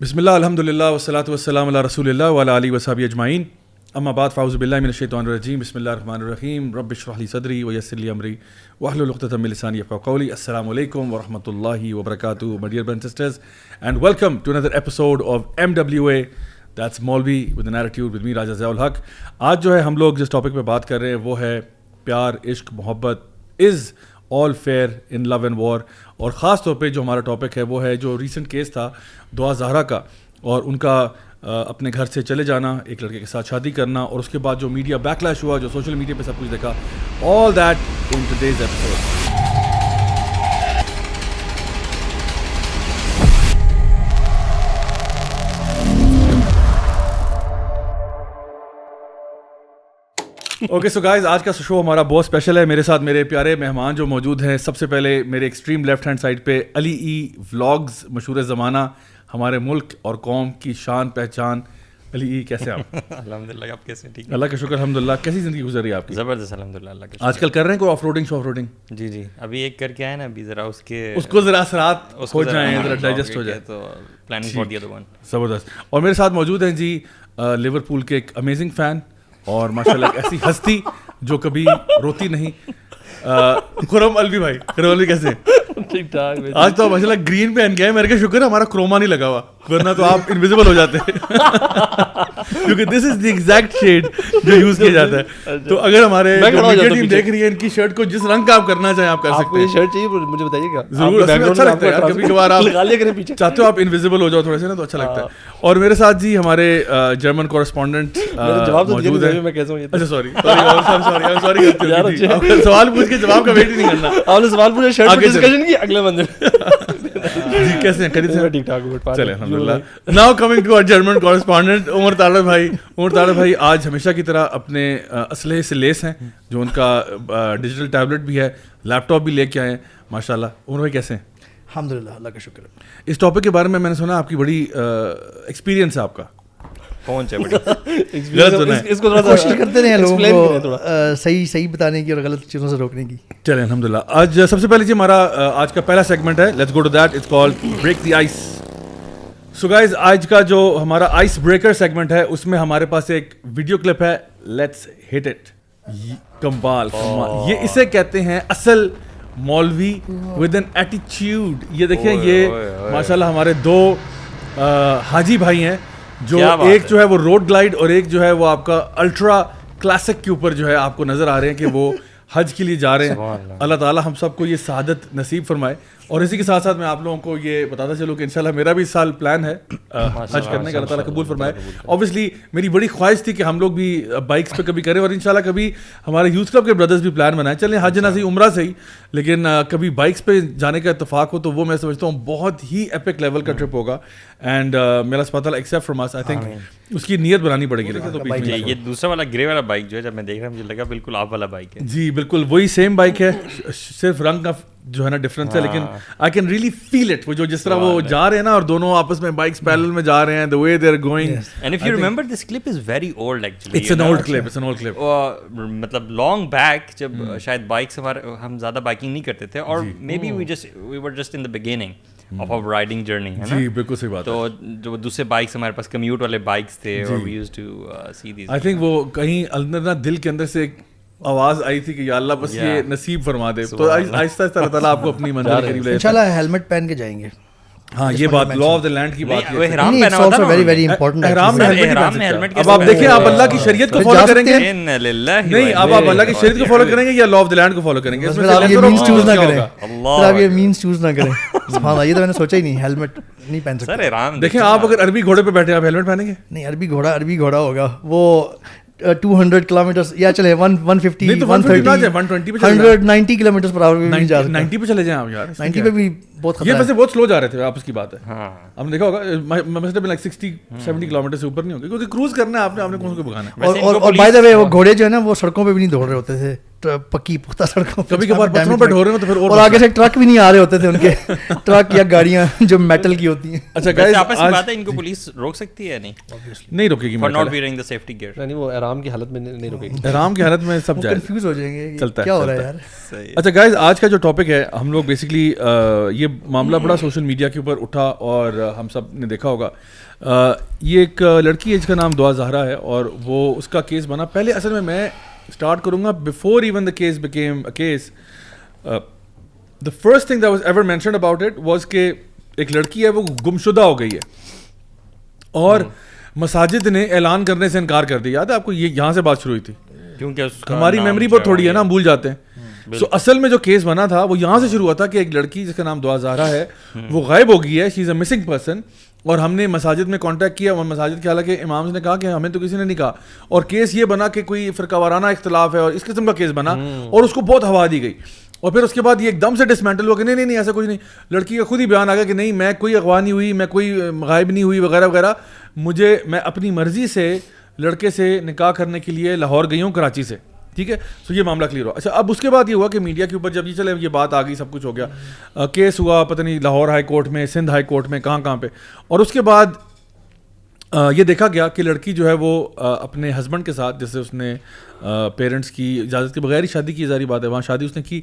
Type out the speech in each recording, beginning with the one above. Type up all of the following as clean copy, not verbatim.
بسم اللہ الحمدللہ والصلاۃ والسلام علی رسول اللہ وعلی آلہ وصحبہ اجمعین اما بعد فاعوذ باللہ من الشیطان الرجیم بسم اللہ الرحمن الرحیم رب اشرح لی صدری ویسر لی امری واحلل عقدۃ من لسانی یفقهوا قولی. السلام علیکم ورحمۃ اللہ وبرکاتہ my dear brothers and sisters and welcome to another episode of MWA that's Maulvi with an attitude with me راجہ ضیاء الحق. آج جو ہے ہم لوگ جس ٹاپک پہ بات کر رہے ہیں وہ ہے پیار عشق محبت از آل fair in love and war. اور خاص طور پہ جو ہمارا ٹاپک ہے وہ ہے جو ریسنٹ کیس تھا دعا زہرا کا اور ان کا اپنے گھر سے چلے جانا, ایک لڑکے کے ساتھ شادی کرنا, اور اس کے بعد جو میڈیا بیک لیش ہوا, جو سوشل میڈیا پہ سب کچھ دیکھا, all that in today's episode. Okay so guys, آج کا شو ہمارا بہت اسپیشل ہے. میرے ساتھ میرے پیارے مہمان جو موجود ہیں. سب سے پہلے میرے ایکسٹریم لیفٹ ہینڈ سائڈ پہ علی ای ولاگز, مشہور زمانہ, ہمارے ملک اور قوم کی شان پہچان. علی ای کیسے آپ؟ الحمدللہ, آپ کیسے؟ ٹھیک, اللہ کا شکر الحمدللہ. کیسی زندگی گزر رہی ہے آپ کی؟ زبردست الحمدللہ, اللہ کا شکر. آج کل کر رہے ہیں کوئی off roading show off roading? جی جی, ابھی ایک کر کے آئے نا, ابھی ذرا اس کو ذرا اثرات ہو جائیں, ذرا ڈائجسٹ ہو جائے, تو planning for the other one. زبردست. اور میرے ساتھ موجود ہیں جی لیورپول کے ایک امیزنگ فین اور ماشاءاللہ ایک ایسی ہستی جو کبھی روتی نہیں, خرم الوی بھائی. خرم الوی کیسے؟ ٹھیک ٹھاک. آج تو ماشاءاللہ گرین پہ گئے, میرے کا شکر ہے ہمارا کروما نہیں لگا ہوا, ورنہ تو آپ انویزیبل ہو جاتے ہیں کیونکہ دس از دی ایگزیکٹ شیڈ جو یوز کیا جاتا ہے. تو اگر ہمارے ٹیم دیکھ رہی ہے, ان کی شرٹ کو جس رنگ کا آپ کرنا چاہیں آپ کر سکتے ہیں. شرٹ چاہیے مجھے بتائیے گا ضرور, اچھا لگتا ہے کبھی کبھار آپ چاہتے ہو آپ انویزیبل ہو جاؤ تھوڑے سے نا, تو اچھا لگتا ہے. اور میرے ساتھ جی ہمارے جرمن کورسپونڈنٹ موجود ہے. اچھا سوری سوال پوچھ کے جواب کا ویٹ ہی نہیں کرنا. آپ نے سوال پوچھا, شرٹ پہ ڈسکشن کی, اگلے بندے جی کیسے ہیں؟ خرید سے ٹھیک ٹھاک. چلے الحمدللہ. Now coming to our German correspondent Umar Tariq بھائی. عمر طارق بھائی آج ہمیشہ کی طرح اپنے اسلحے سے لیس ہیں, جو ان کا ڈیجیٹل ٹیبلٹ بھی ہے, لیپ ٹاپ بھی لے کے آئے ہیں ماشاء اللہ. عمر بھائی کیسے ہیں؟ الحمدللہ, اللہ کا شکر. اس ٹاپک کے بارے میں نے سنا آپ کی بڑی ایکسپیرینس ہے آپ کا. پہنچ ہے اس کو تھوڑا کوشش کرتے رہے لوگوں کو صحیح بتانے کی اور غلط چیزوں سے روکنے کی. چلیں الحمدللہ. آج سب سے پہلے جی ہمارا آج کا پہلا سیگمنٹ ہے, let's go to that, it's called break the ice. So guys, آج کا جو ہمارا آئس بریکر سیگمنٹ ہے اس میں ہمارے پاس ایک ویڈیو کلپ ہے, لیٹس ہٹ اٹ. کمال, یہ اسے کہتے ہیں اصل مولوی ود این ایٹیٹیوڈ. یہ دیکھیں, یہ ماشاءاللہ ہمارے دو حاجی بھائی ہیں, جو ایک جو ہے وہ روڈ گلائڈ اور ایک جو ہے وہ آپ کا الٹرا کلاسک کے اوپر جو ہے آپ کو نظر آ رہے ہیں کہ وہ حج کے لیے جا رہے ہیں. اللہ تعالیٰ ہم سب کو یہ سعادت نصیب فرمائے. اور اسی کے ساتھ ساتھ میں آپ لوگوں کو یہ بتاتا چلوں کہ انشاءاللہ میرا بھی اس سال پلان ہے حج کرنے کا, اللہ تعالیٰ قبول فرمائے. اوبیسلی میری بڑی خواہش تھی کہ ہم لوگ بھی بائکس پہ کبھی کریں, اور انشاءاللہ کبھی ہمارے یوتھ کلب کے بردرز بھی پلان بنائیں. چلیں حج نہ صحیح عمرہ سے ہی, لیکن کبھی بائکس پہ جانے کا اتفاق ہو تو وہ میں سمجھتا ہوں بہت ہی ایپک لیول کا ٹرپ ہوگا. اینڈ میرا سبحان اللہ ایکسیپٹ فرام اس, آئی تھنک اس کی نیت بنانی پڑے گی. یہ دوسرا والا گرے والا بائک جو ہے, جب میں دیکھ رہا ہوں مجھے لگا بالکل آپ والا بائک ہے. جی بالکل وہی سیم بائک ہے, صرف رنگ کا جو ہے نا ڈفرنس ہے, لیکن I can really feel it. وہ جو جس طرح وہ جا رہے ہیں نا, اور دونوں آپس میں بائکس پیرلل میں جا رہے ہیں, the way they are going. And if you remember, this clip is very old actually. It's an old clip. مطلب long back جب شاید بائکس ہم زیادہ بائکنگ نہیں کرتے تھے, اور maybe we were just in the beginning of our riding journey, ہے نا. جی بالکل صحیح بات ہے. تو جو دوسرے بائکس ہمارے پاس کمیوٹ والے بائکس تھے, اور we used to see these. I think وہ کہیں اندر نا دل کے اندر سے ایک آواز آئی تھی کہ یا اللہ بس یہ نصیب فرما دے. تو آہستہ آہستہ اللہ تعالیٰ آپ کو اپنی منزل قریب لے. انشاءاللہ ہیلمٹ پہن کے جائیں گے. ہاں یہ بات لا آف دا لینڈ کی بات ہے. احرام پہنا ہوتا ہے, ویری ویری امپورٹنٹ. احرام میں ہیلمٹ. اب آپ دیکھیں, آپ اللہ کی شریعت کو فالو کریں گے نہیں, اب آپ اللہ کی شریعت کو فالو کریں گے یا لا آف دا لینڈ کو فالو کریں گے؟ آپ یہ مینس چوز نہ کریں, آپ یہ مینس چوز نہ کریں. سبحان اللہ, یہ تو میں نے سوچا ہی نہیں, ہیلمٹ نہیں پہن سکتے. دیکھیں آپ اگر عربی گھوڑے پہ بیٹھے آپ ہیلمٹ پہنیں گے؟ نہیں, عربی گھوڑا ہوگا وہ 200 کلومیٹر یا چلے 150 190 کلومیٹر پر آور پہ نہیں جا سکتے. 90 پہ چلے جائیں آپ یار. 90 پہ بھی بہت خطرہ ہے. یہ ویسے بہت سلو جا رہے تھے آپ, اس کی بات ہے. ہاں آپ نے دیکھا ہوگا مسئلہ لائک 60-70 کلومیٹر سے اوپر نہیں ہوگا, کیونکہ کروز کرنا ہے آپ نے کون کو بگانا ہے. اور بائی دا وے وہ گھوڑے جو ہے نا وہ سڑکوں پہ بھی نہیں دوڑ رہے ہوتے تھے, پکی پختہ سڑکوں کبھی کبھار پتھروں پہ ڈھو رہے ہو تو پھر اور آگے سے ٹرک بھی نہیں آ رہے ہوتے تھے ان کے ٹرک یا گاڑیاں جو میٹل کی ہوتی ہیں. اچھا گائز آپس کی بات ہے, ان کو پولیس روک سکتی ہے نہیں روکے گی, for not wearing the safety gear. نہیں وہ آرام کی حالت میں نہیں رکے گی, آرام کی حالت میں سب جائے کنفیوز ہو جائیں گے چلتا ہے کیا ہو رہا ہے یار. اچھا گائز آج کا جو ٹاپک ہے, ہم لوگ بیسکلی یہ معاملہ بڑا سوشل میڈیا کے اوپر اٹھا اور ہم سب نے دیکھا ہوگا. یہ ایک لڑکی ہے جس کا نام دعا زہرا ہے, اور وہ اس کا کیس بنا. پہلے اصل میں اسٹارٹ کروں گا before even the case became a case. The first thing that was ever mentioned about it was کہ ایک لڑکی ہے وہ گمشدہ ہو گئی ہے, اور مساجد نے اعلان کرنے سے انکار کر دیا. یاد ہے آپ کو, یہ یہاں سے بات شروع ہوئی تھی, کیونکہ ہماری میموری بہت تھوڑی ہے نا, ہم بھول جاتے ہیں. سو اصل میں جو کیس بنا تھا وہ یہاں سے شروع ہوا تھا کہ ایک لڑکی جس کا نام دعا زہرا ہے وہ غائب ہو گئی ہے, شی از اے مسنگ پرسن. اور ہم نے مساجد میں کانٹیکٹ کیا, اور مساجد کے حالانکہ امام نے کہا کہ ہمیں تو کسی نے نہیں کہا, اور کیس یہ بنا کہ کوئی فرقہ وارانہ اختلاف ہے, اور اس قسم کا کیس بنا, اور اس کو بہت ہوا دی گئی. اور پھر اس کے بعد یہ ایک دم سے ڈسمینٹل ہوا کہ نہیں ایسا کچھ نہیں. لڑکی کا خود ہی بیان آ گیا کہ نہیں, میں کوئی اغوا نہیں ہوئی, میں کوئی غائب نہیں ہوئی وغیرہ وغیرہ. میں اپنی مرضی سے لڑکے سے نکاح کرنے کے لیے لاہور گئی ہوں کراچی سے. ٹھیک ہے, سو یہ معاملہ کلیئر ہوا. اچھا اب اس کے بعد یہ ہوا کہ میڈیا کے اوپر جب یہ چلے یہ بات آ گئی, سب کچھ ہو گیا, کیس ہوا پتہ نہیں لاہور ہائی کورٹ میں, سندھ ہائی کورٹ میں, کہاں پہ. اور اس کے بعد یہ دیکھا گیا کہ لڑکی جو ہے وہ اپنے ہسبینڈ کے ساتھ, جیسے اس نے پیرنٹس کی اجازت کے بغیر ہی شادی کی, ظاہری بات ہے وہاں شادی اس نے کی,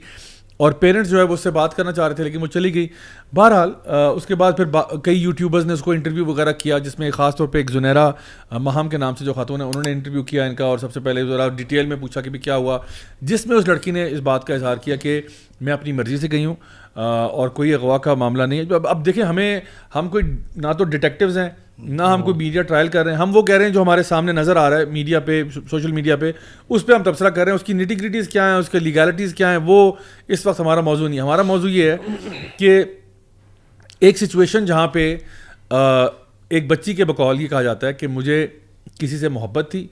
اور پیرنٹس جو ہے وہ اس سے بات کرنا چاہ رہے تھے لیکن وہ چلی گئی. بہرحال اس کے بعد پھر کئی یوٹیوبرز نے اس کو انٹرویو وغیرہ کیا, جس میں خاص طور پہ ایک زنیرہ مہام کے نام سے جو خاتون ہے, انہوں نے انٹرویو کیا ان کا, اور سب سے پہلے ذرا ڈیٹیل میں پوچھا کہ بھی کیا ہوا, جس میں اس لڑکی نے اس بات کا اظہار کیا کہ میں اپنی مرضی سے گئی ہوں اور کوئی اغوا کا معاملہ نہیں ہے. اب دیکھیں, ہم کوئی نہ تو ڈیٹیکٹیوز ہیں نہ ہم کوئی میڈیا ٹرائل کر رہے ہیں, ہم وہ کہہ رہے ہیں جو ہمارے سامنے نظر آ رہا ہے میڈیا پہ, سوشل میڈیا پہ, اس پہ ہم تبصرہ کر رہے ہیں. اس کی نیٹی گریٹیز کیا ہیں, اس کے لیگیلٹیز کیا ہیں, وہ اس وقت ہمارا موضوع نہیں ہے. ہمارا موضوع یہ ہے کہ ایک سچویشن جہاں پہ ایک بچی کے بقول یہ کہا جاتا ہے کہ مجھے کسی سے محبت تھی,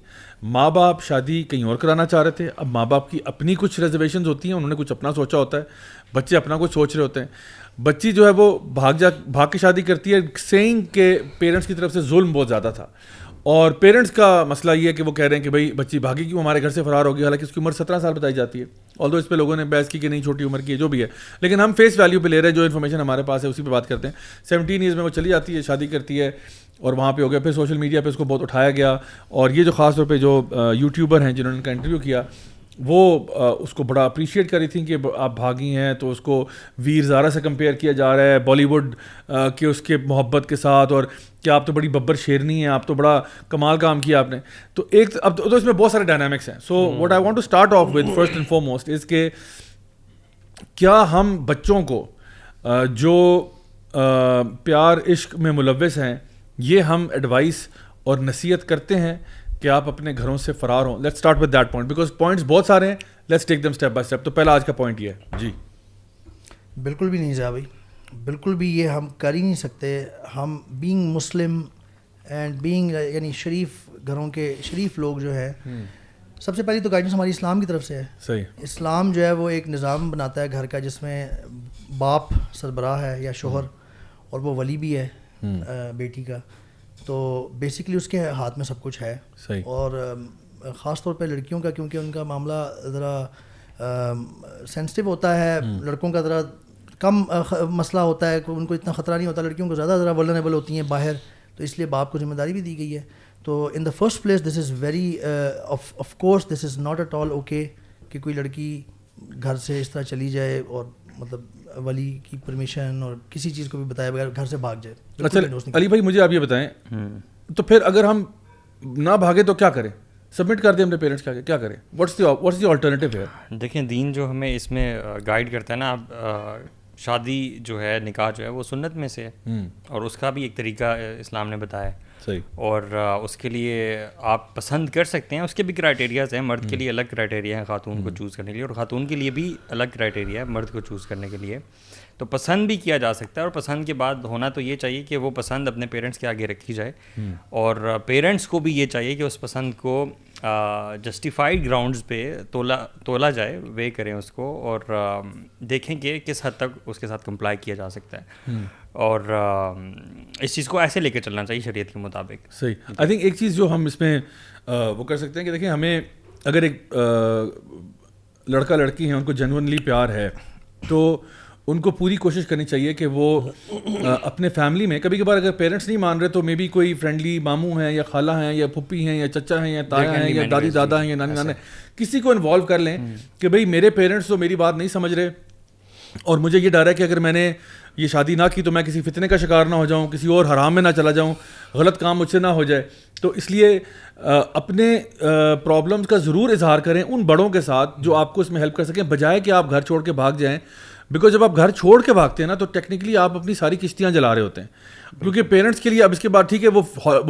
ماں باپ شادی کہیں اور کرانا چاہ رہے تھے. اب ماں باپ کی اپنی کچھ ریزرویشنز ہوتی ہیں, انہوں نے کچھ اپنا سوچا ہوتا ہے, بچے اپنا کچھ سوچ رہے ہوتے ہیں. بچی جو ہے وہ بھاگ کے شادی کرتی ہے, سینگ کہ پیرنٹس کی طرف سے ظلم بہت زیادہ تھا, اور پیرنٹس کا مسئلہ یہ ہے کہ وہ کہہ رہے ہیں کہ بھائی بچی بھاگی کیوں, ہمارے گھر سے فرار ہوگی, حالانکہ اس کی عمر 17 سال بتائی جاتی ہے. آلدو اس پہ لوگوں نے بحث کی کہ نہیں چھوٹی عمر کی ہے, جو بھی ہے, لیکن ہم فیس ویلیو پہ لے رہے ہیں, جو انفارمیشن ہمارے پاس ہے اسی پہ بات کرتے ہیں. 17 ایئرز میں وہ چلی جاتی ہے, شادی کرتی ہے, اور وہاں پہ ہو گیا. پھر سوشل میڈیا پہ اس کو بہت اٹھایا گیا, اور یہ جو خاص طور پہ جو یوٹیوبر ہیں جنہوں نے ان کا انٹرویو کیا, وہ اس کو بڑا اپریشیٹ کر رہی تھیں کہ آپ بھاگی ہیں, تو اس کو ویر زارا سے کمپیئر کیا جا رہا ہے بالی ووڈ کے اس کے محبت کے ساتھ, اور کہ آپ تو بڑی ببر شیرنی ہیں, آپ تو بڑا کمال کام کیا آپ نے. تو اب تو اس میں بہت سارے ڈائنامکس ہیں. So what I want to start off with first and foremost is کہ کیا ہم بچوں کو جو پیار عشق میں ملوث ہیں, یہ ہم ایڈوائس اور نصیحت کرتے ہیں کہ آپ اپنے گھروں سے فرار ہوں. Let's start with that point, because points بہت سارے ہیں, let's take them step by step. تو پہلا آج کا پوائنٹ یہ ہے. جی بالکل بھی نہیں جا بھائی, بالکل بھی یہ ہم کر ہی نہیں سکتے. ہم بینگ مسلم اینڈ بینگ یعنی شریف گھروں کے شریف لوگ جو ہے, سب سے پہلی تو گائیڈنس ہماری اسلام کی طرف سے ہے. صحیح. اسلام جو ہے وہ ایک نظام بناتا ہے گھر کا, جس میں باپ سربراہ ہے یا شوہر, اور وہ ولی بھی ہے بیٹی کا. تو بیسکلی اس کے ہاتھ میں سب کچھ ہے. صحیح. اور خاص طور پہ لڑکیوں کا, کیونکہ ان کا معاملہ ذرا سینسٹیو ہوتا ہے, لڑکوں کا ذرا کم مسئلہ ہوتا ہے, ان کو اتنا خطرہ نہیں ہوتا. لڑکیوں کو زیادہ ولنریبل ہوتی ہیں باہر, تو اس لیے باپ کو ذمہ داری بھی دی گئی ہے. تو in the first place this is very of course this is not at all okay کہ کوئی لڑکی گھر سے اس طرح چلی جائے اور مطلب ولی کی پرمیشن اور کسی چیز کو بھی بتائے بغیر گھر سے بھاگ جائے. اچھا علی بھائی, مجھے آپ یہ بتائیں, تو پھر اگر ہم نہ بھاگے تو کیا کریں؟ سبمٹ کر دیں اپنے پیرنٹس کے آگے, کیا کریں؟ واٹس دی آلٹرنیٹیو ہے؟ دیکھیں, دین جو ہمیں اس میں گائیڈ کرتا ہے نا, شادی جو ہے, نکاح جو ہے, وہ سنت میں سے ہے, اور اس کا بھی ایک طریقہ اسلام نے بتایا ہے. صحیح. اور اس کے لیے آپ پسند کر سکتے ہیں, اس کے بھی کرائٹیریاز ہیں. مرد کے لیے الگ کرائٹیریا ہیں خاتون کو چوز کرنے کے لیے, اور خاتون کے لیے بھی الگ کرائٹیریا ہے مرد کو چوز کرنے کے لیے. تو پسند بھی کیا جا سکتا ہے, اور پسند کے بعد ہونا تو یہ چاہیے کہ وہ پسند اپنے پیرنٹس کے آگے رکھی جائے, اور پیرنٹس کو بھی یہ چاہیے کہ اس پسند کو جسٹیفائڈ گراؤنڈز پہ تولا جائے, وے کریں اس کو, اور دیکھیں کہ کس حد تک اس کے ساتھ کمپلائی کیا جا سکتا ہے, اور اس چیز کو ایسے لے کے چلنا چاہیے شریعت کے مطابق. صحیح. آئی تھنک ایک چیز جو ہم اس میں وہ کر سکتے ہیں کہ دیکھیں, ہمیں اگر ایک لڑکا لڑکی ہیں ان کو جنونلی پیار ہے تو ان کو پوری کوشش کرنی چاہیے کہ وہ اپنے فیملی میں کبھی کبھار اگر پیرنٹس نہیں مان رہے تو مے بی کوئی فرینڈلی ماموں ہیں یا خالہ ہیں یا پھپھی ہیں یا چچا ہیں یا تایا ہیں یا دادی دادا ہیں یا نانی نانا کسی کو انوالو کر لیں کہ بھئی میرے پیرنٹس تو میری بات نہیں سمجھ رہے اور مجھے یہ ڈر ہے کہ اگر میں نے یہ شادی نہ کی تو میں کسی فتنے کا شکار نہ ہو جاؤں, کسی اور حرام میں نہ چلا جاؤں, غلط کام مجھ سے نہ ہو جائے. تو اس لیے اپنے پرابلمس کا ضرور اظہار کریں ان بڑوں کے ساتھ جو آپ کو اس میں ہیلپ کر سکیں, بجائے کہ آپ گھر چھوڑ کے بھاگ جائیں. بیکاز جب آپ گھر چھوڑ کے بھاگتے ہیں نا تو ٹیکنیکلی آپ اپنی ساری کشتیاں جلا رہے ہوتے ہیں, کیونکہ پیرنٹس کے لیے اب اس کے بعد ٹھیک ہے وہ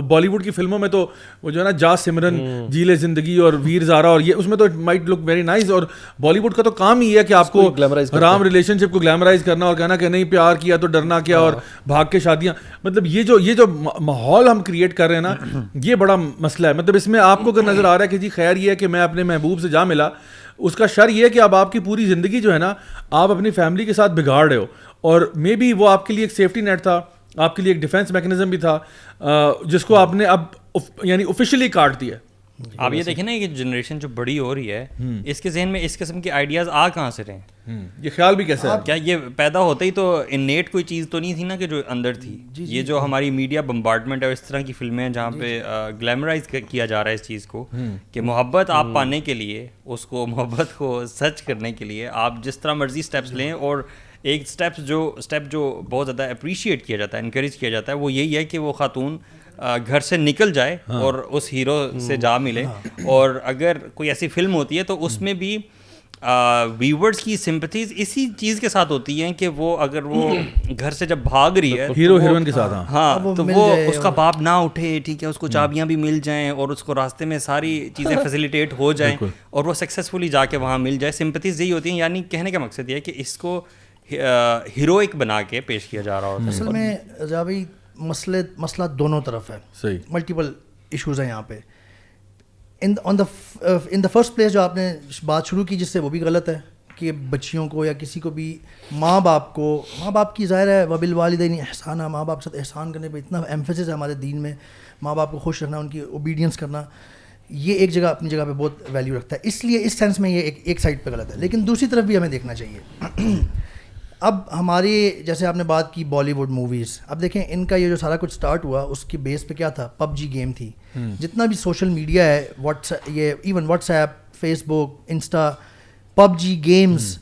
بالی ووڈ کی فلموں میں تو وہ جو ہے نا جا سمرن جیلے زندگی اور ویر زارا اور یہ اس میں تو مائٹ لک ویری نائس, اور بالی ووڈ کا تو کام ہی ہے کہ آپ کو حرام ریلیشن شپ کو گلیمرائز کرنا اور کہنا کہ نہیں پیار کیا تو ڈرنا کیا اور بھاگ کے شادیاں. مطلب یہ جو ماحول ہم کریٹ کر رہے ہیں نا یہ بڑا مسئلہ ہے. مطلب اس میں آپ کو اگر نظر آ رہا ہے کہ جی خیر یہ ہے کہ میں اپنے محبوب سے جا ملا, اس کا شر یہ ہے کہ اب آپ کی پوری زندگی جو ہے نا آپ اپنی فیملی کے ساتھ بگاڑ رہے ہو, اور مے بی وہ آپ کے لیے ایک سیفٹی نیٹ تھا, آپ کے لیے ایک ڈیفینس میکنزم بھی تھا جس کو آپ نے اب یعنی آفیشیلی کاٹ دیا. آپ یہ دیکھیں نا یہ جنریشن جو بڑی ہو رہی ہے اس کے ذہن میں اس قسم کے آئیڈیاز آ کہاں سے رہے ہیں, یہ خیال بھی کیسے ہے, کیا یہ پیدا ہوتا ہی تو انیٹ کوئی چیز تو نہیں تھی نا کہ جو اندر تھی. یہ جو ہماری میڈیا بمبارڈمنٹ ہے اس طرح کی فلمیں ہیں جہاں پہ گلیمرائز کیا جا رہا ہے اس چیز کو کہ محبت آپ پانے کے لیے, اس کو محبت کو سچ کرنے کے لیے آپ جس طرح مرضی اسٹیپس لیں. اور ایک اسٹیپ جو بہت زیادہ اپریشیٹ کیا جاتا ہے, انکریج کیا جاتا ہے, وہ یہی ہے کہ وہ خاتون گھر سے نکل جائے اور اس ہیرو سے جا ملے. اور اگر کوئی ایسی فلم ہوتی ہے تو اس میں بھی ویورز کی سمپتھیز اسی چیز کے ساتھ ہوتی ہیں کہ وہ اگر وہ گھر سے جب بھاگ رہی ہے ہیرو ہیروئن کے ساتھ, ہاں تو وہ اس کا باپ نہ اٹھے, ٹھیک ہے, اس کو چابیاں بھی مل جائیں اور اس کو راستے میں ساری چیزیں فیسیلیٹیٹ ہو جائیں اور وہ سکسیزفلی جا کے وہاں مل جائے. سمپتھیز یہی ہوتی ہیں. یعنی کہنے کا مقصد یہ ہے کہ اس کو ہیروئک بنا کے پیش کیا جا رہا ہوتا ہے. اصل میں جابھی مسئلہ دونوں طرف ہے, صحیح, ملٹیپل ایشوز ہیں یہاں پہ. ان دا فرسٹ پلیس جو آپ نے بات شروع کی جس سے وہ بھی غلط ہے کہ بچیوں کو یا کسی کو بھی ماں باپ کی ظاہر ہے وبالوالدین احسانہ, ماں باپ کے ساتھ احسان کرنے پہ اتنا ایمفیسس ہے ہمارے دین میں, ماں باپ کو خوش رکھنا, ان کی اوبیڈینس کرنا, یہ ایک جگہ اپنی جگہ پہ بہت ویلیو رکھتا ہے. اس لیے اس سینس میں یہ ایک سائڈ پہ غلط ہے. لیکن دوسری طرف بھی ہمیں دیکھنا چاہیے. اب ہماری جیسے آپ نے بات کی بالی ووڈ موویز, اب دیکھیں ان کا یہ جو سارا کچھ سٹارٹ ہوا اس کی بیس پہ کیا تھا, پب جی گیم تھی. جتنا بھی سوشل میڈیا ہے, یہ ایون واٹس ایپ, فیس بک, انسٹا, پب جی گیمز,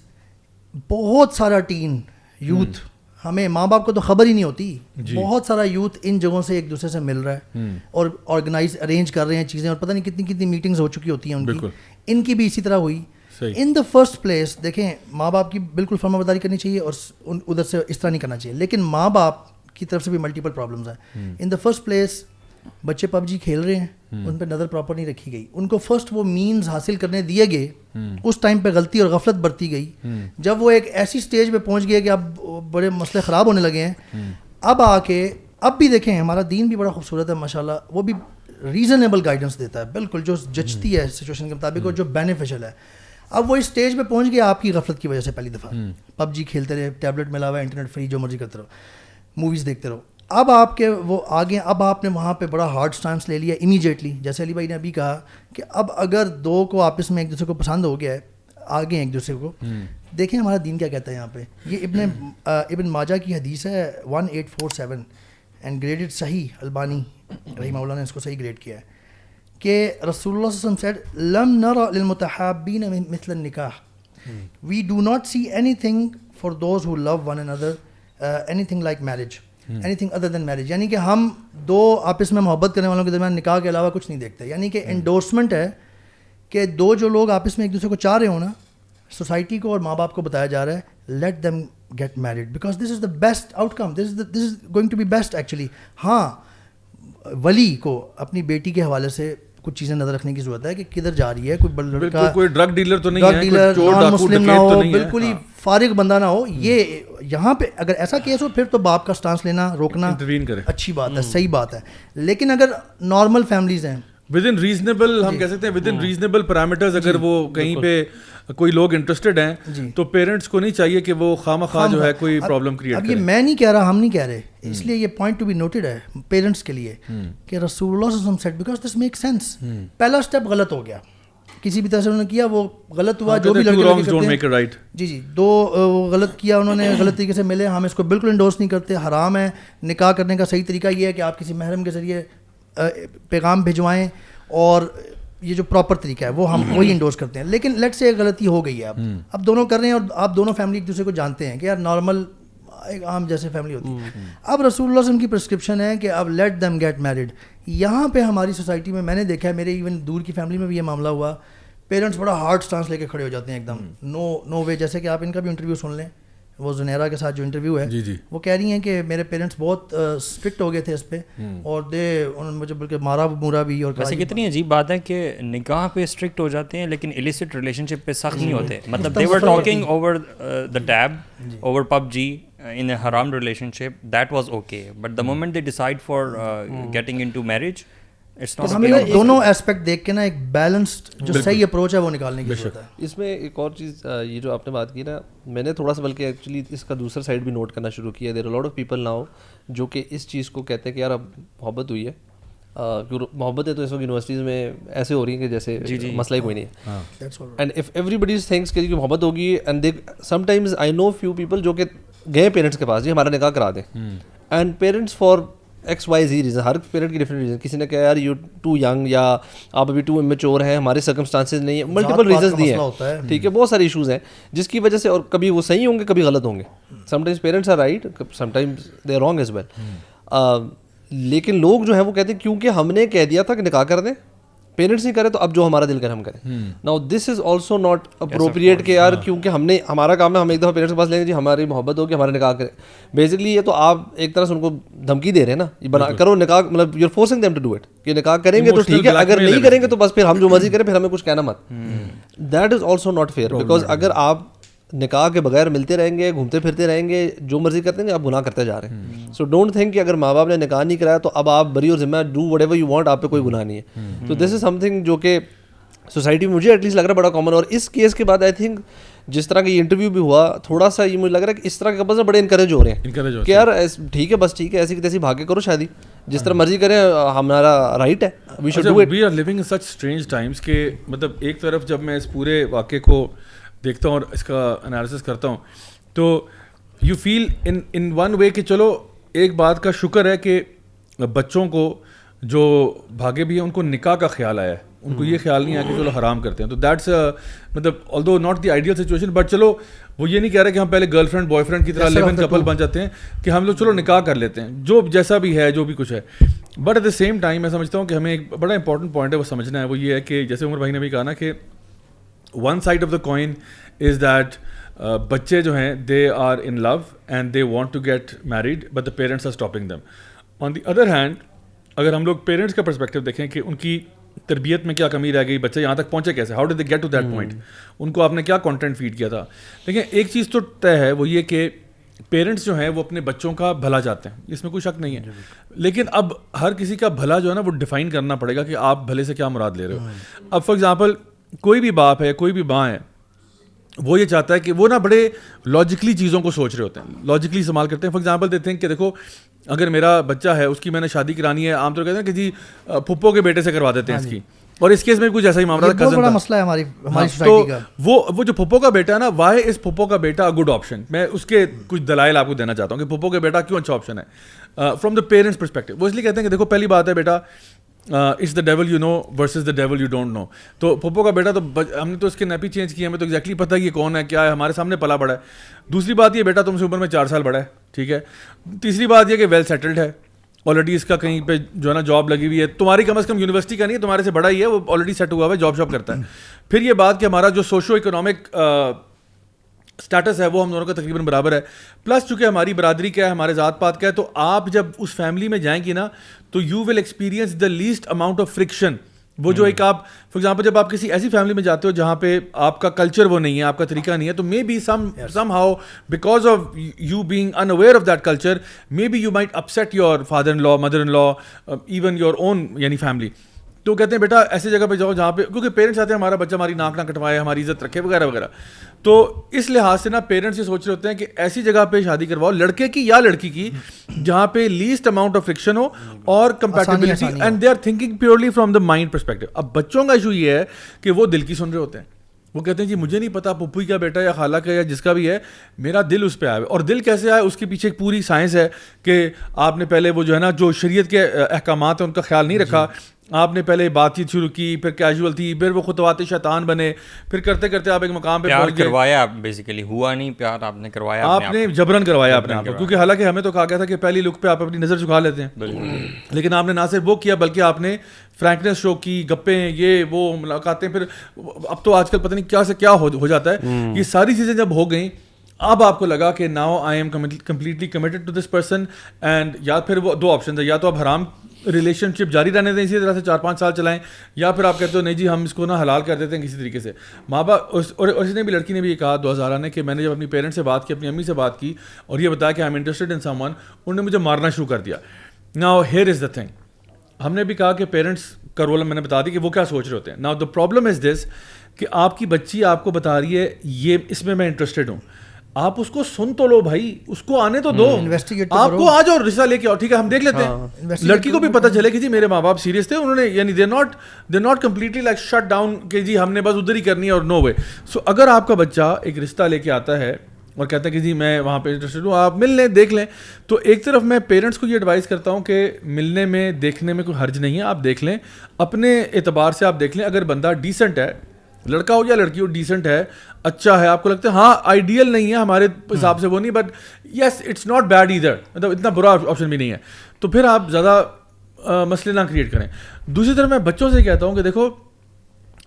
بہت سارا ٹین یوتھ, ہمیں ماں باپ کو تو خبر ہی نہیں ہوتی, بہت سارا یوتھ ان جگہوں سے ایک دوسرے سے مل رہا ہے اور ارینج کر رہے ہیں چیزیں, اور پتہ نہیں کتنی میٹنگز ہو چکی ہوتی ہیں ان کی. ان کی بھی اسی طرح ہوئی. ان دا فرسٹ پلیس دیکھیں ماں باپ کی بالکل فرما برداری کرنی چاہیے اور ادھر سے اس طرح نہیں کرنا چاہیے, لیکن ماں باپ کی طرف سے بھی ملٹیپل پرابلمس ہیں. ان دا فرسٹ پلیس بچے پب جی کھیل رہے ہیں, ان پہ نظر پراپر نہیں رکھی گئی, ان کو فرسٹ وہ مینز حاصل کرنے دیے گئے, اس ٹائم پہ غلطی اور غفلت برتی گئی. جب وہ ایک ایسی سٹیج پہ پہنچ گئے کہ اب بڑے مسئلے خراب ہونے لگے ہیں, اب آ کے اب بھی دیکھیں ہمارا دین بھی بڑا خوبصورت ہے ماشاء اللہ, وہ بھی ریزنیبل گائیڈنس دیتا ہے بالکل جو جچتی ہے سچویشن کے مطابق اور جو بینیفیشل ہے. اب وہ اس اسٹیج پہ پہنچ گیا آپ کی غفلت کی وجہ سے, پہلی دفعہ پب جی کھیلتے رہے, ٹیبلٹ ملا ہوا ہے, انٹرنیٹ فری, جو مرضی کرتے رہو, موویز دیکھتے رہو. اب آپ کے وہ آگے, اب آپ نے وہاں پہ بڑا ہارڈ سٹانس لے لیا امیجیٹلی, جیسے علی بھائی نے ابھی کہا کہ اب اگر دو کو آپس میں ایک دوسرے کو پسند ہو گیا ہے, آگے ایک دوسرے کو, دیکھیں ہمارا دین کیا کہتا ہے یہاں پہ. یہ ابن ماجہ کی حدیث ہے 1847 اینڈ گریڈڈ صحیح, البانی رحمہ اللہ نے اس کو صحیح گریڈ کیا ہے کہ رسول اللہ صلی اللہ علیہ وسلم said لم نرى للمتحابین مثل النکاح, we do not see anything for those who love one another anything like marriage, anything other than marriage. یعنی کہ ہم دو آپس میں محبت کرنے والوں کے درمیان نکاح کے علاوہ کچھ نہیں دیکھتے. یعنی کہ انڈورسمنٹ ہے کہ دو جو لوگ آپس میں ایک دوسرے کو چاہ رہے ہوں نا, سوسائٹی کو اور ماں باپ کو بتایا جا رہا ہے let them get married because this is the best outcome, this is going to be best actually. ہاں ولی کو اپنی بیٹی کے حوالے سے کچھ چیزیں نظر رکھنے کی ضرورت ہے کہ کدھر جا رہی ہے, کوئی لڑکا کوئی ڈرگ ڈیلر تو نہیں ہے, ڈرگ ڈیلر نان مسلم نہ ہو, بالکل ہی فارغ بندہ نہ ہو. یہ یہاں پہ اگر ایسا کیس ہو پھر تو باپ کا سٹانس لینا, روکنا اچھی بات ہے, صحیح بات ہے. لیکن اگر نارمل فیملیز ہیں ود ان ریزنیبل, ہم کہہ سکتے ہیں ود ان ریزنیبل پیرامیٹرز, اگر وہ کہیں پہ کوئی لوگ انٹرسٹڈ ہیں تو پیرنٹس کو نہیں چاہیے کہ وہ خواہ جو ہے کوئی پرابلم کریٹ کرے. اب یہ میں نہیں کہہ رہا, ہم نہیں کہہ رہے, اس لیے یہ پوائنٹ ٹو بی نوٹڈ ہے پیرنٹس کے لیے کہ رسول اللہ صلی اللہ علیہ وسلم said because this make sense. پہلا اسٹیپ غلط ہو گیا کسی بھی طرح سے انہوں نے کیا وہ غلط ہوا, جو بھی two لڑکے wrongs don't کرتے make a right. جی جی, دو غلط کیا انہوں نے, غلط طریقے سے ملے, ہم اس کو بالکل انڈورس نہیں کرتے, حرام ہے. نکاح کرنے کا صحیح طریقہ یہ ہے کہ آپ کسی محرم کے ذریعے پیغام بھجوائیں, اور یہ جو پراپر طریقہ ہے وہ ہم وہی انڈورس کرتے ہیں. لیکن لیٹ سے غلطی ہو گئی ہے, اب دونوں کر رہے ہیں, اور آپ دونوں فیملی ایک دوسرے کو جانتے ہیں کہ یار نارمل ایک عام جیسے فیملی ہوتی ہے. اب رسول اللہ صلی اللہ علیہ وسلم کی پرسکرپشن ہے کہ اب لیٹ دیم گیٹ میرڈ. یہاں پہ ہماری سوسائٹی میں میں نے دیکھا ہے, میرے ایون دور کی فیملی میں بھی یہ معاملہ ہوا, پیرنٹس بڑا ہارڈ سٹانس لے کے کھڑے ہو جاتے ہیں ایک دم, نو وے. جیسے کہ آپ ان کا بھی انٹرویو سن لیں, وہ زنیرا کے ساتھ جو انٹرویو ہے, وہ کہہ رہی ہیں کہ میرے پیرنٹس بہت اسٹرکٹ ہو گئے تھے اس پہ, اور انہوں نے مجھے بلکہ مارا مورا بھی. اور ویسے کتنی عجیب بات ہے کہ نکاح پہ اسٹرکٹ ہو جاتے ہیں لیکن illicit relationship پہ سخت نہیں ہوتے. مطلب they were talking over the tab, over PUBG in a haram relationship, that was okay, but the moment they decide for getting into marriage, it's not. ہمیں دونوں ایسپیکٹ دیکھ کے نا ایک بیلنسڈ جو صحیح اپروچ ہے وہ نکالنے کی ضرورت ہے. اس میں ایک اور چیز, یہ جو آپ نے بات کی نا, میں نے تھوڑا سا بلکہ ایکچولی اس کا دوسرا سائڈ بھی نوٹ کرنا شروع کیا. There are lot of people now جو کہ اس چیز کو کہتے ہیں کہ یار اب محبت ہوئی ہے, محبت ہے تو اس وقت یونیورسٹیز میں ایسے ہو رہی ہیں کہ جیسے مسئلہ ہی کوئی نہیں ہے. And if everybody thinks کہ محبت ہوگی, and they sometimes I know few people جو کہ گئے پیرنٹس کے پاس, جی ہمارا نکاح کرا دیں, and parents for XYZ reason, Hare parent کی ڈفرینٹ ریزن, کسی نے کہا یار یو ٹو ینگ, یا آپ ابھی ٹو امیچور ہیں, ہمارے سرکمسٹانسز نہیں ہیں, ملٹیپل ریزنز دیے ہیں, ٹھیک ہے, بہت سارے ایشوز ہیں جس کی وجہ سے, اور کبھی وہ صحیح ہوں گے کبھی غلط ہوں گے. Sometimes parents are right, sometimes they are wrong as well. لیکن لوگ جو ہیں وہ کہتے ہیں کیونکہ ہم نے کہہ دیا تھا کہ نکاح کر دیں, پیرنٹس نہیں کرے تو اب جو ہمارا دل کرے ہم کریں. Now this is also not appropriate کہ یار کیونکہ ہم نے, ہمارا کام ہے ہم ایک دفعہ پیرنٹس کے پاس لیں گے جی ہماری محبت ہوگی ہمارا نکاح کریں. بیسکلی یہ تو آپ ایک طرح سے ان کو دھمکی دے رہے ہیں نا, یہ بنا کرو نکاح, مطلب you are forcing them to do it, کہ نکاح کریں گے تو ٹھیک ہے, اگر نہیں کریں گے تو بس پھر ہم جو مرضی کریں, پھر ہمیں کچھ کہنا مت. That is also not fair, because اگر آپ نکاح کے بغیر ملتے رہیں گے, گھومتے پھرتے رہیں گے, جو مرضی کرتے ہیں, آپ گناہ کرتے جا رہے ہیں. سو ڈونٹ تھنک کہ اگر ماں باپ نے نکاح نہیں کرایا تو اب آپ بری اور ذمہ, do what ever you want, آپ پہ کوئی گناہ نہیں ہے. تو دس از سم تھنگ جو کہ سوسائٹی میں مجھے ایٹ لیسٹ لگ رہا ہے بڑا کامن. اور اس کیس کے بعد آئی تھنک جس طرح کا یہ انٹرویو بھی ہوا, تھوڑا سا یہ مجھے لگ رہا ہے کہ اس طرح کے کپلز بڑے انکریج ہو رہے ہیں کہ یار ٹھیک ہے, بس ٹھیک ہے, ایسی کی تیسی بھاگ کے کرو شادی, جس طرح مرضی کریں, ہمارا رائٹ ہے, we should do it. We are living in such strange times کہ مطلب ایک طرف جب میں اس پورے واقعے کو دیکھتا ہوں اور اس کا انالیسس کرتا ہوں تو you feel in one way کہ چلو ایک بات کا شکر ہے کہ بچوں کو جو بھاگے بھی ہیں ان کو نکاح کا خیال آیا ہے, ان کو یہ خیال نہیں آیا کہ چلو حرام کرتے ہیں. تو دیٹس مطلب آلدو not the ideal situation, but چلو وہ یہ نہیں کہہ رہے کہ ہم پہلے گرل فرینڈ بوائے فرینڈ کی طرح لیون کپل بن جاتے ہیں کہ ہم لوگ چلو نکاح کر لیتے ہیں, جو جیسا بھی ہے, جو بھی کچھ ہے. But at the same time میں سمجھتا ہوں کہ ہمیں ایک بڑا امپورٹنٹ پوائنٹ ہے وہ سمجھنا ہے, وہ یہ ہے کہ جیسے عمر بھائی نے بھی کہا نا کہ one side of the coin is that بچے جو ہیں they are in love and they want to get married but the parents are stopping them. On the other hand اگر ہم لوگ پیرنٹس کا پرسپیکٹو دیکھیں کہ ان کی تربیت میں کیا کمی رہ گئی, بچے یہاں تک پہنچے کیسے, how did they get to that point, ان کو آپ نے کیا کانٹینٹ فیڈ کیا تھا. دیکھیں ایک چیز تو طے ہے, وہ یہ کہ پیرنٹس جو ہیں وہ اپنے بچوں کا بھلا چاہتے ہیں, اس میں کوئی شک نہیں ہے, لیکن اب ہر کسی کا بھلا جو ہے نا وہ ڈیفائن کرنا پڑے گا کہ آپ بھلے سے کیا مراد لے رہے ہو. اب فار ایگزامپل کوئی بھی باپ ہے, کوئی بھی ماں ہے, وہ یہ چاہتا ہے کہ وہ نا بڑے لاجیکلی چیزوں کو سوچ رہے ہوتے ہیں, لاجیکلی استعمال کرتے ہیں. فار ایگزامپل دیتے ہیں کہ دیکھو اگر میرا بچہ ہے, اس کی میں نے شادی کرانی ہے, عام طور کہتے ہیں کہ جی پھپھو کے بیٹے سے کروا دیتے ہیں اس کی, اور اس کیس میں کچھ ایسا ہی معاملہ تھا, بہت بڑا مسئلہ ہے ہماری سوسائٹی کا. وہ جو پھپھو کا بیٹا ہے نا, وائی از پھپھو کا بیٹا گڈ آپشن, میں اس کے کچھ دلائل آپ کو دینا چاہتا ہوں کہ پھپھو کے بیٹا کیوں اچھا آپشن ہے فرام دا پیرنٹس پرسپیکٹو. وہ اس لیے کہتے ہیں کہ دیکھو پہلی بات ہے بیٹا is the devil you know versus the devil you don't know. تو پھپھو کا بیٹا تو ہم نے تو اس کے نیپی چینج کیا, ہمیں تو ایگزیکٹلی پتہ ہے یہ کون ہے کیا ہے, ہمارے سامنے پلا بڑا ہے. دوسری بات یہ بیٹا تم سے عمر میں 4 سال بڑا ہے, ٹھیک ہے. تیسری بات یہ کہ ویل سیٹلڈ ہے, آلریڈی اس کا کہیں پہ جو ہے نا جاب لگی ہوئی ہے, تمہاری کم از کم یونیورسٹی کا نہیں ہے, تمہارے سے بڑا ہی ہے, وہ آلریڈی سیٹ ہوا ہوا ہے, جاب شاب کرتا ہے. پھر یہ بات کہ ہمارا جو سوشو اکنامک اسٹیٹس ہے وہ ہم دونوں کا تقریباً برابر ہے, پلس چونکہ ہماری برادری کا ہے, ہمارے ذات پات کا ہے, تو آپ جب اس فیملی میں جائیں گی نا تو you will experience the least amount of friction. وہ جو ایک آپ فار ایگزامپل جب آپ کسی ایسی فیملی میں جاتے ہو جہاں پہ آپ کا کلچر وہ نہیں ہے, آپ کا طریقہ نہیں ہے, تو maybe somehow because of you being unaware of that culture maybe you might upset your father in law, mother in law, even your own یعنی فیملی. تو کہتے ہیں بیٹا ایسی جگہ پہ جاؤ جہاں پہ, کیونکہ پیرنٹس چاہتے ہیں ہمارا بچہ ہماری ناک نہ کٹوائے, ہماری عزت رکھے وغیرہ وغیرہ. تو اس لحاظ سے نا پیرنٹس یہ سوچ رہے ہوتے ہیں کہ ایسی جگہ پہ شادی کرواؤ لڑکے کی یا لڑکی کی جہاں پہ لیسٹ اماؤنٹ آف فرکشن ہو اور compatibility, and they are thinking purely from the mind perspective. اب بچوں کا ایشو یہ ہے کہ وہ دل کی سن رہے ہوتے ہیں, وہ کہتے ہیں جی مجھے نہیں پتا پپوئی کا بیٹا یا خالہ کا یا جس کا بھی ہے, میرا دل اس پہ آیا ہے. اور دل کیسے آئے اس کے پیچھے ایک پوری سائنس ہے کہ آپ نے پہلے وہ جو ہے نا جو شریعت کے احکامات ہیں ان کا خیال نہیں رکھا, آپ نے پہلے بات چیت شروع کی, پھر کیجول تھی, پھر وہ خطوات شیطان بنے, پھر کرتے کرتے آپ ایک مقام پہ پہنچ گئے. کروایا بیسیکلی, ہوا نہیں پیار, آپ نے کروایا, آپ نے جبرن کروایا اپنے آپ کو, کیونکہ حالانکہ ہمیں تو کہا گیا تھا کہ پہلی لک پہ آپ اپنی نظر جھکا لیتے ہیں, لیکن آپ نے نہ صرف وہ کیا بلکہ آپ نے فرینکنیس شو کی, گپیں, یہ وہ ملاقاتیں, پھر اب تو آج کل پتہ نہیں کیا سے کیا ہو جاتا ہے. یہ ساری چیزیں جب ہو گئیں اب آپ کو لگا کہ now I am completely committed to this person, and یا پھر وہ دو آپشن ہے, یا تو آپ حرام ریلیشن شپ جاری رہنے دیں اسی طرح سے 4-5 سال چلائیں, یا پھر آپ کہتے ہو نہیں جی ہم اس کو نا حلال کر دیتے ہیں کسی طریقے سے. ماں باپ اور اس نے بھی, لڑکی نے بھی یہ کہا 2000 نے کہ میں نے جب اپنی پیرنٹ سے بات کی, اپنی امی سے بات کی اور یہ بتایا کہ I am interested in some one, انہوں نے مجھے مارنا شروع کر دیا. Now here is the thing, ہم نے بھی کہا کہ پیرنٹس کا رول میں نے بتا دی کہ وہ کیا سوچ رہے ہوتے ہیں. ناؤ دا پرابلم از دس کہ آپ کی بچی آپ کو بتا رہی ہے یہ اس میں انٹرسٹڈ ہوں, آپ اس کو سن تو لو بھائی, اس کو آنے تو دو, آپ کو آ جاؤ رشتہ لے کے آؤ, ٹھیک ہے ہم دیکھ لیتے ہیں. لڑکی کو بھی پتہ چلے کہ جی میرے ماں باپ سیریس تھے, انہوں نے یعنی they not completely like shut down کہ جی ہم نے بس ادھر ہی کرنی ہے اور نو وے. سو اگر آپ کا بچہ ایک رشتہ لے کے آتا ہے اور کہتا ہے کہ جی میں وہاں پہ انٹرسٹڈ ہوں, آپ مل لیں, دیکھ لیں, تو ایک طرف میں پیرنٹس کو یہ ایڈوائز کرتا ہوں کہ ملنے میں دیکھنے میں کوئی حرج نہیں ہے, آپ دیکھ لیں, اپنے اعتبار سے آپ دیکھ لیں. اگر بندہ ڈیسنٹ ہے, لڑکا ہو یا لڑکی ہو, ڈیسنٹ ہے, اچھا ہے, آپ کو لگتا ہے ہاں آئیڈیل نہیں ہے ہمارے حساب سے وہ نہیں, but yes it's not bad either, مطلب اتنا برا آپشن بھی نہیں ہے, تو پھر آپ زیادہ مسئلے نہ کریٹ کریں. دوسری طرف میں بچوں سے کہتا ہوں کہ دیکھو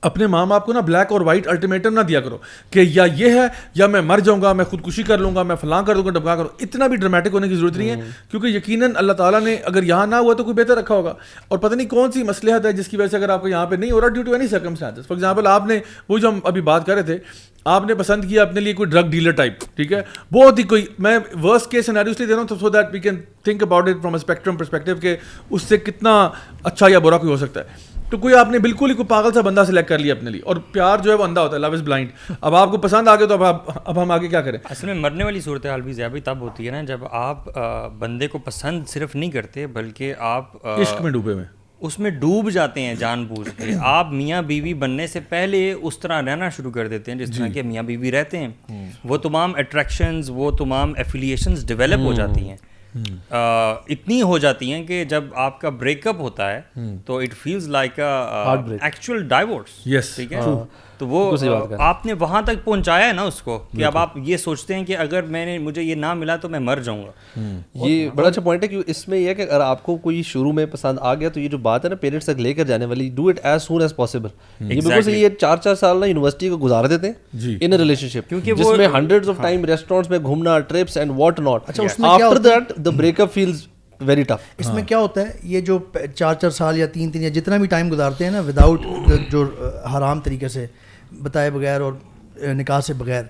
اپنے ماں باپ کو نا بلیک اور وائٹ الٹیمیٹم نہ دیا کرو کہ یا یہ ہے یا میں مر جاؤں گا, میں خودکشی کر لوں گا, میں فلاں کر دوں گا, ڈبکا کروں. اتنا بھی ڈرمیٹک ہونے کی ضرورت نہیں ہے, کیونکہ یقیناً اللہ تعالیٰ نے اگر یہاں نہ ہوا تو کوئی بہتر رکھا ہوگا. اور پتہ نہیں کون سی مصلحت ہے جس کی وجہ سے اگر آپ کو یہاں پہ نہیں ہو رہا due to any circumstances. For example آپ نے وہ جو ہم ابھی بات کر رہے تھے, آپ نے پسند کیا اپنے لیے کوئی ڈرگ ڈیلر ٹائپ, ٹھیک ہے, بہت ہی کوئی, میں ورسٹ کیس سینیریو اس لیے دے رہا ہوں so that we can think about it from a spectrum perspective کہ اس سے کتنا اچھا یا برا کوئی ہو سکتا ہے. تو کوئی آپ نے بالکل ہی کوئی پاگل سا بندہ سلیکٹ کر لیا اپنے لیے, اور پیار جو ہے وہ اندھا ہوتا ہے, لو از بلائنڈ. اب آپ کو پسند آ گیا تو اب ہم آگے کیا کریں. اصل میں مرنے والی صورتحال بھی زیادہ تب ہوتی ہے نا جب آپ بندے کو پسند صرف نہیں کرتے بلکہ آپ عشق میں ڈوبے ہوئے, اس میں ڈوب جاتے ہیں جان بوجھ کے. آپ میاں بیوی بننے سے پہلے اس طرح رہنا شروع کر دیتے ہیں جس طرح کہ میاں بیوی رہتے ہیں. وہ تمام اٹریکشنز, وہ تمام ایفیلیشنز ڈیولپ ہو جاتی ہیں, اتنی ہو جاتی ہیں کہ جب آپ کا بریک اپ ہوتا ہے تو it feels like actual divorce. Yes, ٹھیک ہے, تو وہ آپ نے وہاں تک پہنچایا ہے نا اس کو کہ اب آپ یہ سوچتے ہیں کہ اگر مجھے یہ نہ ملا تو میں مر جاؤں گا. یہ بڑا اچھا پوائنٹ ہے کہ اس میں یہ ہے کہ اگر آپ کو کوئی شروع میں پسند آ گیا تو یہ جو بات ہے نا پیرنٹس تک لے کر جانے والی, do it as soon as possible. یہ بالکل صحیح ہے, 4 سال نا یونیورسٹی کو گزار دیتے ہیں ان اے ریلیشن شپ, جس میں ہنڈریڈز آف ٹائم ریسٹورینٹس میں گھومنا, trips and what not. After that the break up feels very tough. اس میں کیا ہوتا ہے, یہ جو 4 سال یا 3 یا جتنا بھی ٹائم گزارتے ہیں نا وداؤٹ جو حرام طریقے سے بتائے بغیر اور نکاح سے بغیر,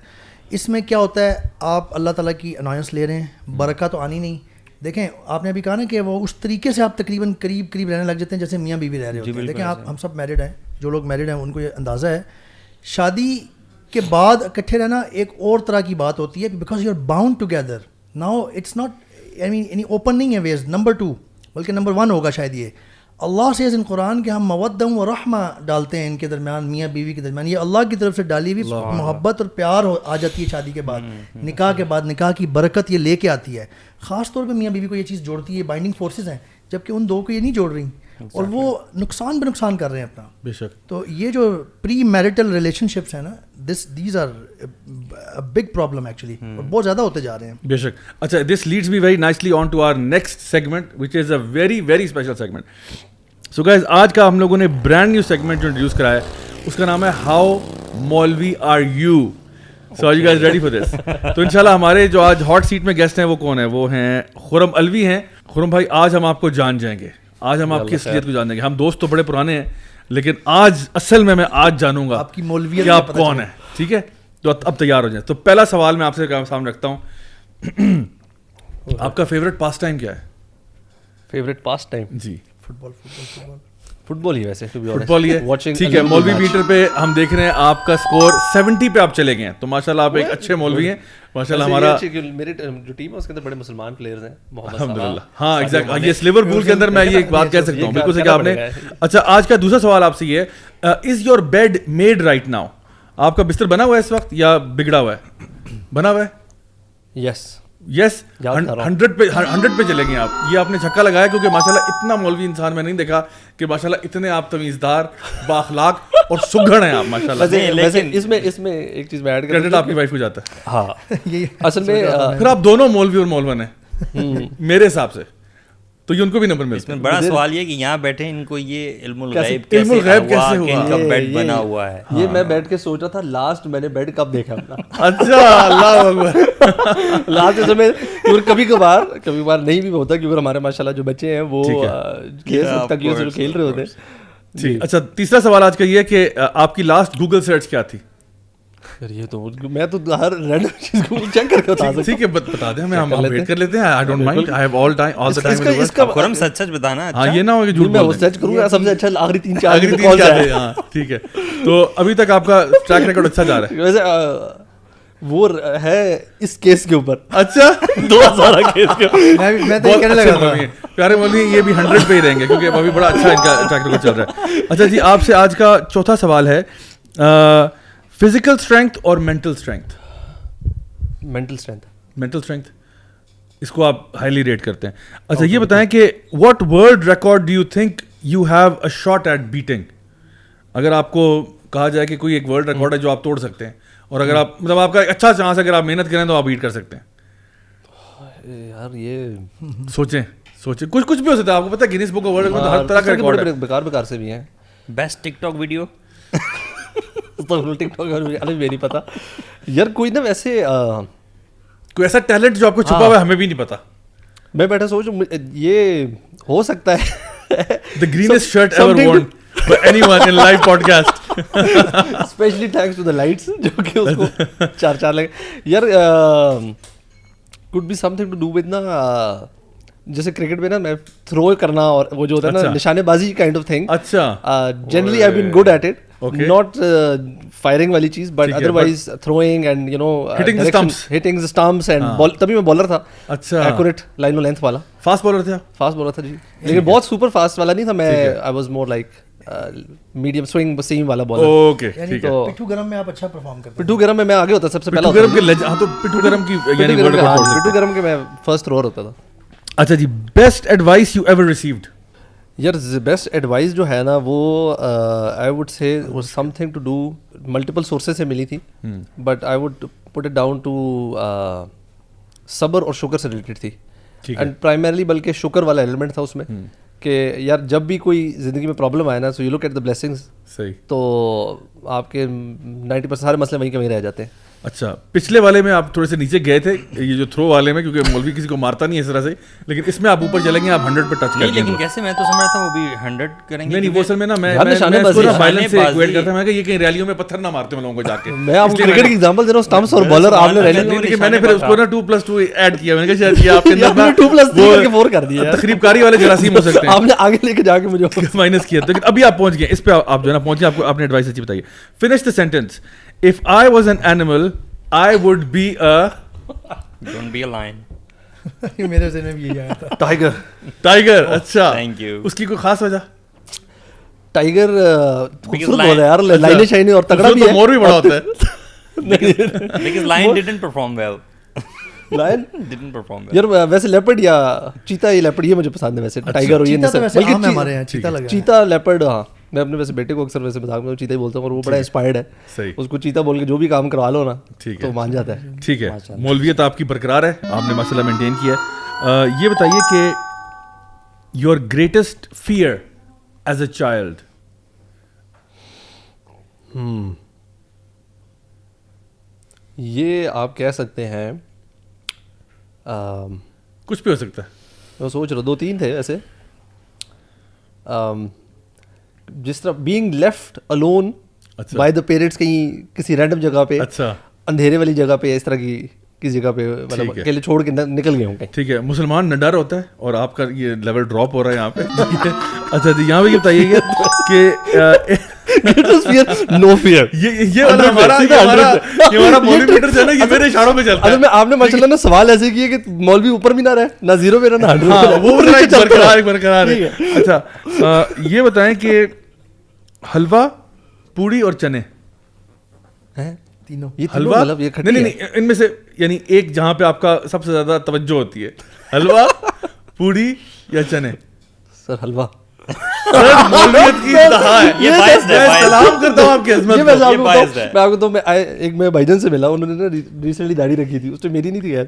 اس میں کیا ہوتا ہے آپ اللہ تعالیٰ کی انوائنس لے رہے ہیں, برکت تو آنی نہیں. دیکھیں آپ نے ابھی کہا نا کہ وہ اس طریقے سے آپ تقریباً قریب رہنے لگ جاتے ہیں جیسے میاں بیوی رہ رہے ہوتے ہیں. دیکھیں آپ, ہم سب میرڈ ہیں, جو لوگ میرڈ ہیں ان کو یہ اندازہ ہے, شادی کے بعد اکٹھے رہنا ایک اور طرح کی بات ہوتی ہے, because you are bound together. Now it's not یعنی اوپن نہیں ہے ویز نمبر 2 بلکہ نمبر 1 ہوگا شاید. یہ اللہ سے ان قرآن کہ ہم مودہ و رحمہ ڈالتے ہیں ان کے درمیان, میاں بیوی کے درمیان. یہ اللہ کی طرف سے ڈالی ہوئی محبت اور پیار آ جاتی ہے شادی کے بعد, نکاح کے بعد. نکاح کی برکت یہ لے کے آتی ہے. خاص طور پہ میاں بیوی کو یہ چیز جوڑتی ہے, بائنڈنگ فورسز ہیں, جبکہ ان دو کو یہ نہیں جوڑ رہی, اور وہ نقصان بے نقصان کر رہے ہیں اپنا. بے شک. تو یہ جو پری میرٹل ریلیشن شپس ہیں نا, these are big problem actually, اور بہت زیادہ ہوتے جا رہے ہیں. بے شک. اچھا, this leads me very nicely on to our next segment which is a very very special segment. So guys, آج کا ہم لوگوں نے برانڈ نیو سیگمنٹ جو انٹروڈیوس کرایا ہے اس کا نام ہے how Maulvi are you. So are you guys ready for this? تو انشاءاللہ ہمارے جو آج ہاٹ سیٹ میں گیسٹ ہیں وہ کون ہیں؟ وہ ہیں خرم الوی ہیں. خرم بھائی, آج ہم آپ کو جان جائیں گے, آج ہم آپ کی اصلیت کو جان جائیں گے. ہم دوست تو بڑے پرانے ہیں لیکن آج اصل میں آج جانوں گا آپ کی مولویت کہ آپ کون ہیں. ٹھیک ہے, تو اب تیار ہو جائیں. تو پہلا سوال میں آپ سے سامنے رکھتا ہوں, آپ کا فیوریٹ پاس ٹائم کیا ہے؟ فیوریٹ پاس ٹائم؟ جی, فٹ بال. فٹ بال ہی ویسے فٹ بال ہی ہے, ٹھیک ہے. مولوی میٹر پہ ہم دیکھ رہے ہیں آپ کا اسکور 70 پہ آپ چلے گئے ہیں, تو ماشاء اللہ آپ ایک اچھے مولوی ہیں ماشاء اللہ. ہمارا میری جو ٹیم ہے اس کے اندر بڑے مسلمان پلیئرز ہیں, الحمد للہ. ہاں ایگزیکٹ, یہ لیورپول کے اندر میں یہ ایک بات کہہ سکتا ہوں, بالکل صحیح کہا آپ نے. اچھا آج کا دوسرا سوال آپ سے یہ ہے, is your bed made right now? آپ کا بستر بنا ہوا ہے اس وقت یا بگڑا ہوا ہے؟ بنا ہوا ہے. یس یس 100 پہ چلیں گے آپ. یہ آپ نے چھکا لگایا کیونکہ ماشاءاللہ اتنا مولوی انسان میں نہیں دیکھا کہ ماشاءاللہ اتنے آپ تمیزدار, بااخلاق اور سگڑ ہیں آپ ماشاءاللہ. لیکن اس میں ایک چیز میں ایڈ کریڈٹ آپ کی وائف کو جاتا ہے. ہاں اصل میں پھر آپ دونوں مولوی اور مولون ہیں میرے حساب سے, تو یہ ان کو بھی نمبر ملتا ہے. بڑا سوال یہ کہ یہاں بیٹھے ان کو یہ علم الغیب کیسے ہوا, ان کا بیڈ بنا ہوا ہے. یہ میں بیٹھ کے سوچ رہا تھا لاسٹ میں نے بیڈ کب دیکھا اپنا. اچھا اللہ اکبر. لاسٹ میں کبھی کبھار نہیں بھی ہوتا کیونکہ ہمارے ماشاءاللہ جو بچے ہیں وہ کھیل رہے ہوتے ہیں. اچھا تیسرا سوال آج کا یہ ہے کہ آپ کی لاسٹ گوگل سرچ کیا تھی؟ یہ تو میں تو ہر رینڈم چیز کو چیک کر کے بتا سکتا ہوں. ٹھیک ہے بتا دیں ہمیں, ہم ویٹ کر لیتے ہیں. I don't mind, I have all the time. اس کا خرم سچ بتانا. ہاں یہ نہ ہو کہ جھوٹ میں وہ سرچ کروں گا. سب سے اچھا آخری 3-4 کال ہے. ہاں ٹھیک ہے, تو ابھی تک آپ کا ٹریک ریکارڈ اچھا جا رہا ہے. ویسے وہ ہے اس کیس کے اوپر. اچھا 2000 کیس کے اوپر میں تو کہنے لگا تھا پیارے مولوی یہ بھی 100 پہ ہی رہیں گے کیونکہ ابھی بڑا اچھا ان کا ٹریک ریکارڈ چل رہا ہے. اچھا جی آپ سے آج کا چوتھا سوال ہے, فزیکل اسٹرینتھ اور مینٹل اسٹرینتھ. مینٹل اسٹرینتھ اس کو آپ ہائیلی ریٹ کرتے ہیں. اچھا یہ بتائیں کہ what world record do you think you have a shot at beating? اگر آپ کو کہا جائے کہ کوئی ایک ورلڈ ریکارڈ ہے جو آپ توڑ سکتے ہیں, اور اگر آپ مطلب آپ کا ایک اچھا چانس ہے اگر آپ محنت کریں تو آپ بیٹ کر سکتے ہیں. یار یہ سوچیں کچھ بھی ہو سکتا ہے. آپ کو پتا ہے Guinness book of world record ہر طرح کا ریکارڈ ہے. بیکار سے بھی ہیں. Best TikTok video TikTok بھی نہیں پتا یار. کوئی نا ویسے کوئی ایسا ٹیلنٹ جو آپ کو چھپا ہوا ہے ہمیں بھی نہیں پتا. میں بیٹھا سوچ یہ ہو سکتا ہے the greenest shirt ever worn by anyone in live podcast. especially thanks to the lights جو کہ اس کو چار لگے. یار could be something to do with نا جیسے کرکٹ میں نا میں تھرو کرنا اور وہ جو ہوتا ہے نا نشانے بازی کائنڈ آف تھنگ. اچھا generally I been good at it, not firing والی چیز but otherwise throwing and you know hitting stumps and تبھی میں بالر تھا. اچھا ایکوریٹ لائن و لینتھ والا. فاسٹ بالر تھا جی, لیکن بہت سپر فاسٹ والا نہیں تھا. میں I was more like medium swing same والا بالر. اوکے یعنی پٹھو گرم میں آپ اچھا پرفارم کرتے ہیں. پٹھو گرم میں میں آگے ہوتا سب سے پہلا. پٹھو گرم کی یعنی ورلڈ ریکارڈ پٹھو گرم کے میں فرسٹ تھرور ہوتا تھا. اچھا جی best advice you ever received? یار بیسٹ ایڈوائس جو ہے نا وہ I would say something to do multiple sources سے ملی تھی, but I would put it down to صبر اور شکر سے ریلیٹڈ تھی. اینڈ پرائمرلی بلکہ شکر والا ایلیمنٹ تھا اس میں کہ یار جب بھی کوئی زندگی میں پرابلم آئے نا so you look at the blessings, تو آپ کے 90% سارے مسئلے وہیں کے وہیں رہ جاتے ہیں. اچھا پچھلے والے میں آپ تھوڑے سے نیچے گئے تھے, یہ جو تھرو والے میں, کیونکہ مولوی کسی کو مارتا نہیں ہے اس طرح سے, لیکن اس میں آپ اوپر چلیں گے, آپ 100 پہ ٹچ کریں گے. لیکن کیسے میں تو سمجھ رہا تھا وہ بھی 100 کریں گے. نہیں وہ اصل میں نا میں اس کو نا وائلنس سے ایکویٹ کرتا ہوں, میں کہ یہ کہیں ریلیوں میں پتھر نہ مارتے ہیں لوگوں کو جا کے. میں آپ کو کرکٹ کی ایگزامپل دے رہا ہوں, سٹمپس اور بالر آپ نے ریلی میں نے پھر اس کو نا 2+2 ایڈ کیا. میں نے کہا شاید یہ آپ کے اندر 2+3 کر دیا, تقریب کاری والے جراثیم ہو سکتے ہیں, آپ نے آگے لے کے جا کے مجھے مائنس کیا. لیکن ابھی آپ پہنچ گئے اس پہ, آپ جو ہے نا پہنچ گئے. آپ کو آپ نے ایڈوائس اچھی بتائی. Finish the sentence. If I was an animal I would be a don't be a lion. میرے ذہن میں بھی یہی آیا تھا. ٹائیگر. اچھا Thank you. اس کی کوئی خاص وجہ؟ ٹائیگر خوبصورت بول رہا ہے یار, لائنیں شائنیں اور تگڑا بھی ہے. مور بھی بڑا ہوتا ہے Because lion didn't perform well. Line didn't perform well. یار ویسے لیپرڈ یا چیتا, یہ لیپرڈ یہ مجھے پسند ہے ویسے. ٹائیگر اور یہ بلکہ ہمارے یہاں چیتا لگا, چیتا لیپرڈ. ہاں میں اپنے ویسے بیٹے کو اکثر ویسے مذاق میں چیتا ہی بولتا ہوں, اور وہ بڑا انسپائرڈ ہے. اس کو چیتا بول کے جو بھی کام کروا لو نا تو مان جاتا ہے. ٹھیک ہے, مولویت آپ کی برقرار ہے, آپ نے ماشاء اللہ مینٹین کیا ہے. یہ بتائیے کہ your greatest fear as a child? یہ آپ کہہ سکتے ہیں کچھ بھی ہو سکتا ہے. میں سوچ رہا 2-3 تھے ایسے, جس طرح being left alone by the parents کہیں کسی رینڈم جگہ پہ, اندھیرے والی جگہ پہ, اس طرح کی کسی جگہ پہ مطلب اکیلے چھوڑ کے نکل گئے ہوں کہیں. ٹھیک ہے, مسلمان نڈر ہوتا ہے اور آپ کا یہ لیول ڈراپ ہو رہا ہے یہاں پہ. اچھا جی, یہاں پہ یہ بتائیے گا کہ نو فیئر, یہ والا ہمارا مولوی میٹر جو ہے نا یہ میرے اشاروں پہ چلتا ہے. اصل میں آپ نے ماشاء اللہ نا سوال ایسے کیے کہ مولوی اوپر بھی نہ رہے, نہ زیرو پہ نہ 100 وہ برقرار ہے. اچھا یہ بتائیں کہ حلوہ, پوڑی اور چنے, تینوں حلوہ نہیں ان میں سے یعنی ایک جہاں پہ آپ کا سب سے زیادہ توجہ ہوتی ہے, حلوہ, پوڑی یا چنے؟ سر حلوہ. مولویت کی انتہا ہے. یہ باعث ہے, سلام کرتا ہوں آپ کی عظمت کو. میں آپ کو تو ایک میں بھائی جان سے ملا, انہوں نے نا ریسنٹلی داڑھی رکھی تھی, اس میں میری نہیں تھی یار.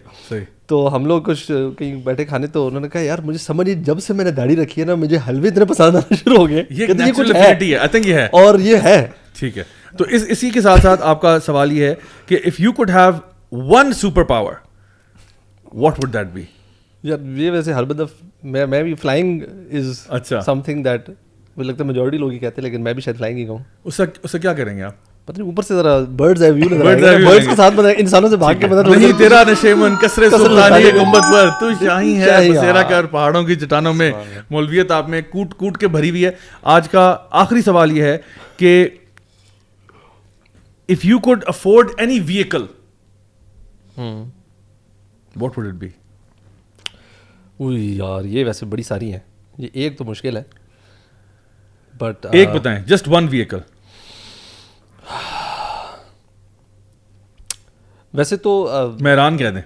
تو ہم لوگ کچھ کہیں بیٹھے کھانے, تو انہوں نے کہا یار مجھے سمجھ نہیں, جب سے میں نے داڑھی رکھی ہے نا مجھے حلوے اتنے پسند آنا شروع ہو گئے. یہ کچھ ہے اور یہ ہے. ٹھیک ہے, تو اسی کے ساتھ ساتھ آپ کا سوال یہ ہے کہ if you could have one super power what would that be? یار یہ ویسے ہر بندہ, میں بھی flying is something that مجھے لگتا ہے میجورٹی لوگ ہی کہتے ہیں, لیکن میں بھی شاید فلائنگ ہی کہوں. اس سے کیا کریں گے آپ؟ پتہ نہیں, اوپر سے ذرا برڈز آئی ویو نظر آئے گا, برڈز کے ساتھ انسانوں سے بھاگ کے پتہ نہیں تیرا نشیمن کسرے سلطانی گنبد پر تو شاہی ہے بسیرا کر پہاڑوں کی چٹانوں میں. مولویت آپ میں کوٹ کوٹ کے بھری ہوئی ہے. آج کا آخری سوال یہ ہے کہ if you could afford any vehicle what would it be? یار یہ ویسے بڑی ساری ہیں, یہ ایک تو مشکل ہے, بٹ ایک بتائیں, جسٹ ون ویکل. ویسے تو مہران کہہ دیں.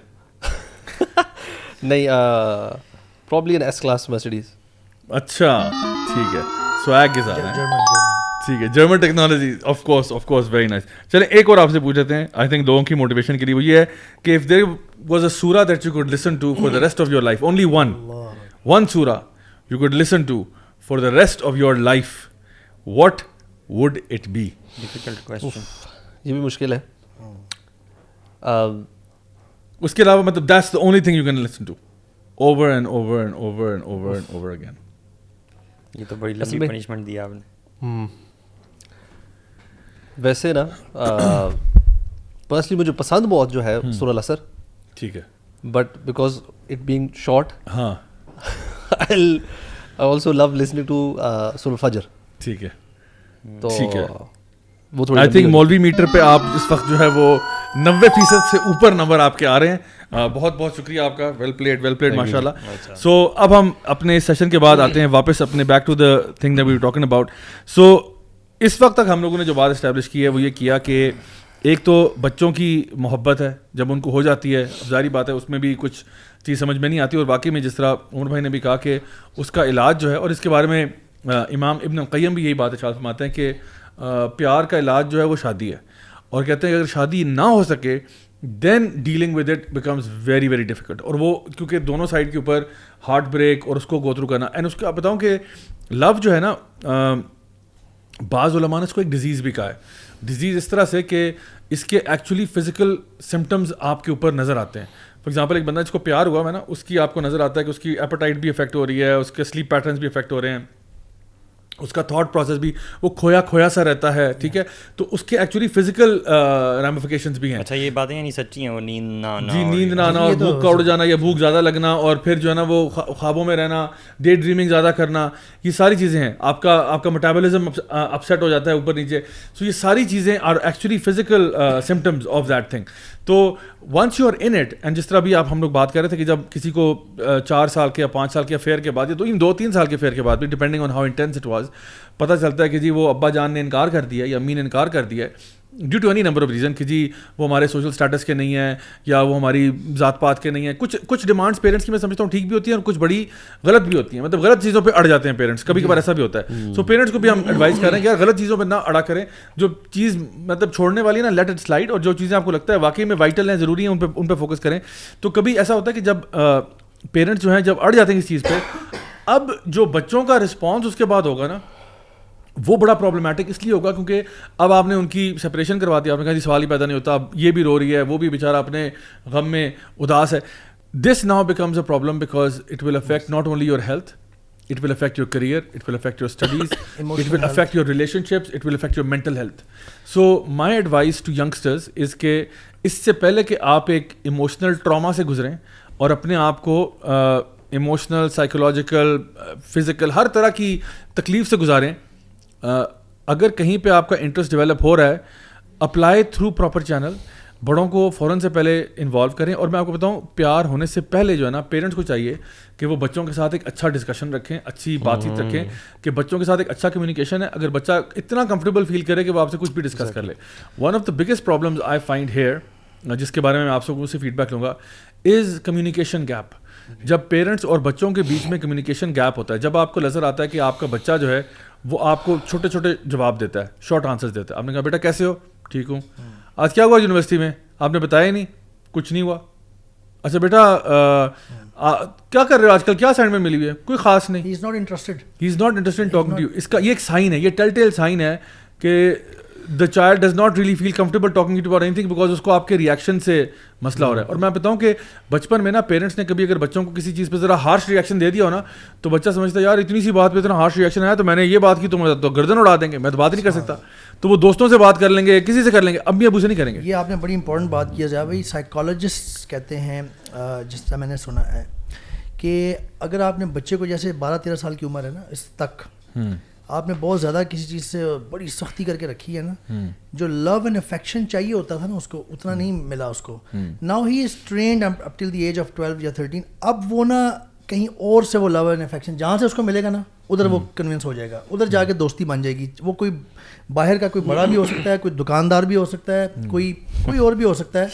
نہیں, probably an S class Mercedes. اچھا ٹھیک ہے, سویگ کے ساتھ ٹھیک ہے, German technology of course very nice. چلیں ایک اور آپ سے پوچھ لیتے ہیں, آئی تھنک لوگوں کی موٹیویشن کے لیے وہ یہ ہے کہ اف دیر واز اے سورہ that you could listen to for the rest of your life, only one سورہ you could listen to for the rest of your life, what would it be? Difficult question, یہ بھی مشکل ہے. اس کے علاوہ مطلب that's the only thing you can listen to over and over and over and over and over again. یہ تو بڑی لمبی پنشمنٹ دی آپ نے. ویسے نا پرسنلی مجھے پسند بہت جو ہے سورہ العصر. ٹھیک ہے, but because it being short ہاں I also love listening to سورہ الفجر. ٹھیک ہے, تو ٹھیک ہے. وہ تھوڑی آئی تھنک مولوی میٹر پہ آپ اس وقت جو ہے وہ 90% سے اوپر نمبر آپ کے آ رہے ہیں. بہت بہت شکریہ آپ کا, ویل پلیڈ ماشاء اللہ. سو اب ہم اپنے سیشن کے بعد آتے ہیں واپس اپنے back to the thing that we were talking about. So اس وقت تک ہم لوگوں نے جو بات اسٹیبلش کی ہے وہ یہ کیا کہ ایک تو بچوں کی محبت ہے, جب ان کو ہو جاتی ہے ظاہری بات ہے اس میں بھی کچھ چیز سمجھ میں نہیں آتی, اور واقعی میں جس طرح عمر بھائی نے بھی کہا کہ اس کا علاج جو ہے, اور اس کے بارے میں امام ابن القیم بھی یہی بات ارشاد فرماتے ہیں کہ پیار کا علاج جو ہے وہ شادی ہے, اور کہتے ہیں کہ اگر شادی نہ ہو سکے then dealing with it becomes very very difficult. اور وہ کیونکہ دونوں سائڈ کے اوپر ہارٹ بریک اور اس کو گو تھرو کرنا, اینڈ اس کو آپ بتاؤں کہ لو جو ہے نا, بعض علماء نے اس کو ایک ڈیزیز بھی کہا ہے. ڈیزیز اس طرح سے کہ اس کے ایکچولی فزیکل سمٹمز آپ کے اوپر نظر آتے ہیں. فار ایگزامپل ایک بندہ جس کو پیار ہوا ہے نا, اس کی آپ کو نظر آتا ہے کہ اس کی ایپیٹائٹ بھی افیکٹ ہو رہی ہے, اس کے سلیپ پیٹرنس بھی افیکٹ ہو رہے ہیں, اس کا تھاٹ پروسیس بھی وہ کھویا سا رہتا ہے. ٹھیک ہے, تو اس کے ایکچولی فزیکل ریمیفیکیشنز بھی ہیں. اچھا یہ باتیں یعنی سچی ہیں, وہ نیند نہ آنا, جی نیند نہ آنا, اور بھوک کا اڑ جانا یا بھوک زیادہ لگنا, اور پھر جو ہے نا وہ خوابوں میں رہنا, ڈے ڈریمنگ زیادہ کرنا, یہ ساری چیزیں ہیں. آپ کا میٹابولزم اپسیٹ ہو جاتا ہے اوپر نیچے. سو یہ ساری چیزیں are actually physical symptoms of that thing. تو once you are in it, and جس طرح بھی آپ ہم لوگ بات کر رہے تھے کہ جب کسی کو 4 سال کے یا 5 سال کے افیئر کے بعد, یا تو ان 2-3 سال کے افیئر کے بعد بھی, depending on how intense it was, پتہ چلتا ہے کہ جی وہ ابا جان نے انکار کر دیا یا امی نے انکار کر دیا ہے due to any number of reason, کہ جی وہ ہمارے سوشل اسٹیٹس کے نہیں ہیں, یا وہ ہماری ذات پات کے نہیں ہیں. کچھ ڈیمانڈس پیرنٹس کی میں سمجھتا ہوں ٹھیک بھی ہوتی ہیں, اور کچھ بڑی غلط بھی ہوتی ہیں, مطلب غلط چیزوں پہ اڑ جاتے ہیں پیرنٹس, کبھی کبھار ایسا بھی ہوتا ہے. سو پیرنٹس کو بھی ہم ایڈوائز کر رہے ہیں کہ یار غلط چیزوں پہ نہ اڑا کریں, جو چیز مطلب چھوڑنے والی ہے نا لیٹ اٹ سلائڈ, اور جو چیزیں آپ کو لگتا ہے واقعی میں وائٹل ہیں, ضروری ہیں, ان پہ فوکس کریں. تو کبھی ایسا ہوتا ہے کہ جب پیرنٹس جو ہیں جب اڑ جاتے ہیں اس چیز پہ, اب جو بچوں کا رسپانس اس کے بعد ہوگا نا وہ بڑا پرابلمٹک اس لیے ہوگا کیونکہ اب آپ نے ان کی سپریشن کروا دیا, آپ نے کہا جی سوال ہی پیدا نہیں ہوتا, اب یہ بھی رو رہی ہے, وہ بھی بیچارہ اپنے غم میں اداس ہے. This now becomes a problem because it will affect not only your health, it will affect your career, it will affect your studies, it will affect your relationships, it will affect your mental health. So my advice to youngsters is کہ اس سے پہلے کہ آپ ایک emotional trauma سے گزریں اور اپنے آپ کو ایموشنل, سائیکولوجیکل, فزیکل ہر طرح کی تکلیف سے گزاریں, اگر کہیں پہ آپ کا انٹرسٹ ڈیولپ ہو رہا ہے, اپلائی تھرو پراپر چینل, بڑوں کو فوراً سے پہلے انوالو کریں. اور میں آپ کو بتاؤں, پیار ہونے سے پہلے جو ہے نا, پیرنٹس کو چاہیے کہ وہ بچوں کے ساتھ ایک اچھا ڈسکشن رکھیں, اچھی بات چیت رکھیں, کہ بچوں کے ساتھ ایک اچھا کمیونیکیشن ہے. اگر بچہ اتنا کمفرٹیبل فیل کرے کہ وہ آپ سے کچھ بھی ڈسکس کر لے. One of the biggest problems I find here, جس کے بارے میں آپ سے فیڈ بیک لوں گا, از کمیونیکیشن گیپ. جب پیرنٹس اور بچوں کے بیچ میں کمیونیکیشن گیپ ہوتا ہے, جب آپ کو نظر آتا ہے کہ آپ کا بچہ جو ہے وہ آپ کو چھوٹے چھوٹے جواب دیتا ہے, شارٹ آنسرز دیتا ہے. آپ نے کہا بیٹا کیسے ہو, ٹھیک ہوں, آج کیا ہوا یونیورسٹی میں, آپ نے بتایا ہی نہیں, کچھ نہیں ہوا. اچھا بیٹا کیا کر رہے ہو آج کل, کیا اسائنمنٹ ملی ہوئی ہے, کوئی خاص نہیں. He is not interested in talking to you. اس کا یہ ایک سائن ہے, یہ ٹیل ٹیل سائن ہے کہ the child does not really feel comfortable talking to you about anything because اس کو آپ کے ریئیکشن سے مسئلہ ہو رہا ہے. اور میں بتاؤں کہ بچپن میں نا پیرنٹس نے کبھی اگر بچوں کو کسی چیز پہ ذرا ہارش ریئیکشن دے دیا ہو نا, تو بچہ سمجھتا ہے یار اتنی سی بات پہ اتنا ہارش ریئیکشن آیا تو میں نے یہ بات کی تو گردن اڑا دیں گے, میں تو بات نہیں کر سکتا. تو وہ دوستوں سے بات کر لیں گے, کسی سے کر لیں گے, امی ابو سے نہیں کریں گے. یہ آپ نے بڑی امپورٹنٹ بات کیا جائے بھائی. سائیکالوجسٹ کہتے ہیں, جس طرح میں نے سنا ہے, کہ اگر آپ نے بچے کو جیسے 12-13 سال کی عمر ہے نا, اس تک آپ نے بہت زیادہ کسی چیز سے بڑی سختی کر کے رکھی ہے نا, جو لو اینڈ افیکشن چاہیے ہوتا تھا نا اس کو, اتنا نہیں ملا اس کو. Now he is trained up till the age of 12 یا 13. اب وہ نا کہیں اور سے وہ لو اینڈ افیکشن جہاں سے اس کو ملے گا نا, ادھر وہ کنونس ہو جائے گا, ادھر جا کے دوستی بن جائے گی. وہ کوئی باہر کا کوئی بڑا بھی ہو سکتا ہے, کوئی دکاندار بھی ہو سکتا ہے, کوئی اور بھی ہو سکتا ہے.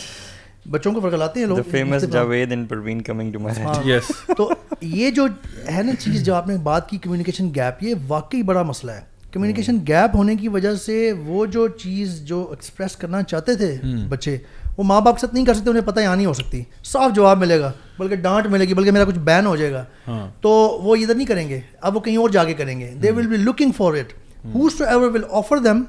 بچوں کو فرقلاتے ہیں لوگ. Famous Javed and Parveen coming to my head. Yes. تو یہ جو ہے نا چیز جو آپ نے بات کی کمیونیکیشن گیپ, یہ واقعی بڑا مسئلہ ہے. کمیونیکیشن گیپ ہونے کی وجہ سے وہ جو چیز جو ایکسپریس کرنا چاہتے تھے بچے, وہ ماں باپ کے ساتھ نہیں کر سکتے, انہیں پتہ یہاں نہیں ہو سکتی. صاف جواب ملے گا, بلکہ ڈانٹ ملے گی, بلکہ میرا کچھ بین ہو جائے گا. تو وہ ادھر نہیں کریں گے, اب وہ کہیں اور جا کے کریں گے. They will be looking for it, whoever will offer them,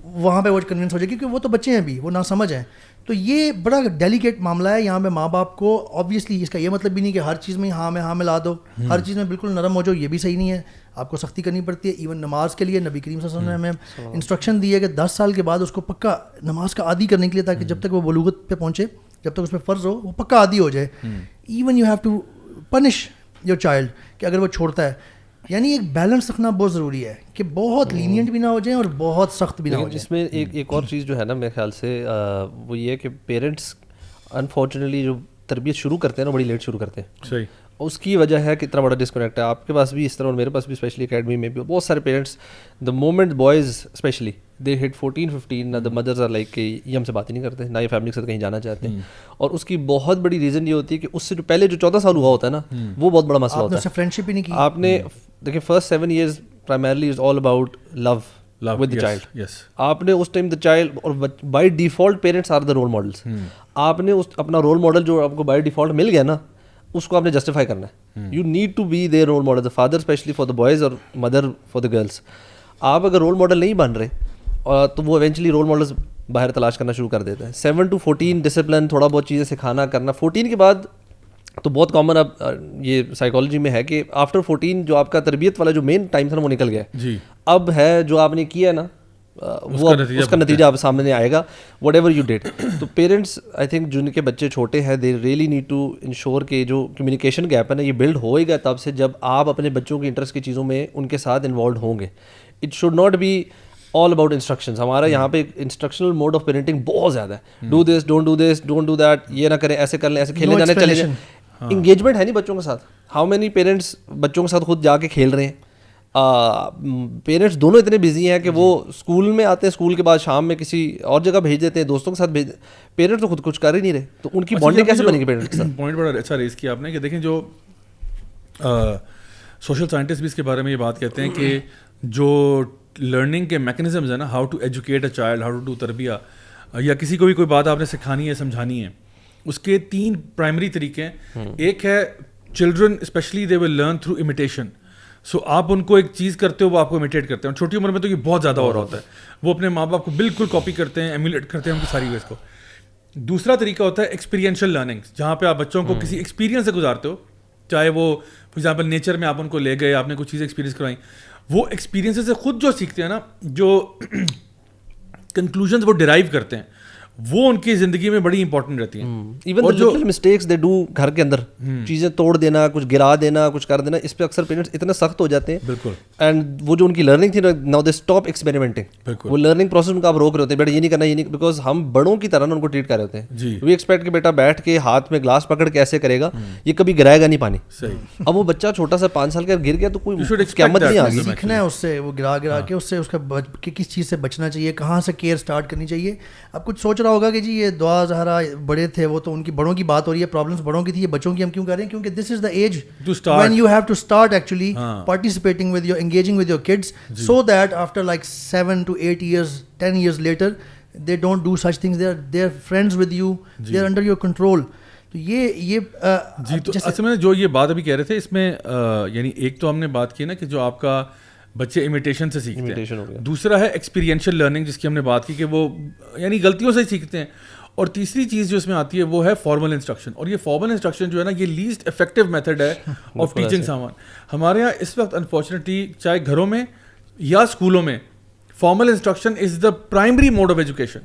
وہاں پہ وہ کنونس ہو جائے گی, کیونکہ وہ تو بچے ہیں بھی, وہ نہ سمجھ ہیں. تو یہ بڑا ڈیلیکیٹ معاملہ ہے. یہاں پہ ماں باپ کو آبویسلی اس کا یہ مطلب بھی نہیں کہ ہر چیز میں ہاں میں ہاں ملا دو, ہر چیز میں بالکل نرم ہو جاؤ, یہ بھی صحیح نہیں ہے. آپ کو سختی کرنی پڑتی ہے. ایون نماز کے لیے نبی کریم صلی اللہ علیہ وسلم نے ہمیں انسٹرکشن دی ہے کہ 10 سال کے بعد اس کو پکا نماز کا عادی کرنے کے لیے, تاکہ جب تک وہ بلوغت پہ پہنچے, جب تک اس پہ فرض ہو, وہ پکا عادی ہو جائے. Even you have to punish your child کہ اگر وہ چھوڑتا ہے. یعنی ایک بیلنس رکھنا بہت ضروری ہے کہ بہت لینینٹ بھی نہ ہو جائیں اور بہت سخت بھی نہ ہو جائیں. اس میں ایک اور چیز جو ہے نا میرے خیال سے وہ یہ ہے کہ پیرنٹس انفارچونیٹلی جو تربیت شروع کرتے ہیں نا, بڑی لیٹ شروع کرتے ہیں. صحیح. اس کی وجہ ہے کہ اتنا بڑا ڈسکنیکٹ ہے. آپ کے پاس بھی اس طرح, اور میرے پاس بھی اسپیشلی اکیڈمی میں بھی بہت سارے parents, the moment boys especially they hit 14-15, the mothers are like کہ یہ ہم سے بات ہی نہیں کرتے, نہ یہ فیملی کے ساتھ کہیں جانا چاہتے ہیں. اور اس کی بہت بڑی ریزن یہ ہوتی ہے کہ اس سے جو پہلے جو 14 سال ہوا ہوتا ہے نا, وہ بہت بڑا مسئلہ ہوتا ہے. فرینڈشپ ہی نہیں کی آپ نے دیکھیں, first 7 years primarily is all about love with the child. Yes. آپ نے اس ٹائم دا چائلڈ, اور by default parents are the role models. آپ نے اپنا رول ماڈل جو آپ کو بائی ڈیفالٹ مل گیا نا, اس کو آپ نے جسٹیفائی کرنا ہے. You need to be their role model, the father especially for the boys اور مدر فار دا گرلس. آپ اگر رول ماڈل نہیں بن رہے تو وہ ایونچولی رول ماڈلس باہر تلاش کرنا شروع کر دیتے ہیں. 7 to 14 ڈسپلن, تھوڑا بہت چیزیں سکھانا کرنا. 14 کے بعد تو بہت کامن اب یہ سائیکالوجی میں ہے کہ آفٹر 14 جو آپ کا تربیت والا جو مین ٹائم تھا نا, وہ نکل گیا. جی. اب ہے جو آپ نے کیا ہے نا, وہ اس کا نتیجہ آپ سامنے آئے گا, وٹ ایور یو ڈیڈ. تو پیرنٹس آئی تھنک جن کے بچے چھوٹے ہیں, they really need to ensure کہ جو کمیونیکیشن گیپ ہے نا, یہ بلڈ ہوئے گا تب سے جب آپ اپنے بچوں کی انٹرسٹ کی چیزوں میں ان کے ساتھ انوالوڈ ہوں گے. It should not be all about instructions. ہمارا یہاں پہ انسٹرکشنل موڈ آف پیرنٹنگ بہت زیادہ ہے. Do this, don't do this, don't do that, یہ نہ کریں, ایسے کر لیں, ایسے کھیلنے جانے چلے جائیں. انگیجمنٹ ہے نہیں بچوں کے ساتھ. ہاؤ مینی پیرنٹس بچوں کے ساتھ خود جا کے کھیل رہے ہیں. پیرنٹس دونوں اتنے بزی ہیں کہ وہ اسکول میں آتے ہیں, اسکول کے بعد شام میں کسی اور جگہ بھیج دیتے ہیں, دوستوں کے ساتھ بھیج. پیرنٹس تو خود کچھ کر ہی نہیں رہے, تو ان کی بانڈنگ کیسے بنے گی پیرنٹس کے ساتھ؟ پوائنٹ بڑا اچھا ریز کیا آپ نے کہ دیکھیں, جو سوشل سائنٹسٹ بھی اس کے بارے میں یہ بات کہتے ہیں کہ جو لرننگ کے میکنزمز ہیں نا, how to educate a child, how to do تربیہ, یا کسی کو بھی کوئی بات آپ نے سکھانی ہے, سمجھانی ہے, اس کے 3 پرائمری طریقے ہیں. ایک ہے children especially they will learn through imitation. So آپ ان کو ایک چیز کرتے ہو, وہ آپ کو امیٹیٹ کرتے ہیں. اور چھوٹی عمر میں تو یہ بہت زیادہ ہو رہا ہوتا ہے, وہ اپنے ماں باپ کو بالکل کاپی کرتے ہیں, ایمولیٹ کرتے ہیں ان کی ساری ویز کو. دوسرا طریقہ ہوتا ہے ایکسپیرینشیل لرننگ, جہاں پہ آپ بچوں کو کسی ایکسپیرینس سے گزارتے ہو چاہے وہ فار ایگزامپل نیچر میں آپ ان کو لے گئے, آپ نے کچھ چیزیں ایکسپیرینس کروائیں, وہ ایکسپیرینس سے خود جو سیکھتے ہیں نا, جو کنکلوژنز وہ ڈرائیو کرتے ہیں, وہ ان کی زندگی میں بڑی امپورٹنٹ رہتی ہیں. ایون جو مسٹیکس دے ڈو گھر کے اندر, چیزیں توڑ دینا, کچھ گرا دینا, کچھ کر دینا, اس پہ اکثر پیرنٹس اتنے سخت ہو جاتے ہیں. بالکل. اینڈ وہ جو ان کی لرننگ تھی نا, ناؤ دے اسٹاپ ایکسپیریمنٹنگ. وہ لرننگ پروسیس ان کا آپ روک رہے ہوتے ہیں, بیٹا یہ نہیں کرنا, یہ نہیں, بیکاز ہم بڑوں کی طرح ان کو ٹریٹ کر رہے ہوتے ہیں. وی ایکسپیکٹ کہ بیٹا بیٹھ کے ہاتھ میں گلاس پکڑ کے ایسے کرے گا, یہ کبھی گرائے گا نہیں پانی. اب وہ بچہ چھوٹا سا 5 سال کا گر گیا تو کوئی قیامت نہیں آ گئی. سیکھنا ہے اس سے, وہ گرا کے اس سے, اس کا کس چیز سے بچنا چاہیے, کہاں سے کیئر اسٹارٹ کرنی چاہیے. اب کچھ سوچ رہا ہوگا کہ جی یہ دعا زہرا بڑے تھے, وہ تو ان کی بڑوں کی بات ہو رہی ہے, پرابلمس بڑوں کی تھی, یہ بچوں کی ہم کیوں کر رہے ہیں, کیونکہ دس is the age when you have to start actually participating with your, engaging with your kids, so that after like 7 to 8 years, 10 years later, they don't do such things, they're friends with you, they're under your control. تو یہ جی, تو اصل میں جو یہ بات ابھی کہہ رہے تھے اس میں یعنی ایک تو ہم نے بات کی نا کہ جو آپ کا بچے امیٹیشن سے سیکھتے ہیں, دوسرا ہے ایکسپیرینشیل لرننگ جس کی ہم نے بات کی کہ وہ یعنی غلطیوں سے سیکھتے ہیں, اور تیسری چیز جو اس میں آتی ہے وہ ہے فارمل انسٹرکشن. اور یہ فارمل انسٹرکشن جو ہے نا, یہ لیسٹ افیکٹو میتھڈ ہے آف ٹیچنگ سامان. ہمارے یہاں اس وقت انفارچونیٹلی چاہے گھروں میں یا اسکولوں میں formal instruction is the primary mode of education.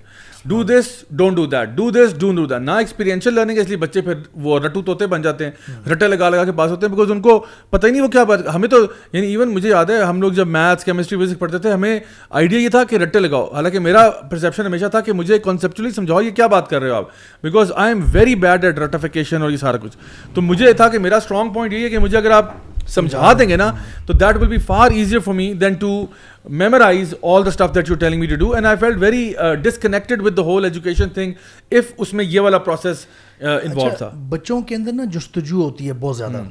Do this, don't do that, do this, don't do that. نہ ایکسپیرینشیل لرننگ ہے, اس لیے بچے پھر وہ رٹو طوطے بن جاتے ہیں, رٹے لگا کے پاس ہوتے ہیں, بیکاز ان کو پتہ ہی نہیں وہ کیا بات. ہمیں تو یعنی ایون مجھے یاد ہے ہم لوگ جب میتھس, کیمسٹری, فزکس پڑھتے تھے, ہمیں آئیڈیا یہ تھا کہ رٹے لگاؤ, حالانکہ میرا پرسیپشن ہمیشہ تھا کہ مجھے کانسیپچولی سمجھاؤ یہ کیا بات کر رہے ہو آپ, because I am very bad at ratification اور یہ سارا کچھ. تو مجھے تھا کہ میرا اسٹرانگ پوائنٹ یہ ہے کہ مجھے اگر آپ سمجھا دیں گے نا تو that will be far easier for me then to memorize all the stuff that you're telling me to do, and I felt very disconnected with the whole education thing if اس میں یہ والا process involved تھا. بچوں کے اندر نا جستجو ہوتی ہے بہت زیادہ.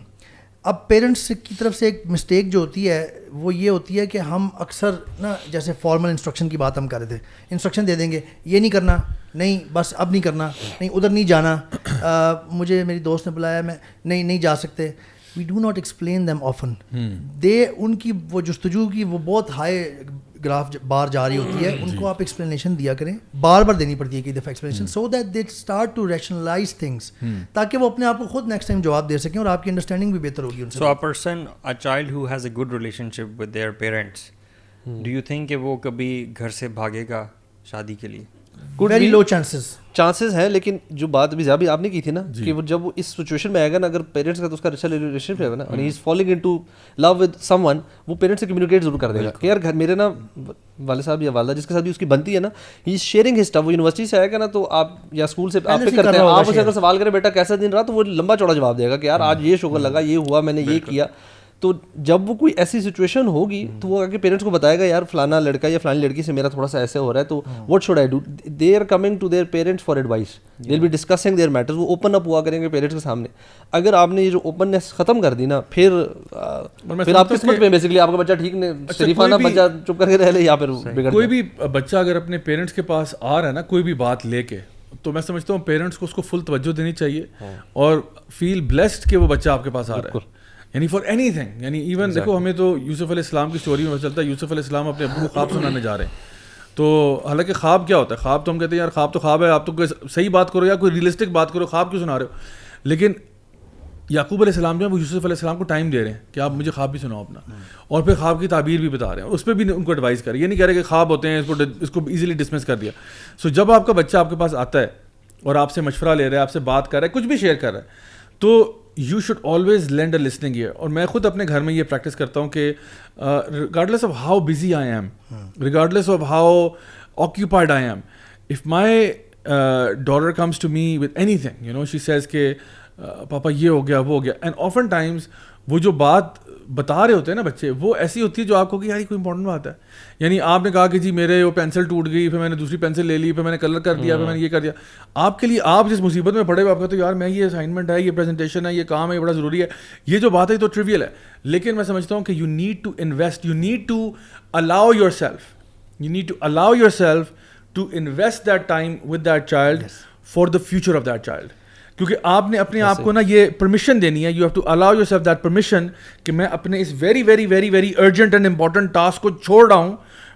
اب پیرنٹس کی طرف سے ایک مسٹیک جو ہوتی ہے وہ یہ ہوتی ہے کہ ہم اکثر نا, جیسے فارمل انسٹرکشن کی بات ہم کر رہے تھے, انسٹرکشن دے دیں گے, یہ نہیں کرنا, نہیں بس اب نہیں کرنا, نہیں ادھر نہیں جانا, مجھے میری دوست نے بلایا, میں نہیں جا سکتے. We do not explain them often. ان کی وہ جستجو کی وہ بہت ہائی گراف بار جا رہی ہوتی ہے, ان کو آپ ایکسپلینیشن دیا کریں, بار بار دینی پڑتی ہے کئی دفعہ explanation, so that they start to rationalize things, تاکہ وہ اپنے آپ کو خود نیکسٹ ٹائم جواب دے سکیں اور آپ کی انڈرسٹینڈنگ بھی بہتر ہوگی ان سے. سو a child who has a good relationship with their parents, do you think کہ وہ کبھی گھر سے بھاگے گا شادی کے لیے؟ ویری لو چانسز ہیں, لیکن جو بات ابھی زیادہ آپ نے کی تھی نا کہ وہ جب وہ اس سچویشن میں آئے گا نا, اگر پیرنٹس کا تو اس کا اچھا ریلیشن رہے گا نا, and he is falling into love with someone, وہ پیرنٹس سے کمیونیکیٹ ضرور کر دے گا کہ یار گھر میرے نا والد صاحب یا والدہ جس کے ساتھ بھی اس کی بنتی ہے نا, ہی از شیئرنگ ہز اسٹف. وہ یونیورسٹی سے آئے گا نا تو آپ یا اسکول سے آپ پک کرتے ہیں, آپ اسے اگر سوال کریں بیٹا کیسا دن رہا, تو وہ لمبا چوڑا جواب دے گا کہ یار آج یہ شوگر لگا, یہ ہوا, میں نے یہ کیا. تو جب وہ کوئی ایسی سچویشن ہوگی تو وہ آ کے پیرنٹس کو بتائے گا یار فلانا لڑکا یا فلانی لڑکی سے میرا تھوڑا سا ایسے ہو رہا ہے, تو what should I do. They are coming to their parents for advice, they will be discussing their matters. وہ اوپن اپ ہوا کریں گے پیرنٹس کے سامنے. اگر آپ نے یہ جو اوپننس ختم کر دی نا, پھر آپ قسمت میں بیسکلی آپ کا بچہ ٹھیک نہیں, شریفانہ بچہ چپ کر کے رہ لے یا پھر بگڑ. کوئی بھی بچہ اگر اپنے پیرنٹس کے پاس آ رہا ہے نا کوئی بھی بات لے کے, تو میں سمجھتا ہوں پیرنٹس کو اس کو فل توجہ دینی چاہیے اور فیل بلیسڈ کہ وہ بچہ آپ کے پاس آ رہا ہے, یعنی فار اینی تھنگ. یعنی ایون دیکھو ہمیں تو یوسف علیہ السلام کی اسٹوری میں چلتا ہے, یوسف علیہ السلام اپنے ابو کو خواب سنانے جا رہے ہیں. تو حالانکہ خواب کیا ہوتا ہے, خواب تو ہم کہتے ہیں یار خواب تو خواب ہے, آپ تو کوئی صحیح بات کرو یا کوئی ریئلسٹک بات کرو, خواب کیوں سنا رہے ہو. لیکن یعقوب علیہ السلام جو ہے وہ یوسف علیہ السلام کو ٹائم دے رہے ہیں کہ آپ مجھے خواب بھی سناؤ اپنا, اور پھر خواب کی تعبیر بھی بتا رہے ہیں, اور اس پہ بھی ان کو ایڈوائز کر رہے ہیں. یہ نہیں کہہ رہے کہ خواب ہوتے ہیں اس کو ایزیلی ڈسمس کر دیا. سو جب آپ کا بچہ آپ کے پاس آتا ہے اور آپ سے مشورہ لے رہا ہے, آپ سے بات کر رہا ہے, کچھ بھی شیئر کر رہا ہے, تو you should always lend a listening ear. اور میں خود اپنے گھر میں یہ پریکٹس کرتا ہوں کہ regardless of how busy I am, regardless of how occupied I am, if my daughter comes to me with anything, you know she says کہ پاپا یہ ہو گیا وہ ہو گیا, اینڈ آفن ٹائمز وہ جو بات بتا رہے ہوتے ہیں نا بچے, وہ ایسی ہوتی ہے جو آپ کو کہ یار کوئی امپورٹنٹ بات ہے. یعنی آپ نے کہا کہ جی میرے وہ پینسل ٹوٹ گئی, پھر میں نے دوسری پینسل لے لی, پھر میں نے کلر کر دیا, پھر میں نے یہ کر دیا. آپ کے لیے آپ جس مصیبت میں پڑے ہوئے, آپ کہتے ہو یار میں یہ اسائنمنٹ ہے, یہ پریزنٹیشن ہے, یہ کام ہے, یہ بڑا ضروری ہے, یہ جو بات ہے تو ٹریویل ہے. لیکن میں سمجھتا ہوں کہ you need to invest, you need to allow yourself to invest that time with that child for the future of that child. کیونکہ آپ نے اپنے آپ کو نا یہ پرمیشن دینی ہے, you have to allow yourself that permission کہ میں اپنے اس very very very very urgent and important task کو چھوڑ رہا ہوں,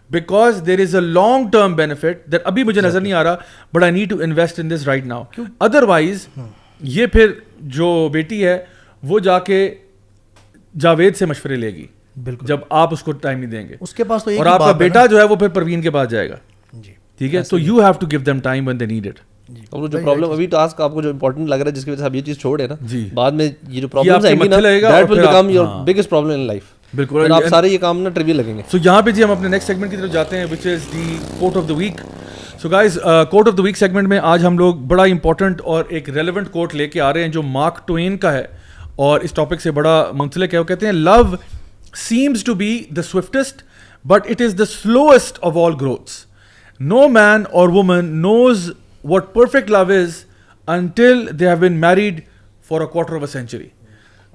because there is a long term benefit that ابھی مجھے نظر نہیں آ رہا, but I need to invest in this right now. Otherwise یہ پھر جو بیٹی ہے وہ جا کے جاوید سے مشورے لے گی بالکل جب آپ اس کو ٹائم نہیں دیں گے, اس کے پاس تو ایک اور ہی آپ کا باپ ہے بیٹا جو ہے وہ پھر پروین کے پاس جائے گا, جی ٹھیک ہے, تو you have to give them time when they need it. اور جو پرابلم ابھی ٹاسک آپ کو جو امپورٹنٹ لگ رہا ہے جس کی وجہ سے آپ یہ چیز چھوڑے نا, جی, بعد میں یہ جو آپ پرابلمز کے آئیں گی نا, متھے لگے گا دیٹ ول بیکم یور ہاں بگیسٹ پرابلم ان لائف. بالکل. آپ سارے یہ کام نا ٹریویل لگیں گے. سو یہاں پہ جی ہم اپنے نیکسٹ سیگمنٹ کی طرف جاتے ہیں which is the quote of the week. So guys quote of the week segment میں آج ہم لوگ بڑا امپورٹنٹ اور ایک ریلیونٹ کوٹ لے کے آ رہے ہیں جو مارک ٹوین کا ہے اور اس ٹاپک سے بڑا منسلک ہے. وہ کہتے ہیں love seems to be the swiftest but it is the slowest of all growths. No man or woman knows what perfect love is until they have been married for a quarter of a century.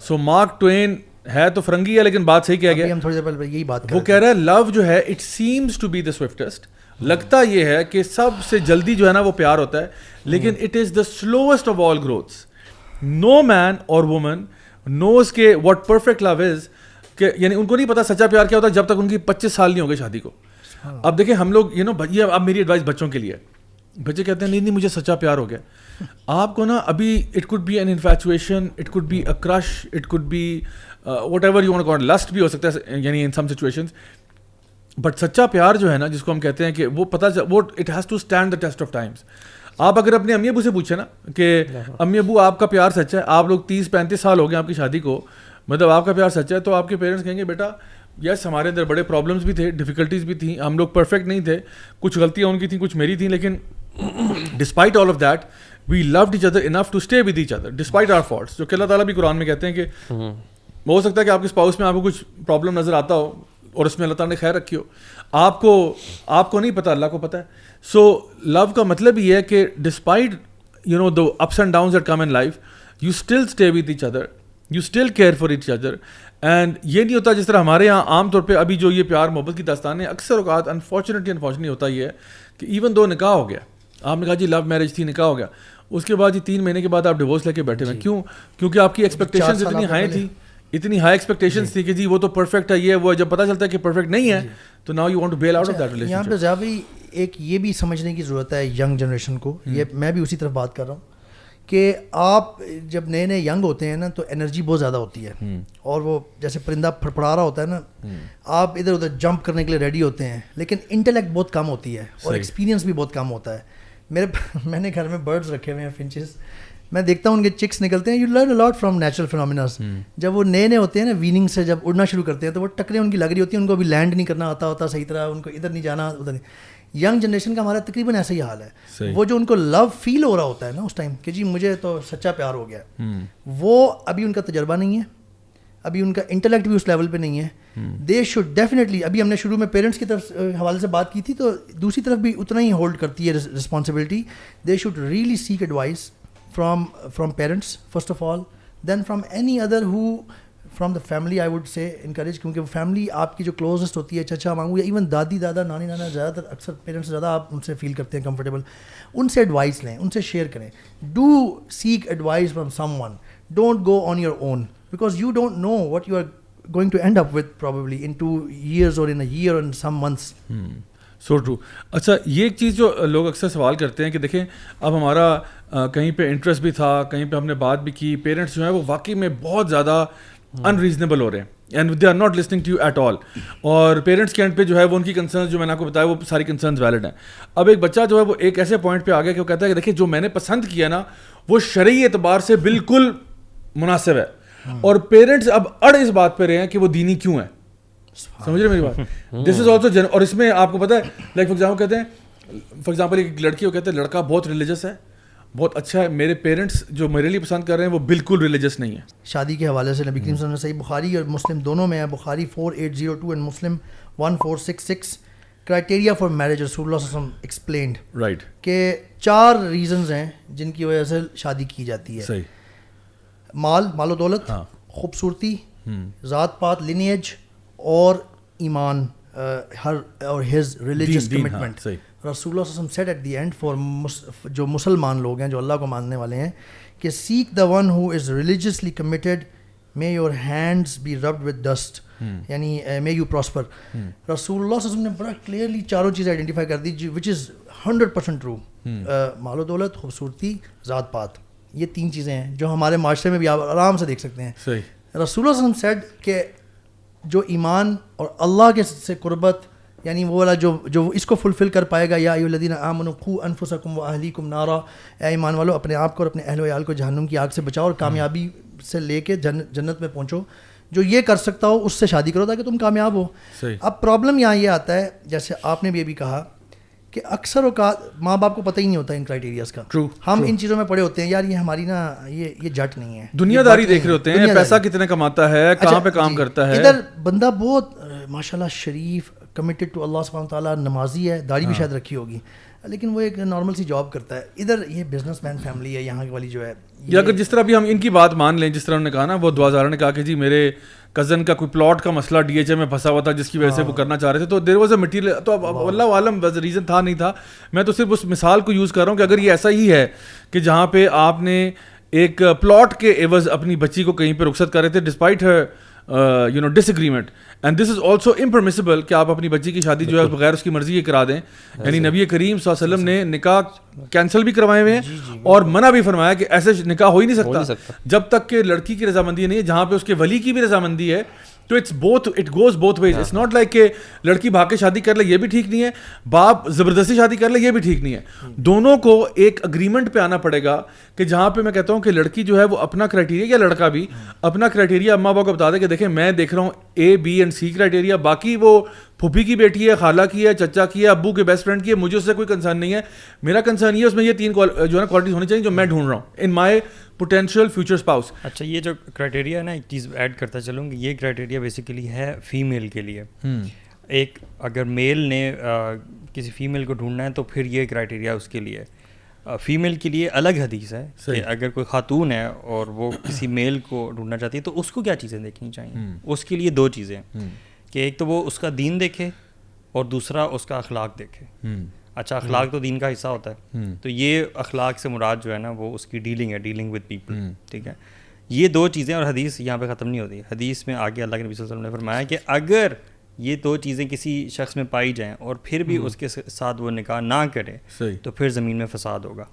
So Mark Twain ہے تو فرنگی ہے لیکن بات صحیح کیا گیا. ہم تھوڑی دیر پہلے یہی بات وہ کہہ رہا ہے لو جو ہے it seems to be the swiftest, لگتا یہ ہے کہ سب سے جلدی جو ہے نا وہ پیار ہوتا ہے, لیکن it is the سلوسٹ of all growths. No man or woman نوز کہ واٹ پرفیکٹ لو از, کہ یعنی ان کو نہیں پتا سچا پیار کیا ہوتا جب تک ان کی 25 سال نہیں ہو گئے شادی کو. اب دیکھیں ہم لوگ یہ اب میری ایڈوائس بچوں کے لیے, بچے کہتے ہیں نہیں مجھے سچا پیار ہو گیا. آپ کو نا ابھی it could be an infatuation, it could be a crush, it could be whatever you want to call, lust بھی ہو سکتا ہے یعنی ان سم سچویشنز, بٹ سچا پیار جو ہے نا جس کو ہم کہتے ہیں کہ وہ پتہ وہ it has to stand the test of times. آپ اگر اپنے امی ابو سے پوچھیں نا کہ امی ابو آپ کا پیار سچا ہے, آپ لوگ 30-35 سال ہو گئے آپ کی شادی کو, مطلب آپ کا پیار سچا ہے, تو آپ کے پیرنٹس کہیں گے بیٹا یس ہمارے اندر بڑے پرابلمس بھی تھے, ڈیفیکلٹیز بھی تھیں, ہم لوگ پرفیکٹ نہیں تھے, کچھ غلطیاں ان کی تھیں کچھ میری تھیں, لیکن despite all of that we loved each other enough to stay with each other despite our faults. جو کہ اللہ تعالیٰ بھی قرآن میں کہتے ہیں کہ ہو سکتا ہے کہ آپ کے اسپاؤس میں آپ کو کچھ پرابلم نظر آتا ہو اور اس میں اللہ تعالیٰ نے خیر رکھی ہو, آپ کو نہیں پتہ, اللہ کو پتہ ہے. سو لو کا مطلب یہ ہے کہ despite the ups and downs that come in life, you still stay with each other, you still care for each other. And یہ نہیں ہوتا جس طرح ہمارے یہاں عام طور پہ ابھی جو یہ پیار محبت کی داستان ہے, اکثر اوقات انفارچونیٹلی ہوتا یہ ہے کہ ایون دو نکاح ہو گیا, آپ نے کہا جی لو میرج تھی, نکاح ہو گیا, اس کے بعد 3 مہینے کے بعد آپ ڈیورس لے کے بیٹھے ہوئے. کیوں؟ کیونکہ آپ کی ایکسپیکٹیشنز اتنی ہائی تھی, اتنی ہائی ایکسپیکٹیشنز تھی کہ جی وہ تو پرفیکٹ ہے, یہ وہ جب پتہ چلتا ہے کہ پرفیکٹ نہیں ہے تو now you want to bail out of that relation. یہاں پہ زیادہ ایک یہ بھی سمجھنے کی ضرورت ہے ینگ جنریشن کو, یہ میں بھی اسی طرف بات کر رہا ہوں کہ آپ جب نئے نئے ینگ ہوتے ہیں نا تو انرجی بہت زیادہ ہوتی ہے, اور وہ جیسے پرندہ پھڑپڑا رہا ہوتا ہے نا, آپ ادھر ادھر جمپ کرنے کے لیے ریڈی ہوتے ہیں, لیکن انٹلیکٹ بہت کم ہوتی ہے اور ایکسپیرینس بھی بہت کم ہوتا ہے. میں نے گھر میں برڈز رکھے ہوئے ہیں, فنچز, میں دیکھتا ہوں ان کے چکس نکلتے ہیں, you learn a lot from natural فینومیناز. جب وہ نئے ہوتے ہیں نا ویننگ سے جب اڑنا شروع کرتے ہیں تو وہ ٹکریں ان کی لگ رہی ہوتی ہیں, ان کو ابھی لینڈ نہیں کرنا آتا ہوتا صحیح طرح, ان کو ادھر نہیں جانا ادھر نہیں. ینگ جنریشن کا ہمارا تقریباً ایسا ہی حال ہے. وہ جو ان کو لو فیل ہو رہا ہوتا ہے نا اس ٹائم کہ جی مجھے تو سچا پیار ہو گیا, وہ ابھی ان کا تجربہ نہیں ہے, ابھی ان کا انٹلیکٹ بھی اس لیول پہ نہیں ہے. دے شوڈ ڈیفینیٹلی, ابھی ہم نے شروع میں پیرنٹس کی طرف حوالے سے بات کی تھی, تو دوسری طرف بھی اتنا ہی ہولڈ کرتی ہے responsibility. They should really seek advice from parents first of all, then from any other who from the family I would say encourage, کیونکہ وہ فیملی آپ کی جو کلوزسٹ ہوتی ہے, چچا ماموں یا ایون دادی دادا نانی نانا, زیادہ تر اکثر پیرنٹس زیادہ آپ ان سے فیل کرتے ہیں کمفرٹیبل, ان سے ایڈوائس لیں, ان سے شیئر کریں. Do seek advice from someone, don't go on your own, because you don't know what you are going to end up with probably in 2 years اور ان اے ایئر اور ان سم months. So true. اچھا یہ ایک چیز جو لوگ اکثر سوال کرتے ہیں کہ دیکھیں اب ہمارا کہیں پہ انٹرسٹ بھی تھا, کہیں پہ ہم نے بات بھی کی, پیرنٹس جو ہیں وہ واقعی میں بہت زیادہ انریزنیبل ہو رہے ہیں and they are not listening to you at all, اور پیرنٹس کے اینڈ پہ جو ہے وہ ان کی کنسرنز جو میں نے آپ کو بتایا وہ ساری کنسرنز ویلڈ ہیں. اب ایک بچہ جو ہے وہ ایک ایسے پوائنٹ پہ آ گیا کہ وہ کہتا ہے کہ دیکھیں جو میں نے پسند کیا نا وہ شرعی اعتبار سے بالکل مناسب ہے, اور پیرنٹس اب اڑ اس بات پہ رہے ہیں کہ وہ دینی کیوں ہے. سمجھ رہے میری بات؟ دس از آلسو, اور اس میں آپ کو پتہ ہے لائک فار ایگزامپل کہتے ہیں, فار ایگزامپل ایک لڑکی وہ کہتے ہیں لڑکا بہت ریلیجس ہے, بہت اچھا ہے, میرے پیرنٹس جو میرے لیے پسند کر رہے ہیں وہ بالکل ریلیجس نہیں ہے. شادی کے حوالے سے نبی کریم صلی اللہ علیہ وسلم صحیح بخاری اور مسلم دونوں میں ہے, بخاری 4802 and Muslim 1466, criteria for marriage رسول اللہ صلی اللہ علیہ وسلم ایکسپلینڈ, رائٹ, کہ 4 ریزنز ہیں جن کی وجہ سے شادی کی جاتی ہے. صحیح. مال و دولت, خوبصورتی, ذات پات لینیج, اور ایمان, اور ہز ریلیجس کمٹمنٹ. رسول اللہ صلی اللہ علیہ وسلم said at the end for جو مسلمان لوگ ہیں جو اللہ کو ماننے والے ہیں کہ seek the one who is religiously committed, may your hands be rubbed with dust, یعنی مے یو پراسپر. رسول اللہ صلی اللہ علیہ وسلم نے بڑا کلیئرلی 4 چیزیں آئیڈینٹیفائی کر دی وچ از 100% ٹرو. مال و دولت, خوبصورتی, ذات پات, یہ 3 چیزیں ہیں جو ہمارے معاشرے میں بھی آپ آرام سے دیکھ سکتے ہیں. صحیح. رسول اللہ صلی اللہ علیہ وسلم سیڈ کہ جو ایمان اور اللہ کے سے قربت یعنی وہ والا جو اس کو فلفل کر پائے گا, یا ایھا الذین آمنوا قوا انفسکم واہلیکم نارا, اے ایمان والو اپنے آپ کو اور اپنے اہل و عیال کو جہنم کی آگ سے بچاؤ اور کامیابی سے لے کے جنت میں پہنچو. جو یہ کر سکتا ہو اس سے شادی کرو تاکہ تم کامیاب ہو. اب پرابلم یہاں یہ آتا ہے, جیسے آپ نے بھی ابھی کہا کہ اکثر اوقات ماں باپ کو پتہ ہی نہیں ہوتا ان کرائٹیریاز کا. ہم ان چیزوں میں پڑے ہوتے ہیں, یار یہ ہماری نا یہ جٹ نہیں ہے, دنیا داری دیکھ رہے ہوتے ہیں, پیسہ کتنے کماتا ہے, کہاں پہ کام کرتا ہے. ادھر بندہ بہت ماشاء اللہ شریف, کمیٹڈ ٹو اللہ سبحانہ تعالیٰ, نمازی ہے, داڑھی بھی شاید رکھی ہوگی, لیکن وہ ایک نارمل سی جاب کرتا ہے. ادھر یہ بزنس مین فیملی ہے یہاں والی جو ہے. یا اگر جس طرح بھی ہم ان کی بات مان لیں, جس طرح انہوں نے کہا نا, وہ دعا نے کہا کہ جی میرے کزن کا کوئی پلاٹ کا مسئلہ ڈی ایچ اے میں پھنسا ہوا تھا جس کی وجہ سے وہ کرنا چاہ رہے تھے, تو دیر واز اے مٹیریل. تو اب اللہ عالم ریزن تھا نہیں تھا, میں تو صرف اس مثال کو یوز کر رہا ہوں کہ اگر یہ ایسا ہی ہے کہ جہاں پہ آپ نے ایک پلاٹ کے عوض اپنی بچی کو کہیں پہ رخصت کر رہے تھے despite her disagreement, and this is also impermissible کہ آپ اپنی بچی کی شادی جو ہے بغیر اس کی مرضی کے کرا دیں. یعنی نبی کریم صلی اللہ علیہ وسلم نے نکاح کینسل بھی کروائے ہوئے ہیں اور منع بھی فرمایا کہ ایسے نکاح ہو ہی نہیں سکتا جب تک کہ لڑکی کی رضامندی نہیں ہے, جہاں پہ اس کے ولی کی بھی رضامندی ہے. تو it goes both ways. It's not like کہ لڑکی بھاگ کے شادی کر لے یہ بھی ٹھیک نہیں ہے, باپ زبردستی شادی کر لے یہ بھی ٹھیک نہیں ہے. دونوں کو ایک اگریمنٹ پہ آنا پڑے گا کہ جہاں پہ میں کہتا ہوں کہ لڑکی جو ہے وہ اپنا کرائٹیریا, یا لڑکا بھی اپنا کرائٹیریا اماں باپ کو بتا دے کہ دیکھیں میں دیکھ رہا ہوں اے بی اینڈ سی کرائٹیریا, باقی وہ پھوپھی کی بیٹی ہے, خالہ کی ہے, چچا کی ہے, ابو کے بیسٹ فرینڈ کی ہے, مجھے اس سے کوئی کنسرن نہیں ہے. میرا کنسرن یہ ہے اس میں یہ 3 جو ہے نا کوالٹیز ہونی چاہیے جو میں ڈھونڈ رہا ہوں ان مائی پوٹینشیل فیوچر اسپاؤس. اچھا, یہ جو کرائٹیریا ہے نا, ایک چیز ایڈ کرتا چلوں کہ یہ کرائٹیریا بیسیکلی ہے فیمیل کے لیے. ایک اگر میل نے کسی فیمیل کو ڈھونڈنا ہے تو پھر یہ کرائٹیریا اس کے لیے. فیمیل کے لیے الگ حدیث ہے کہ اگر کوئی خاتون ہے اور وہ کسی میل کو ڈھونڈنا چاہتی ہے تو اس کو کیا چیزیں دیکھنی چاہیے. اس کے لیے 2 چیزیں کہ ایک تو وہ اس کا دین دیکھے اور دوسرا اس کا اخلاق دیکھے. اچھا, اخلاق تو دین کا حصہ ہوتا ہے, تو یہ اخلاق سے مراد جو ہے نا وہ اس کی ڈیلنگ ہے, ڈیلنگ ود پیپل. ٹھیک ہے, یہ 2 چیزیں, اور حدیث یہاں پہ ختم نہیں ہوتی. حدیث میں آگے اللہ کے نبی صلی اللہ علیہ وسلم نے فرمایا کہ اگر یہ 2 چیزیں کسی شخص میں پائی جائیں اور پھر بھی اس کے ساتھ وہ نکاح نہ کرے تو پھر زمین میں فساد ہوگا.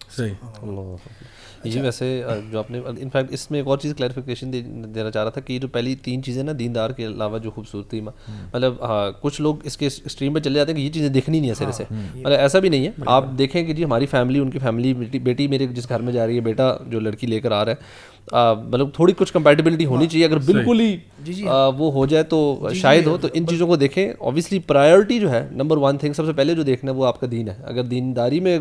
یہ ویسے جو آپ نے انفیکٹ اس میں ایک اور چیز کلیریفیکیشن دینا چاہ رہا تھا کہ یہ جو پہلی 3 چیزیں نا, دیندار کے علاوہ جو خوبصورتی, مطلب کچھ لوگ اس کے اسٹریم پہ چلے جاتے ہیں کہ یہ چیزیں دیکھنی نہیں ہے سرے سے. مطلب ایسا بھی نہیں ہے. آپ دیکھیں کہ جی ہماری فیملی, ان کی فیملی, بیٹی میرے جس گھر میں جا رہی ہے, بیٹا جو لڑکی لے کر آ رہا ہے, مطلب تھوڑی کچھ کمپیٹیبلٹی ہونی چاہیے. اگر بالکل ہی وہ ہو جائے تو شاید ہو. تو ان چیزوں کو دیکھیں. اوبیسلی پرائیورٹی جو ہے نمبر 1 تھنگ سب سے پہلے جو دیکھنا ہے وہ آپ کا دین ہے. اگر دینداری میں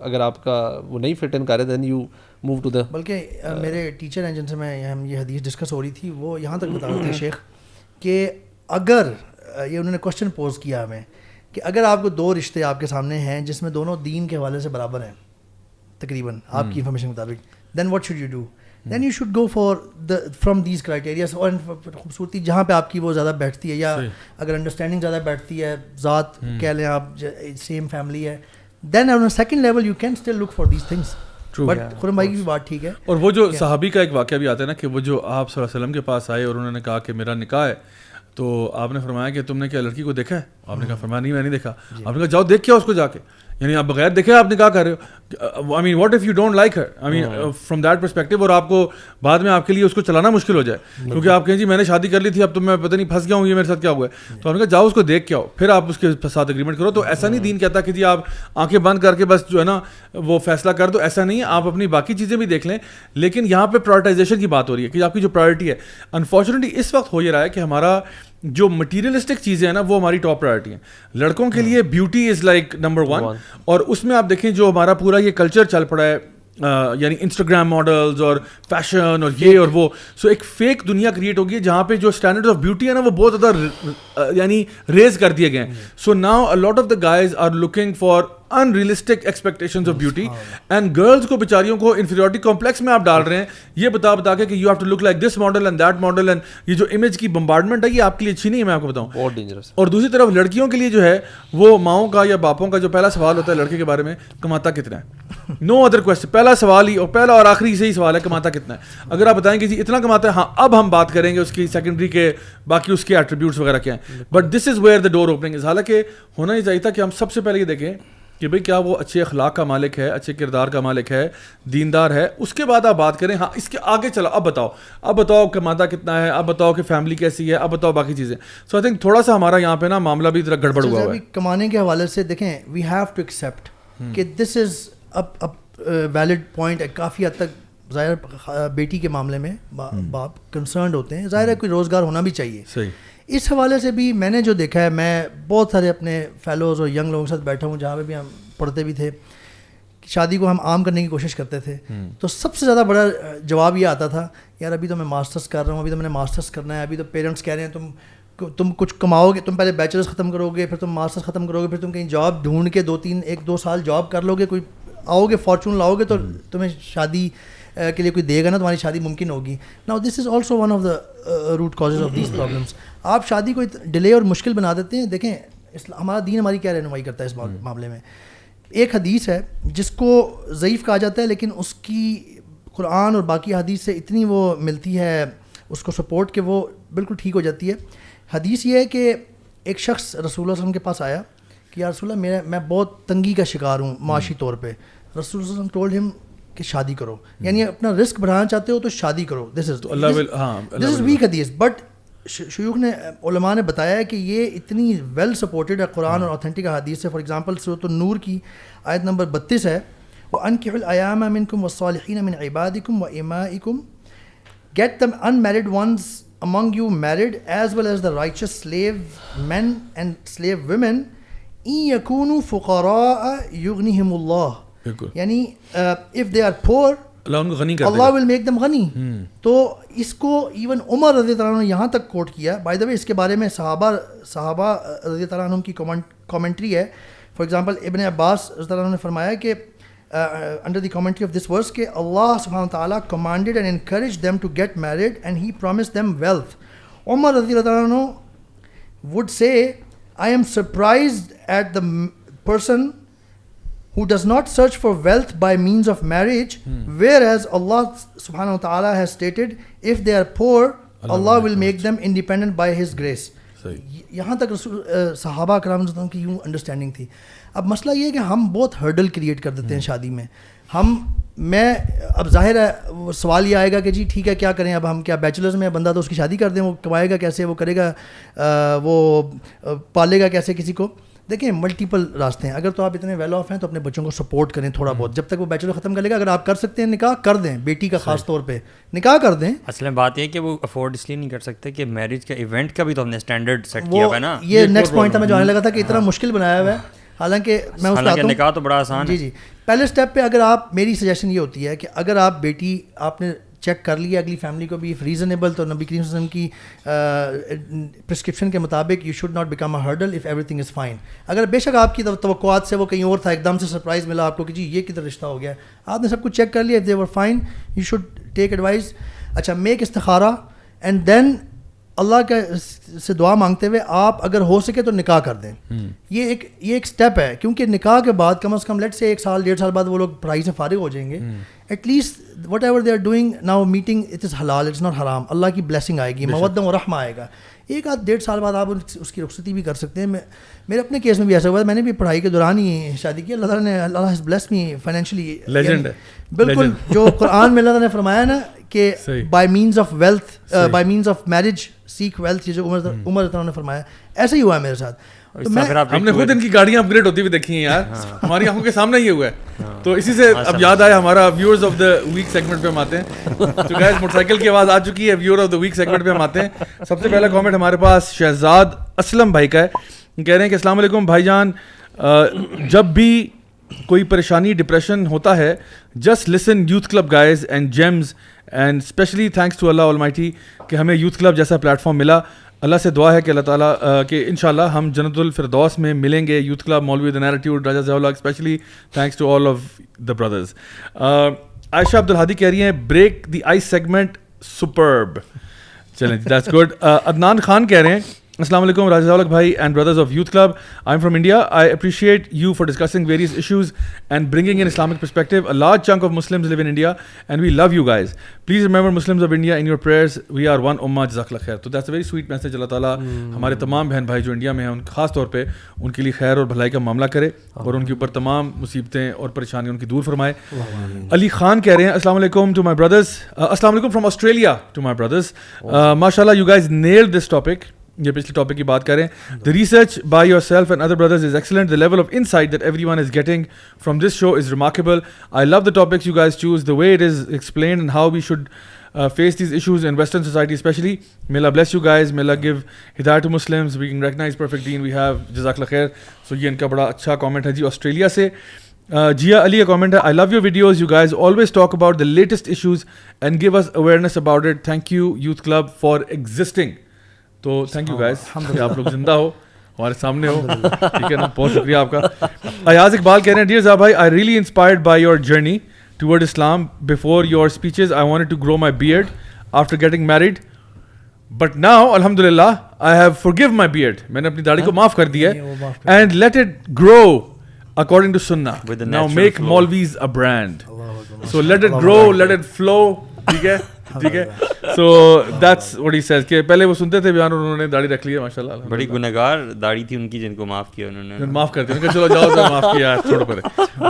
اگر آپ کا وہ نہیں فٹ ان کر رہے then you move to the. بلکہ میرے ٹیچر ہیں جن سے میں یہ حدیث ڈسکس ہو رہی تھی, وہ یہاں تک بتا رہے تھے شیخ کہ اگر یہ انہوں نے کوشچن پوز کیا ہمیں کہ اگر آپ کو 2 رشتے آپ کے سامنے ہیں جس میں دونوں دین کے حوالے سے برابر ہیں تقریباً آپ کی انفارمیشن کے مطابق, then what should you do? Then you should go for from these criterias. اور خوبصورتی جہاں پہ آپ کی وہ زیادہ بیٹھتی ہے, یا اگر انڈرسٹینڈنگ زیادہ بیٹھتی ہے, ذات کہہ لیں آپ, سیم فیملی ہے, then on second level you can still look for these things. But Khurram بھائی کی بھی بات ٹھیک ہے. اور وہ جو صحابی کا ایک واقعہ بھی آتا ہے نا کہ وہ جو آپ صلی اللہ علیہ وسلم کے پاس آئے اور انہوں نے کہا کہ میرا نکاح ہے, تو آپ نے فرمایا کہ تم نے کیا لڑکی کو دیکھا ہے؟ آپ نے کہا فرمایا نہیں میں نہیں دیکھا. آپ نے کہا جاؤ دیکھ کیا اس کو جا کے, یعنی آپ بغیر دیکھے آپ نکاح کر رہے ہو. I mean what if you don't like her, I mean from that perspective, اور آپ کو بعد میں آپ کے لیے اس کو چلانا مشکل ہو جائے کیونکہ آپ کہیں جی میں نے شادی کر لی تھی اب تو میں پتہ نہیں پھنس گیا ہوں, یہ میرے ساتھ کیا ہوا ہے. تو آپ نے کہا جاؤ اس کو دیکھ کے آؤ, پھر آپ اس کے ساتھ اگریمنٹ کرو. تو ایسا نہیں دین کہتا کہ جی آپ آنکھیں بند کر کے بس جو ہے نا وہ فیصلہ کر دو, ایسا نہیں ہے. آپ اپنی باقی چیزیں بھی دیکھ لیں, لیکن یہاں پہ پرائرٹائزیشن کی بات ہو رہی ہے کہ آپ کی جو پرائرٹی ہے. انفارچونیٹلی اس وقت ہو یہ رہا ہے کہ ہمارا جو مٹیریلسٹک چیزیں ہیں نا وہ ہماری ٹاپ پرائرٹی ہیں. لڑکوں کے لیے بیوٹی از لائک نمبر 1, اور اس میں آپ دیکھیں جو ہمارا پورا یہ کلچر چل پڑا ہے, یعنی انسٹاگرام ماڈلز اور فیشن اور یہ اور وہ, سو ایک فیک دنیا کریٹ ہوگی جہاں پہ جو اسٹینڈرڈ آف بیوٹی ہے نا وہ بہت زیادہ یعنی ریز کر دیے گئے ہیں. So now a lot of the guys are looking for unrealistic expectations of beauty, and girls کو بیچاریوں کو inferiority complex میں آپ ڈال رہے ہیں یہ بتا کے کہ you have to look like this model and that model, and یہ جو image کی bombardment ہے یہ آپ کے لیے اچھی نہیں ہے, میں آپ کو بتاؤں بہت ڈینجرس. اور دوسری طرف لڑکیوں کے لیے جو ہے وہ ماؤں کا یا باپوں کا جو پہلا سوال ہوتا ہے لڑکے کے بارے میں, کماتا کتنا ہے. نو ادر کوشچن, پہلا سوال ہی اور پہلا اور آخری صحیح سوال ہے کماتا کتنا ہے. اگر آپ بتائیں کہ جی اتنا کماتا ہے, ہاں اب ہم بات کریں گے اس کی سیکنڈری کے باقی اس کے ایٹریبیوٹس وغیرہ کیا ہیں, but this is where the door opening is. حالانکہ ہونا ہی چاہیے تھا کہ ہم سب سے پہلے یہ دیکھیں کہ بھئی کیا وہ اچھے اخلاق کا مالک ہے, اچھے کردار کا مالک ہے, دیندار ہے, اس کے بعد آپ بات کریں. ہاں اس کے آگے چلو, اب بتاؤ کماتا کتنا ہے, اب بتاؤ کہ فیملی کیسی ہے, اب بتاؤ باقی چیزیں. سو آئی تھنک تھوڑا سا ہمارا یہاں پہ نا معاملہ بھی ذرا گڑبڑ ہوا ہوا ہے. کمانے کے حوالے سے دیکھیں, وی ہیو ٹو ایکسیپٹ کہ دس از اب ویلڈ پوائنٹ ہے. کافی حد تک ظاہر بیٹی کے معاملے میں باپ کنسرنڈ ہوتے ہیں, ظاہر ہے کوئی روزگار ہونا بھی چاہیے. صحیح. اس حوالے سے بھی میں نے جو دیکھا ہے, میں بہت سارے اپنے فیلوز اور ینگ لوگوں کے ساتھ بیٹھا ہوں جہاں پہ بھی ہم پڑھتے بھی تھے, شادی کو ہم عام کرنے کی کوشش کرتے تھے, تو سب سے زیادہ بڑا جواب یہ آتا تھا, یار ابھی تو میں ماسٹرس کر رہا ہوں, ابھی تو میں نے ماسٹرس کرنا ہے, ابھی تو پیرنٹس کہہ رہے ہیں تم کچھ کماؤ گے, تم پہلے بیچلرس ختم کرو گے, پھر تم ماسٹرس ختم کرو گے, پھر تم کہیں جاب ڈھونڈ کے 1-2 سال جاب کر لو گے, کوئی آؤ گے فارچون لاؤ گے تو تمہیں شادی کے لیے کوئی دے گا نا, تمہاری شادی ممکن ہوگی. Now this is also one of the root causes of these problems. آپ شادی کو ڈیلے اور مشکل بنا دیتے ہیں. دیکھیں ہمارا دین ہماری کیا رہنمائی کرتا ہے اس معاملے میں. ایک حدیث ہے جس کو ضعیف کہا جاتا ہے, لیکن اس کی قرآن اور باقی حدیث سے اتنی وہ ملتی ہے اس کو سپورٹ کہ وہ بالکل ٹھیک ہو جاتی ہے. حدیث یہ ہے کہ ایک شخص رسول اللہ صلی اللہ علیہ وسلم کے پاس آیا کہ یا رسول اللہ میں بہت تنگی کا شکار ہوں معاشی طور پہ. رسول اللہ صلی اللہ علیہ وسلم ٹولڈ ہم کہ شادی کرو, یعنی اپنا رسک بڑھانا چاہتے ہو تو شادی کرو. دس از ویک حدیث, بٹ شیوخ نے علماء نے بتایا ہے کہ یہ اتنی ویل سپورٹڈ ہے قرآن اور اوتھینٹک حدیث سے. فار ایگزامپل سورۃ النور کی آیت نمبر 32 ہے, وَأَنْكِحُوا الْأَيَامَ مِنْكُمْ وَالصَّالِحِينَ مِنْ عِبَادِكُمْ وَإِمَائِكُمْ, get them unmarried ones among you married, as well as the righteous slave men and slave women, إِن يَكُونُوا فُقَرَاءَ يُغْنِهِمُ اللَّهُ. یعنی if they are poor, اللہ ان کو غنی کر دے گا, اللہ will make them غنی. تو اس کو ایون عمر رضی اللہ عنہ نے یہاں تک کوٹ کیا. بائی دا وے اس کے بارے میں صحابہ رضی اللہ عنہ کی کامنٹری ہے. فار ایگزامپل ابن عباس رضی اللہ عنہ نے فرمایا کہ under the commentary of this verse کہ اللہ سبحانہ تعالیٰ commanded and encouraged them to get married and he promised them wealth. عمر رضی اللہ عنہ would say, I am surprised at the person who does not search for wealth by means of marriage, whereas Allah subhanahu wa ta'ala has stated, if they are poor, Allah will make them independent by His grace. یہاں تک صحابہ کرام کی یوں understanding تھی. اب مسئلہ یہ ہے کہ ہم بہت ہرڈل کریٹ کر دیتے ہیں شادی میں. اب ظاہر ہے سوال یہ آئے گا کہ جی ٹھیک ہے کیا کریں, اب ہم کیا بیچلرز میں بندہ تو اس کی شادی کر دیں, وہ کمائے گا کیسے, وہ کرے گا, وہ پالے گا کیسے کسی کو. دیکھیں ملٹیپل راستے ہیں. اگر تو آپ اتنے ویل آف ہیں تو اپنے بچوں کو سپورٹ کریں تھوڑا بہت, جب تک وہ بیچلر ختم کر لے گا. اگر آپ کر سکتے ہیں نکاح کر دیں, بیٹی کا خاص طور پہ نکاح کر دیں. اصل میں بات یہ ہے کہ وہ افورڈ اس لیے نہیں کر سکتے کہ میرج کا ایونٹ کا بھی تو ہم نے اسٹینڈرڈ سیٹ کیا ہوا ہے نا. یہ نیکسٹ پوائنٹ تھا, میں جو آنے لگا تھا کہ اتنا مشکل بنایا ہوا ہے, حالانکہ میں اس حالانکہ نکاح تو بڑا آسان ہے. جی پہلے اسٹیپ پہ اگر آپ, میری سجیشن یہ ہوتی ہے کہ اگر آپ بیٹی آپ نے چیک کر لیا اگلی فیملی کو بھی ریزنیبل, تو نبی کریم صلی اللہ علیہ وسلم کی پرسکرپشن کے مطابق you should not become a hurdle if everything is fine. اگر بے شک آپ کی توقعات سے وہ کہیں اور تھا, ایک دم سے سرپرائز ملا آپ کو کہ جی یہ کدھر رشتہ ہو گیا, آپ نے سب کچھ چیک کر لیا, if they were fine you should take advice. اچھا, میک استخارہ اینڈ دین اللہ کے سے دعا مانگتے ہوئے آپ اگر ہو سکے تو نکاح کر دیں. یہ ایک اسٹیپ ہے, کیونکہ نکاح کے بعد کم از کم لیٹ سے 1 سال 1.5 سال بعد وہ لوگ پڑھائی سے فارغ ہو جائیں گے. At least whatever they are doing now meeting it is حلال, اٹس ناٹ حرام. اللہ کی بلیسنگ آئے گی, مودہ و رحمہ آئے گا. 1-1.5 سال بعد آپ اس کی رخصتی بھی کر سکتے ہیں. میرے اپنے کیس میں بھی ایسا ہوا ہے, میں نے بھی پڑھائی کے دوران ہی شادی کی. اللہ تعالیٰ نے, اللہ has blessed me financially. Legend ہے بالکل, جو قرآن میں اللہ تعالیٰ نے فرمایا نا کہ by means of wealth, by means of marriage seek wealth, یہ جو عمر نے فرمایا, ایسا ہی ہوا ہے میرے ساتھ. ہم نے خود ان کی گاڑیاں اپ گریڈ ہوتی ہوئی دیکھی ہیں یار, ہماری آنکھوں کے سامنے یہ ہوا ہے. تو اسی سے اب یاد آیا ہمارا viewers of the week segment پہ ہم آتے ہیں. تو گائز موٹر سائیکل کی آواز آ چکی ہے, viewer of the week segment پہ ہم آتے ہیں. سب سے پہلا کامنٹ ہمارے پاس شہزاد اسلم بھائی کا ہے, کہہ رہے ہیں کہ السلام علیکم بھائی جان, جب بھی کوئی پریشانی ڈپریشن ہوتا ہے, just listen youth club guys and gems, and especially thanks to اللہ آلمائٹی کہ ہمیں یوتھ کلب جیسا پلیٹ فارم ملا. اللہ سے دعا ہے کہ اللہ تعالیٰ کہ انشاءاللہ ہم جنت الفردوس میں ملیں گے. یوتھ کلب, مولوی with an attitude, Raja Zia ul Haq, especially thanks to all of the brothers. Ayesha Abdul Hadi کہہ رہی ہیں break the ice segment superb. چلیں دیٹس گڈ. عدنان خان کہہ رہے ہیں Assalamu alaikum, Raja Zawlak bhai and brothers of Youth Club. I'm from India. I appreciate you for discussing various issues and bringing in Islamic perspective. A large chunk of Muslims live in India and we love you guys. Please remember Muslims of India in your prayers. We are one ummah. Jazakallah khair. So that's a very sweet message. Allah Ta'ala ہمارے تمام بہن بھائی جو India میں ہیں ان خاص طور پہ ان کے لیے خیر اور بھلائی کا معاملہ کرے اور ان کے اوپر تمام مصیبتیں اور پریشانیاں ان کی دور فرمائے. علی خان کہہ رہے ہیں السلام علیکم ٹو مائی بردرز. السلام علیکم from Australia to my brothers. ماشاء اللہ you guys nailed this topic. یہ پچھلے ٹاپک کی بات کریں. The research by yourself and other brothers is excellent. The level of insight that everyone is getting from this show is remarkable. I love the topics you guys choose, the way it is explained and how we should face these issues in Western society especially. May Allah bless you guys. May Allah give hidayah to Muslims. We can recognize perfect deen. We have Jazakallah khair. So یہ ان کا بڑا اچھا comment ہے جی Australia سے. جیا علی کا comment ہے I love your videos. You guys always talk about the latest issues and give us awareness about it. Thank you Youth Club for existing. تو thank you guys کہ آپ لوگ زندہ ہو ہمارے سامنے ہو. ٹھیک ہے نا, بہت شکریہ آپ کا. ایاز اقبال کہہ رہے ہیں ڈیئر زا بھائی I really inspired by your journey toward Islam. Before your speeches I wanted to grow my beard after getting married but now الحمد للہ I have forgive my beard. میں نے اپنی داڑھی کو معاف کر دیا ہے and let it grow according to sunnah. Now make Maulvis a brand. So let it grow, let it flow. ٹھیک ہے ٹھیک ہے. So that's what he says کہ پہلے وہ سنتے تھے بیان اور انہوں نے داڑھی رکھ لی ہے ماشاء اللہ. بڑی گنہگار داڑھی تھی ان کی جن کو معاف کیا انہوں نے. معاف کر دیا چلو جاؤ سر معاف کیا چھوڑو پڑے.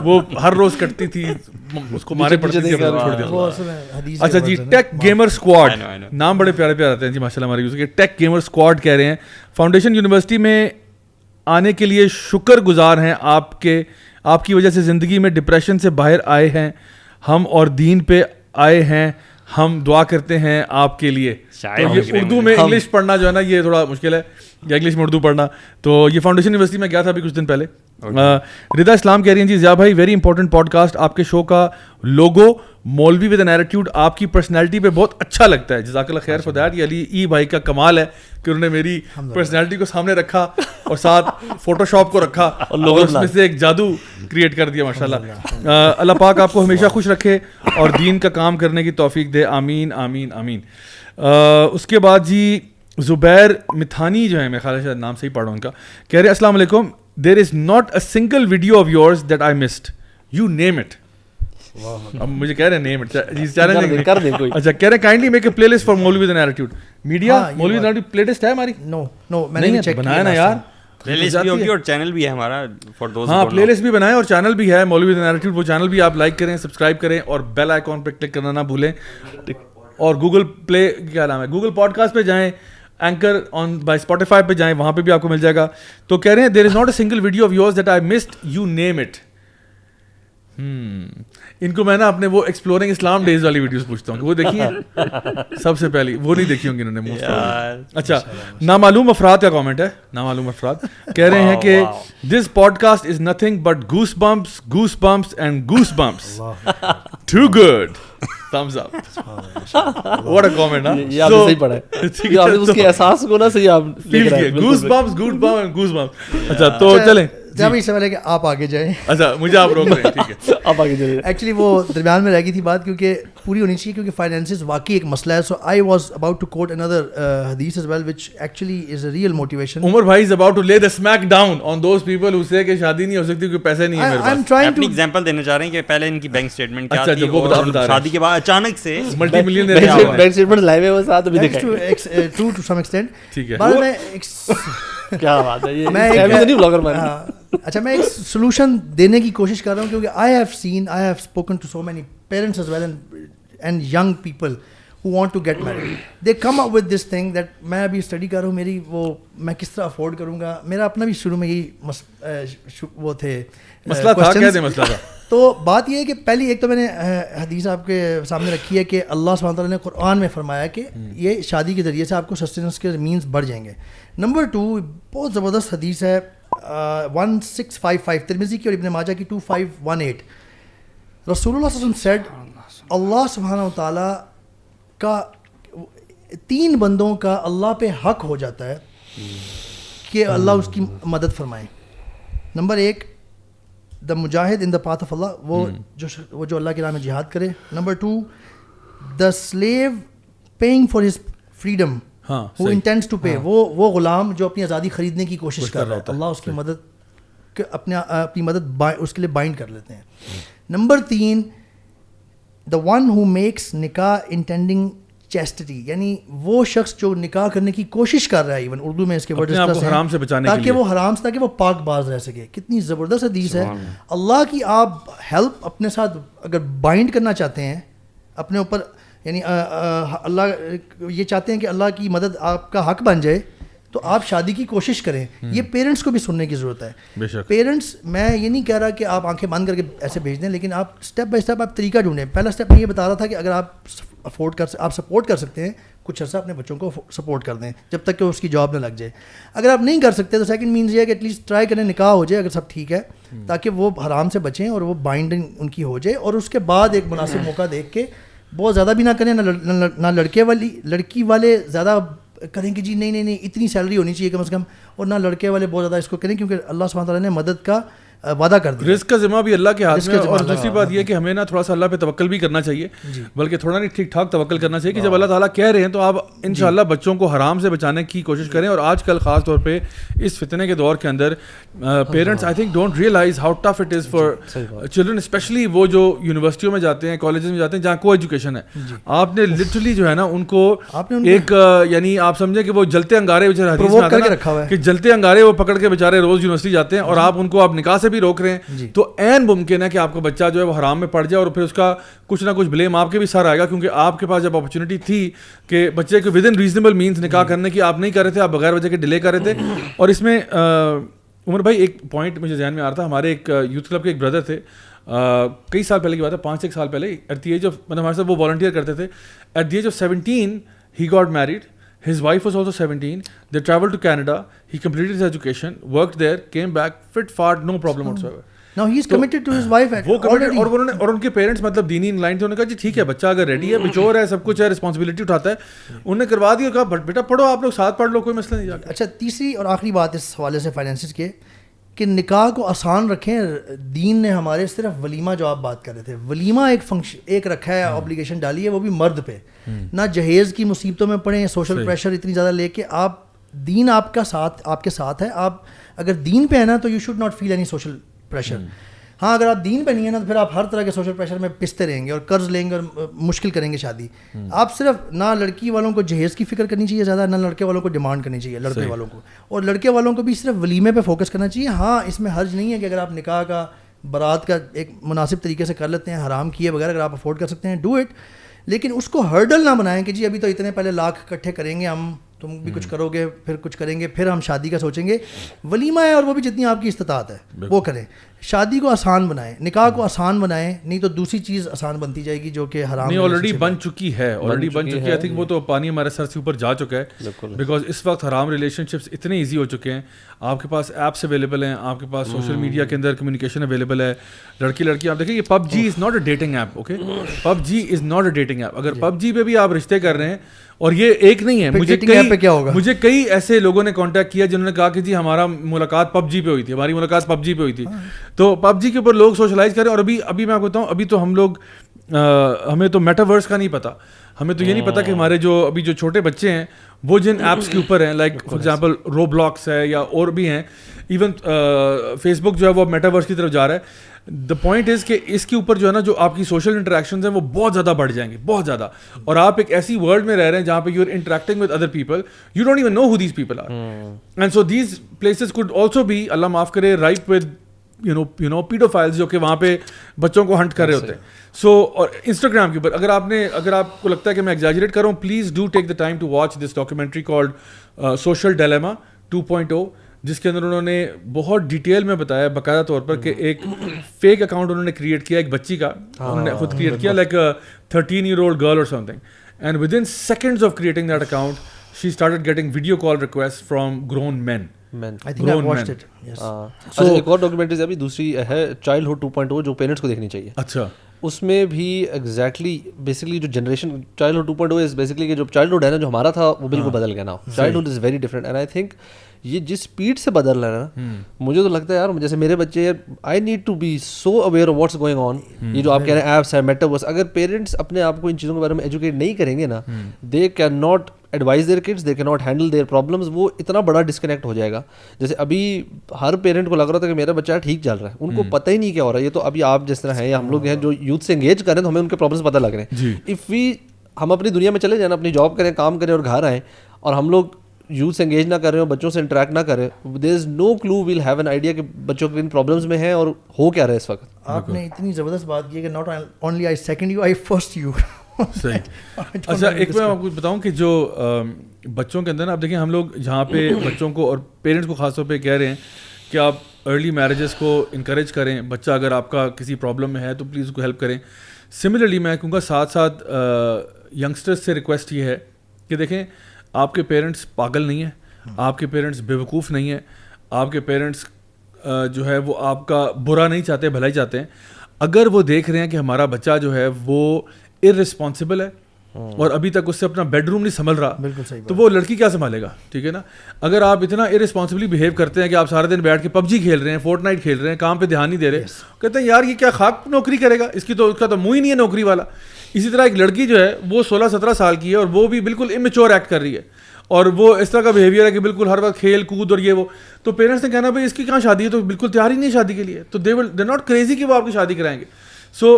وہ ہر روز کٹتی تھی اس کو مارے پڑتی تھی چھوڑ دیا. اچھا جی ٹیک گیمر اسکواڈ نام بڑے پیارے پیارے آتے ہیں جی ماشاء اللہ ہمارے یوز کے. ٹیک گیمر اسکواڈ کہہ رہے ہیں فاؤنڈیشن یونیورسٹی میں آنے کے لیے شکر گزار ہیں آپ کے. آپ کی وجہ سے زندگی میں ڈپریشن سے باہر آئے ہیں ہم اور دین پہ آئے ہیں. ہم دعا کرتے ہیں آپ کے لیے. یہ اردو میں انگلش پڑھنا جو ہے نا یہ تھوڑا مشکل ہے, یا انگلش میں اردو پڑھنا. تو یہ فاؤنڈیشن یونیورسٹی میں گیا تھا ابھی کچھ دن پہلے. ردا اسلام کہہ رہی ہیں جی ضیاء بھائی ویری امپورٹنٹ پوڈ کاسٹ. آپ کے شو کا لوگو مولوی ود این ایٹیٹیوڈ آپ کی پرسنالٹی پہ بہت اچھا لگتا ہے. جزاک اللہ خیر فار دیٹ. یہ علی ای بھائی کا کمال ہے کہ انہوں نے میری پرسنالٹی کو سامنے رکھا اور ساتھ فوٹو شاپ کو رکھا اور اس میں سے ایک جادو کریٹ کر دیا ماشاء اللہ. اللہ پاک آپ کو ہمیشہ خوش رکھے اور دین کا کام کرنے کی توفیق دے. آمین آمین آمین. اس کے بعد جی زبیر متھانی جو ہے میں خیال ہے شاید نام صحیح پڑھ رہا ہوں ان کا, کہہ رہے السلام علیکم. There is not a single video of yours that I missed. You name it. اب مجھے کہہ رہے ہیں نیم اٹ کر دیں کوئی. اچھا کہہ رہے kindly make a play list for مولوی ود این ایٹیٹیوڈ. میڈیا مولوی with an attitude play list ہے ہماری. نو میں نے چیک بنایا نا یار. پلے لسٹ بھی ہوگی اور چینل بھی ہے ہمارا فار دوز. ہاں پلے لسٹ بھی بنائے اور چینل بھی ہے مولوی ود این ایٹیٹیوڈ. وہ چینل بھی آپ لائک کریں سبسکرائب کریں اور بیل آئیکن پہ کلک کرنا نہ بھولیں. اور گوگل پلے کیا نام ہے گوگل پوڈ کاسٹ پہ جائیں, اینکر آن بائی اسپوٹیفائی پہ جائیں, وہاں پہ بھی آپ کو مل جائے گا. تو کہہ رہے ہیں there is not a single video of yours that I missed you name it. ان کو میں نا اپنے وہ ایکسپلورنگ اسلام ڈیز والی ویڈیوز پوچھتا ہوں کہ وہ دیکھی ہیں سب سے پہلی. وہ نہیں دیکھی ہوں گی انہوں نے موسٹ. اچھا نامعلوم افراد کا کامنٹ ہے. نامعلوم افراد کہہ رہے ہیں کہ this podcast is nothing but goose bumps and goose bumps. Too good. thumbs up. What a comment, huh? یہ آپ نے صحیح پڑھا ہے. آپ نے اس کے احساس کو نا صحیح آپ لکھ رہے ہیں. goose bumps. اچھا تو چلیں جب اس سے پہلے کہ آپ آگے جائیں. اچھا مجھے آپ روک رہے ہیں ٹھیک ہے آپ آگے چلیے. ایکچولی وہ درمیان میں رہ گئی تھی بات کیونکہ پوری ہونی چاہیے کیونکہ فائنینسز واقعی ایک مسئلہ ہے. So I was about to quote another حدیث as well which actually is a real motivation. عمر بھائی is about to lay the smack down on those people who say کہ شادی نہیں ہو سکتی کیونکہ پیسے نہیں ہے میرے پاس. I'm trying اپنی to ایگزامپل دینا چاہ رہے ہیں کہ پہلے ان کی بینک اسٹیٹمنٹ کیا اچھا تھی وہ اور بتا شادی کے بعد اچانک سے ملٹی ملین بینک اسٹیٹمنٹ لائے ہوئے وہ ساتھ بھی دکھائیں. true to some extent. ٹھیک ہے. بعد میں کیا بات ہے یہ میں نہیں بلاگر میں. اچھا میں ایک سولوشن دینے کی کوشش کر رہا ہوں کیونکہ I have spoken to so many parents as well and young people who want to get married. They come up with this thing that میں ابھی اسٹڈی کر رہا ہوں میری وہ میں کس طرح افورڈ کروں گا. میرا اپنا بھی شروع میں یہی وہ تھے مسئلہ تھا. کیا تھے مسئلہ تھا؟ تو بات یہ ہے کہ پہلی ایک تو میں نے حدیث آپ کے سامنے رکھی ہے کہ اللہ سبحانہ تعالیٰ نے قرآن میں فرمایا کہ یہ شادی کے ذریعے سے آپ کو سسٹیننس کے مینس بڑھ جائیں گے. نمبر 2 بہت زبردست حدیث ہے 1655 ترمذی کی اور ابن ماجہ کی 2518. رسول اللہ صلی اللہ علیہ وسلم said اللہ سبحانہ تعالیٰ کا 3 بندوں کا اللہ پہ حق ہو جاتا ہے کہ اللہ اس کی مدد فرمائے. نمبر 1 دا مجاہد ان دا پاتھ آف اللہ, وہ جو اللہ کے نام میں جہاد کرے. Number 2 the slave paying for his freedom ہاں who intends to pay, وہ غلام جو اپنی آزادی خریدنے کی کوشش کر رہا ہے, اللہ اس کی مدد اپنی مدد اس کے لیے بائنڈ کر لیتے ہیں. Number 3, the one who makes نکاح intending chastity, یعنی وہ شخص جو نکاح کرنے کی کوشش کر رہا ہے, ایون اردو میں اس کے ورڈز حرام سے بچانے تاکہ وہ حرام سے, تاکہ وہ پاک باز رہ سکے. کتنی زبردست حدیث ہے. اللہ کی آپ ہیلپ اپنے ساتھ اگر بائنڈ کرنا چاہتے ہیں اپنے اوپر, یعنی اللہ یہ چاہتے ہیں کہ اللہ کی مدد آپ کا حق بن جائے, تو آپ شادی کی کوشش کریں. یہ پیرنٹس کو بھی سننے کی ضرورت ہے. پیرنٹس, میں یہ نہیں کہہ رہا کہ آپ آنکھیں بند کر کے ایسے بھیج دیں, لیکن آپ اسٹیپ بائی اسٹیپ آپ طریقہ ڈھونڈیں. پہلا اسٹیپ میں یہ بتا رہا تھا کہ اگر آپ سپورٹ کر سکتے ہیں, کچھ عرصہ اپنے بچوں کو سپورٹ کر دیں جب تک کہ اس کی جاب نہ لگ جائے. اگر آپ نہیں کر سکتے تو سیکنڈ مینز یہ ہے کہ ایٹ لیسٹ ٹرائی کریں, نکاح ہو جائے اگر سب ٹھیک ہے, تاکہ وہ حرام سے بچیں اور وہ بائنڈنگ ان کی ہو جائے. اور اس کے بعد ایک مناسب موقع دیکھ کے, بہت زیادہ بھی نہ کریں, نہ لڑکی والے زیادہ کریں کہ جی نہیں اتنی سیلری ہونی چاہیے کم از کم, اور نہ لڑکے والے بہت زیادہ اس کو کریں, کیونکہ اللہ سبحانہ تعالیٰ نے مدد کا وعدہ کر دیا. رزق کا ذمہ بھی اللہ کے ہاتھ میں ہے. اور دوسری بات یہ کہ ہمیں نا تھوڑا سا اللہ پہ توکل بھی کرنا چاہیے, بلکہ تھوڑا نہیں ٹھیک ٹھاک توکل کرنا چاہیے کہ جب اللہ تعالیٰ کہہ رہے ہیں تو آپ انشاءاللہ بچوں کو حرام سے بچانے کی کوشش کریں. اور آج کل خاص طور پہ اس فتنے کے دور کے اندر parents I think don't realize how tough it is for children, especially وہ جو یونیورسٹیوں میں جاتے ہیں, کالجز میں جاتے ہیں جہاں کو ایجوکیشن ہے. آپ نے لٹرلی جو ہے نا ان کو ایک, یعنی آپ سمجھیں کہ وہ جلتے انگارے کہ جلتے انگارے وہ پکڑ کے بیچارے روز یونیورسٹی جاتے ہیں, اور آپ ان کو آپ نکاح سے بھی روک رہے ہیں. تو عین ممکن ہے کہ آپ کا بچہ جو ہے وہ حرام میں پڑ جائے, اور پھر اس کا کچھ نہ کچھ بلیم آپ کے بھی سر آئے گا, کیونکہ آپ کے پاس جب اپرچونیٹی تھی کہ بچے کو ود ان ریزنیبل مینس نکاح کرنے کی, آپ نہیں کر رہے تھے, آپ بغیر وجہ کے ڈیلے کر رہے تھے. اور اس میں عمر بھائی ایک پوائنٹ مجھے ذہن میں آ رہا تھا, ہمارے ایک یوتھ کلب کے ایک بردر تھے, کئی سال پہلے کی بات ہے, 5-6 سال پہلے, ایٹ دی ایج آف, مطلب ہمارے ساتھ وہ والنٹیئر کرتے تھے. At the age of 17 he got married. His wife was also 17. They traveled to Canada. He completed his education, worked there, came back, fit, fart, no problem whatsoever. Now he is committed to his wife already. اور ان کے parents مطلب دینی online تھے, انہوں نے کہا جی ٹھیک ہے بچہ اگر ریڈی ہے, میچور ہے, سب کچھ ہے, رسپانسبلٹی اٹھاتا ہے, انہوں نے کروا دیا, کہا بیٹا پڑھو, آپ لوگ ساتھ پڑھ لو, کوئی مسئلہ نہیں. اچھا, تیسری اور آخری بات اس حوالے سے فائنینسز کے, کہ نکاح کو آسان رکھیں. دین نے ہمارے صرف ولیمہ, جو آپ بات کر رہے تھے, ولیمہ ایک رکھا ہے, اوبلیگیشن ڈالی ہے, وہ بھی مرد پہ. نہ جہیز کی مصیبتوں میں پڑیں, سوشل پریشر اتنی زیادہ لے کے, آپ دین آپ کے ساتھ ہے. آپ اگر دین پہ ہے نا تو you should not feel any social pressure. ہاں اگر آپ دین پہ نہیں ہے نا تو پھر آپ ہر طرح کے سوشل پریشر میں پستے رہیں گے اور قرض لیں گے اور مشکل کریں گے شادی. آپ صرف نہ لڑکی والوں کو جہیز کی فکر کرنی چاہیے زیادہ, نہ لڑکے والوں کو ڈیمانڈ کرنی چاہیے لڑکے والوں کو, اور لڑکے والوں کو بھی صرف ولیمے پہ فوکس کرنا چاہیے. ہاں اس میں حرج نہیں ہے کہ اگر آپ نکاح کا, بارات کا ایک مناسب طریقے سے کر لیتے ہیں, حرام کیے بغیر اگر آپ افورڈ کر سکتے ہیں, ڈو اٹ. لیکن اس کو ہرڈل نہ بنائیں کہ جی ابھی تو اتنے پہلے لاکھ اکٹھے کریں گے ہم, تم بھی کچھ کرو گے, پھر کچھ کریں گے, پھر ہم شادی کا سوچیں گے. ولیمہ ہے اور وہ بھی جتنی آپ کی استطاعت ہے وہ کریں. شادی کو آسان بنائیں, نکاح کو آسان بنائیں, نہیں تو دوسری چیز آسان بنتی جائے گی جو کہ حرام. نہیں آلریڈی بن چکی ہے, آلریڈی بن چکی ہے. آئی تھنک وہ تو پانی ہمارے سر سے اوپر جا چکا ہے, بیکاز اس وقت حرام ریلیشن شپس اتنے ایزی ہو چکے ہیں. آپ کے پاس ایپس اویلیبل ہیں, آپ کے پاس سوشل میڈیا کے اندر کمیونیکیشن اویلیبل ہے. لڑکی آپ دیکھیں, یہ PUBG is not a dating app. Okay, PUBG is not a dating app. اگر پب جی پہ بھی آپ رشتے کر رہے ہیں, اور یہ ایک نہیں ہے, مجھے کئی ایسے لوگوں نے کانٹیکٹ کیا جنہوں نے کہا کہ جی ہمارا ملاقات پب جی پہ ہوئی تھی, ہماری ملاقات پب جی پہ ہوئی تھی. تو پب جی کے اوپر لوگ سوشلائز کریں. اور ابھی میں آپ کو بتاؤں, ابھی تو ہم لوگ, ہمیں تو میٹاورس کا نہیں پتا, ہمیں تو یہ نہیں پتا کہ ہمارے جو ابھی جو چھوٹے بچے ہیں وہ جن ایپس کے اوپر ہیں, like for example row blocks ہے یا اور بھی ہیں, ایون فیس بک جو ہے وہ میٹاورس کی طرف جا رہا ہے. دا پوائنٹ از کہ اس کے اوپر جو ہے نا جو آپ کی سوشل انٹریکشنز ہیں وہ بہت زیادہ بڑھ جائیں گے, بہت زیادہ. اور آپ ایک ایسی ورلڈ میں رہ رہے ہیں جہاں پہ you are interacting with other people, you don't even know who these people are. And so these places could also be, اللہ معاف کرے, ripe with you know paedophiles جو کہ وہاں پہ بچوں کو ہنٹ کر رہے ہوتے ہیں. سو اور انسٹاگرام کے اوپر اگر آپ کو لگتا ہے کہ میں ایگزیجریٹ کر رہا ہوں, please do take the time to watch this documentary called social dilemma 2.0, جس کے اندر انہوں نے بہت ڈیٹیل میں بتایا باقاعدہ طور پر کہ ایک فیک اکاؤنٹ انہوں نے کریٹ کیا ایک بچی کا, انہوں نے خود کریٹ کیا, like 13-year-old girl or something, and within seconds of creating that account she started getting video call requests from grown men. I think I've watched it. Yes. So ایک اور ڈاکیومنٹری ابھی دوسری ہے چائلڈہڈ 2.0 جو parents کو دیکھنی چاہیے. اچھا, اس میں بھی ایگزیکٹلی بیسکلی جو جنریشن چائلڈہڈ 2.0 از بیسکلی کہ جو چائلڈہڈ ہے نا جو ہمارا تھا وہ بالکل بدل گیا نا. Childhood is very different, and I think یہ جس اسپیڈ سے بدل رہا ہے نا, مجھے تو لگتا ہے یار جیسے میرے بچے, I need to be so aware of what's going on. یہ جو آپ کہہ رہے ہیں ایپس ہے, میٹاورس, اگر پیرنٹس اپنے آپ کو ان چیزوں کے بارے میں ایجوکیٹ نہیں کریں گے نا, they can not advise their kids, they cannot handle their problems, وہ اتنا بڑا ڈسکنیکٹ ہو جائے گا. جیسے ابھی ہر پیرنٹ کو لگ رہا تھا کہ میرا بچہ ٹھیک چل رہا ہے, ان کو پتہ ہی نہیں کیا ہو رہا ہے. یہ تو ابھی آپ جس طرح ہیں یا ہم لوگ ہیں جو یوتھ سے انگیج کر رہے ہیں تو ہمیں ان کے پرابلمس پتہ لگ رہے ہیں. اف وی ہم اپنی دنیا میں چلے جائیں, اپنی جاب کریں, کام کریں اور گھر آئیں, اور ہم لوگ یوتھ سے انگیج نہ کر رہے ہوں, بچوں سے انٹریکٹ نہ کریں, دیر از نو کلو ویل ہیو این آئیڈیا کہ بچوں کے ان پرابلمس میں ہیں اور ہو کیا رہا ہے اس وقت. آپ نے اتنی زبردست بات کی ہے کہ not only I second you, I first you. صحیح. اچھا ایک میں آپ کو بتاؤں کہ جو بچوں کے اندر نا, آپ دیکھیں ہم لوگ جہاں پہ بچوں کو اور پیرنٹس کو خاص طور پہ کہہ رہے ہیں کہ آپ ارلی میرجز کو انکریج کریں, بچہ اگر آپ کا کسی پرابلم میں ہے تو پلیز اس کو ہیلپ کریں. سملرلی میں کہوں گا ساتھ ساتھ ینگسٹرز سے ریکویسٹ یہ ہے کہ دیکھیں آپ کے پیرنٹس پاگل نہیں ہیں, آپ کے پیرنٹس بیوقوف نہیں ہیں, آپ کے پیرنٹس جو ہے وہ آپ کا برا نہیں چاہتے, بھلا ہی چاہتے ہیں. اگر وہ دیکھ رہے ہیں کہ ہمارا بچہ جو ہے وہ ارسپانسبل ہے اور ابھی تک اس سے اپنا بیڈ روم نہیں سنبھل رہا, بالکل صحیح, تو وہ لڑکی کیا سنبھالے گا؟ ٹھیک ہے نا. اگر آپ اتنا ارسپانسبلی بہیو کرتے ہیں کہ آپ سارے دن بیٹھ کے PUBG کھیل رہے ہیں, فورٹ نائٹ کھیل رہے ہیں, کام پہ دھیان نہیں دے رہے, کہتے ہیں یار یہ کیا خاک نوکری کرے گا, اس کا تو منہ ہی نہیں ہے نوکری والا. اسی طرح ایک لڑکی جو ہے وہ 16-17 سال کی ہے اور وہ بھی بالکل امیچور ایکٹ کر رہی ہے اور وہ اس طرح کا بیہیویئر ہے کہ بالکل ہر وقت کھیل کود اور یہ وہ, تو پیرنٹس نے کہنا بھائی اس کی کہاں شادی ہے, تو بالکل تیار ہی نہیں ہے شادی کے لیے, تو دے ناٹ کریزی کہ وہ آپ کی شادی کرائیں گے. سو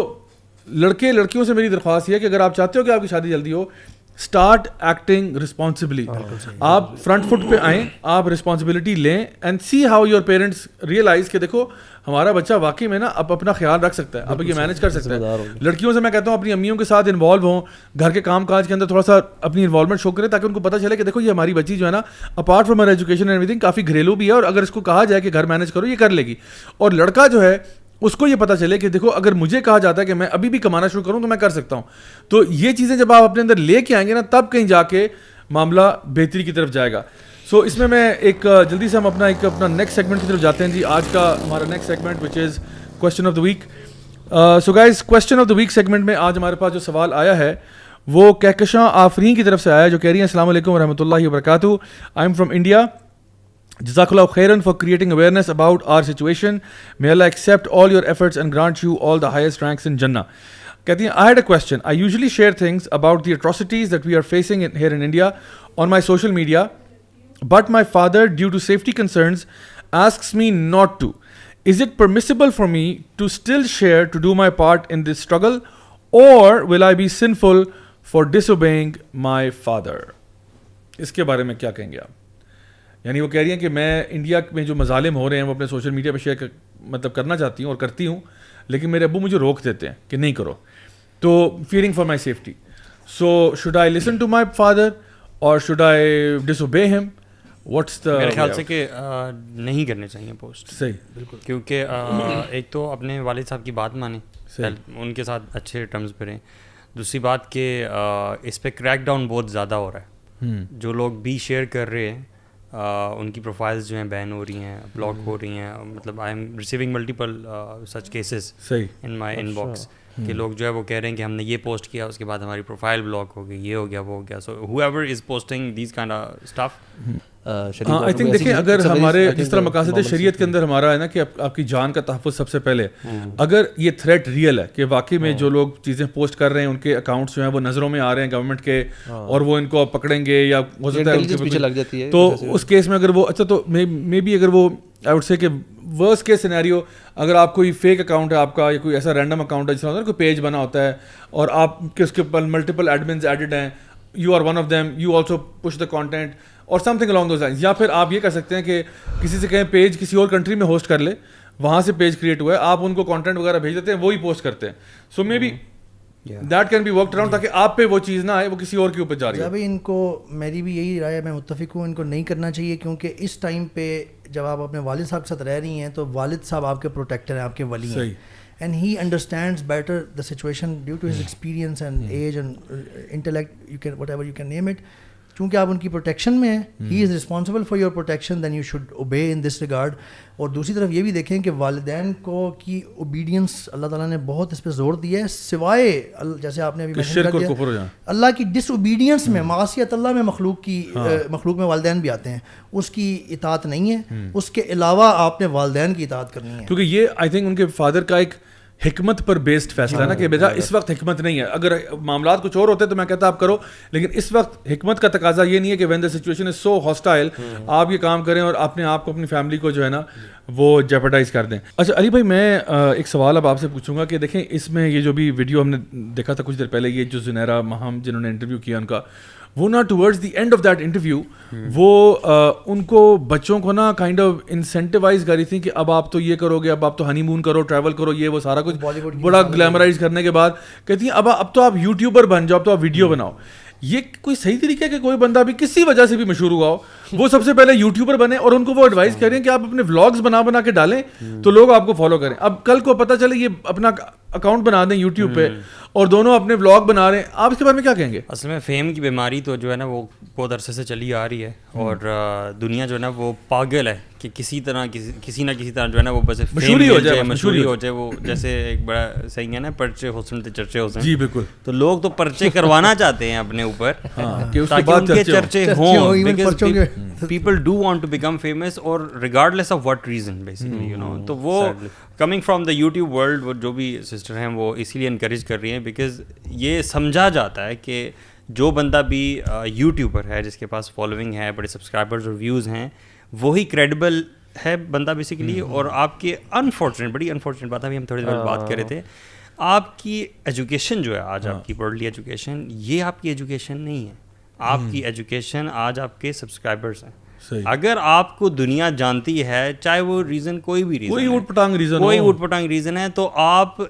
لڑکیوں سے میری درخواست یہ ہے کہ اگر آپ چاہتے ہو کہ آپ کی شادی جلدی ہو, اسٹارٹ ایکٹنگ رسپانسبلی. آپ فرنٹ فٹ پہ آئیں, آپ رسپانسبلٹی لیں and see how your parents realize کہ دیکھو ہمارا بچہ واقعی میں نا اب اپنا خیال رکھ سکتا ہے, اب یہ مینیج کر سکتا ہے. لڑکیوں سے میں کہتا ہوں اپنی امیوں کے ساتھ انوالو ہوں, گھر کے کام کاج کے اندر تھوڑا سا اپنی انوالومنٹ شو کریں تاکہ ان کو پتہ چلے کہ دیکھو یہ ہماری بچی جو ہے نا apart from her education and everything کافی گھریلو بھی ہے, اور اگر اس کو کہا جائے کہ گھر مینیج کرو یہ کر لے گی. اور لڑکا جو ہے اس کو یہ پتہ چلے کہ دیکھو اگر مجھے کہا جاتا ہے کہ میں ابھی بھی کمانا شروع کروں تو میں کر سکتا ہوں. تو یہ چیزیں جب آپ اپنے اندر لے کے آئیں گے نا تب کہیں جا کے معاملہ بہتری کی طرف جائے گا. سو اس میں ایک جلدی سے ہم اپنا نیکسٹ سیگمنٹ کی طرف جاتے ہیں. جی آج کا ہمارا next segment which is question of the week. So guys question of the week segment میں آج ہمارے پاس جو سوال آیا ہے وہ کہکشاں آفرین کی طرف سے آیا ہے, جو کہہ رہی ہیں السلام علیکم ورحمۃ اللہ وبرکاتہ. I am from India. Jazakallah khairan for creating awareness about our situation. May Allah accept all your efforts and grant you all the highest ranks in Jannah. کہتی ہیں I had a question. I usually share things about the atrocities that we are facing here in India on my social media, but my father, due to safety concerns, asks me not to. Is it permissible for me to still share to do my part in this struggle, or will I be sinful for disobeying my father? اس کے بارے میں کیا کہیں گے آپ؟ یعنی وہ کہہ رہی ہیں کہ میں انڈیا میں جو مظالم ہو رہے ہیں وہ اپنے سوشل میڈیا پہ شیئر کرنا چاہتی ہوں اور کرتی ہوں, لیکن میرے ابو مجھے روک دیتے ہیں کہ نہیں کرو, تو fearing for my safety. So should I listen to my father اور should I disobey him? What's the? میرے خیال سے کہ نہیں کرنے چاہیے پوسٹ. صحیح, بالکل, کیونکہ ایک تو اپنے والد صاحب کی بات مانیں, ان کے ساتھ اچھے ٹرمز پہ رہیں. دوسری بات کہ اس پہ کریک ڈاؤن بہت زیادہ ہو رہا ہے. جو لوگ بھی شیئر کر رہے ہیں ان کی پروفائلز جو ہیں بین ہو رہی ہیں, بلاک ہو رہی ہیں. مطلب I am receiving multiple such cases in my in box کہ لوگ جو ہے وہ کہہ رہے ہیں کہ ہم نے یہ پوسٹ کیا اس کے بعد ہماری پروفائل بلاک ہو گئی, یہ ہو گیا, وہ ہو گیا. So whoever is posting these kind of stuff. I think دیکھیں اگر ہمارے جس طرح مقاصد شریعت کے اندر ہمارا ہے نا کہ آپ کی جان کا تحفظ سب سے پہلے, اگر یہ تھریٹ ریئل ہے کہ واقعی میں جو لوگ چیزیں پوسٹ کر رہے ہیں ان کے اکاؤنٹس جو ہیں وہ نظروں میں آ رہے ہیں گورنمنٹ کے اور وہ ان کو پکڑیں گے یا ہو سکتا ہے پیچھے لگ جاتی ہے, تو اس کیس میں اگر وہ اچھا تو مے بی اگر وہ آئی وڈ سے کہ ورسٹ کیس سینیریو اگر آپ کوئی فیک اکاؤنٹ ہے آپ کا یا کوئی ایسا رینڈم اکاؤنٹ ہے جس طرح ہوتا ہے نا کوئی پیج بنا ہوتا ہے اور آپ کے اس کے ملٹیپل ایڈمنز ایڈڈ ہیں, you are one of them, you also push the content اور something along those lines. یا پھر آپ یہ کر سکتے ہیں کہ کسی سے کہیں پیج کسی اور کنٹری میں ہوسٹ کر لے, وہاں سے پیج کریٹ ہوا ہے, آپ ان کو کانٹینٹ وغیرہ بھیج دیتے ہیں, وہی پوسٹ کرتے ہیں. So maybe that can be worked around تاکہ آپ پہ وہ چیز نہ آئے, وہ کسی اور کے اوپر جا رہی ہے. ابھی ان کو میری بھی یہی رائے ہے, میں متفق ہوں, ان کو نہیں کرنا چاہیے کیونکہ اس ٹائم پہ جب آپ اپنے والد صاحب کے ساتھ رہ رہی ہیں تو والد صاحب آپ کے پروٹیکٹر ہیں, آپ کے ولی ہیں, and he understands better the situation due to his experience and age and intellect, you can whatever you can name it. چونکہ آپ ان کی پروٹیکشن میں ہیں, he is responsible for your protection, then you should obey in this regard. اور دوسری طرف یہ بھی دیکھیں کہ والدین کو کی اوبیڈینس اللہ تعالیٰ نے بہت اس پہ زور دیا ہے, سوائے جیسے آپ نے ابھی مینشن کر دیا اللہ کی ڈس اوبیڈینس میں, معصیت اللہ میں, مخلوق میں والدین بھی آتے ہیں, اس کی اطاعت نہیں ہے, اس کے علاوہ آپ نے والدین کی اطاعت کرنی ہے. کیونکہ یہ آئی تھنک ان کے فادر کا ایک حکمت پر بیسڈ فیصلہ ہے نا کہ بیٹا اس وقت حکمت نہیں ہے. اگر معاملات کچھ اور ہوتے تو میں کہتا آپ کرو, لیکن اس وقت حکمت کا تقاضا یہ نہیں ہے کہ when the situation is so hostile آپ یہ کام کریں اور اپنے آپ کو اپنی فیملی کو جو ہے نا وہ جیپرڈائز کر دیں. اچھا علی بھائی, میں ایک سوال اب آپ سے پوچھوں گا کہ دیکھیں اس میں یہ جو بھی ویڈیو ہم نے دیکھا تھا کچھ دیر پہلے, یہ جو زنیرہ ماہم جنہوں نے انٹرویو کیا ان کا, وہ نا towards the end of that interview وہ ان کو بچوں کو نا کائنڈ آف انسینٹیوائز کر رہی تھی کہ اب آپ تو یہ کرو گے, اب آپ تو ہنی مون کرو, ٹریول کرو, یہ وہ سارا کچھ بڑا گلیمرائز کرنے کے بعد کہتی ہیں اب تو آپ یوٹیوبر بن جاؤ, اب تو آپ ویڈیو بناؤ. یہ کوئی صحیح طریقہ ہے کہ کوئی بندہ بھی کسی وجہ سے بھی مشہور ہوا ہو وہ سب سے پہلے یوٹیوبر بنے اور ان کو وہ ایڈوائز کریں کہ آپ اپنے ولاگز بنا کے ڈالیں تو لوگ آپ کو فالو کریں. اب کل کو پتہ چلے یہ اپنا اکاؤنٹ بنا دیں یوٹیوب پہ اور دونوں اپنے ولاگ بنا رہے ہیں, آپ اس کے بارے میں کیا کہیں گے؟ اصل میں فیم کی بیماری تو جو ہے نا وہ بہت عرصے سے چلی آ رہی ہے, اور دنیا جو ہے نا وہ پاگل ہے کہ کسی نہ کسی طرح جو ہے نا وہ بس مشہوری ہو جائے. وہ جیسے ایک بڑا صحیح ہے نا, پرچے حسن تے چرچے حسن. جی بالکل. تو لوگ تو پرچے کروانا چاہتے ہیں اپنے اوپر تاکہ ان کے چرچے ہوں, because people do want to become famous اور regardless of what reason basically you know. تو وہ coming from the YouTube world, وہ جو بھی سسٹر ہیں وہ اسی لیے انکریج کر رہی ہیں بیکاز یہ سمجھا جاتا ہے کہ جو بندہ بھی یوٹیوبر ہے جس کے پاس فالوئنگ ہے, بڑے سبسکرائبرز اور ویوز ہیں, وہی کریڈیبل ہے بندہ بیسیکلی. اور آپ کے بڑی انفارچونیٹ بات ابھی ہم تھوڑی دیر بات کر رہے تھے, آپ کی ایجوکیشن جو ہے آج آپ کی ورلڈلی ایجوکیشن, یہ آپ کی ایجوکیشن نہیں ہے. آپ کی ایجوکیشن آج آپ کے سبسکرائبرز ہیں. اگر آپ کو دنیا جانتی ہے, چاہے وہ ریزن کوئی بھی ریزن, کوئی اوٹ پٹانگ ریزن ہے, تو آپ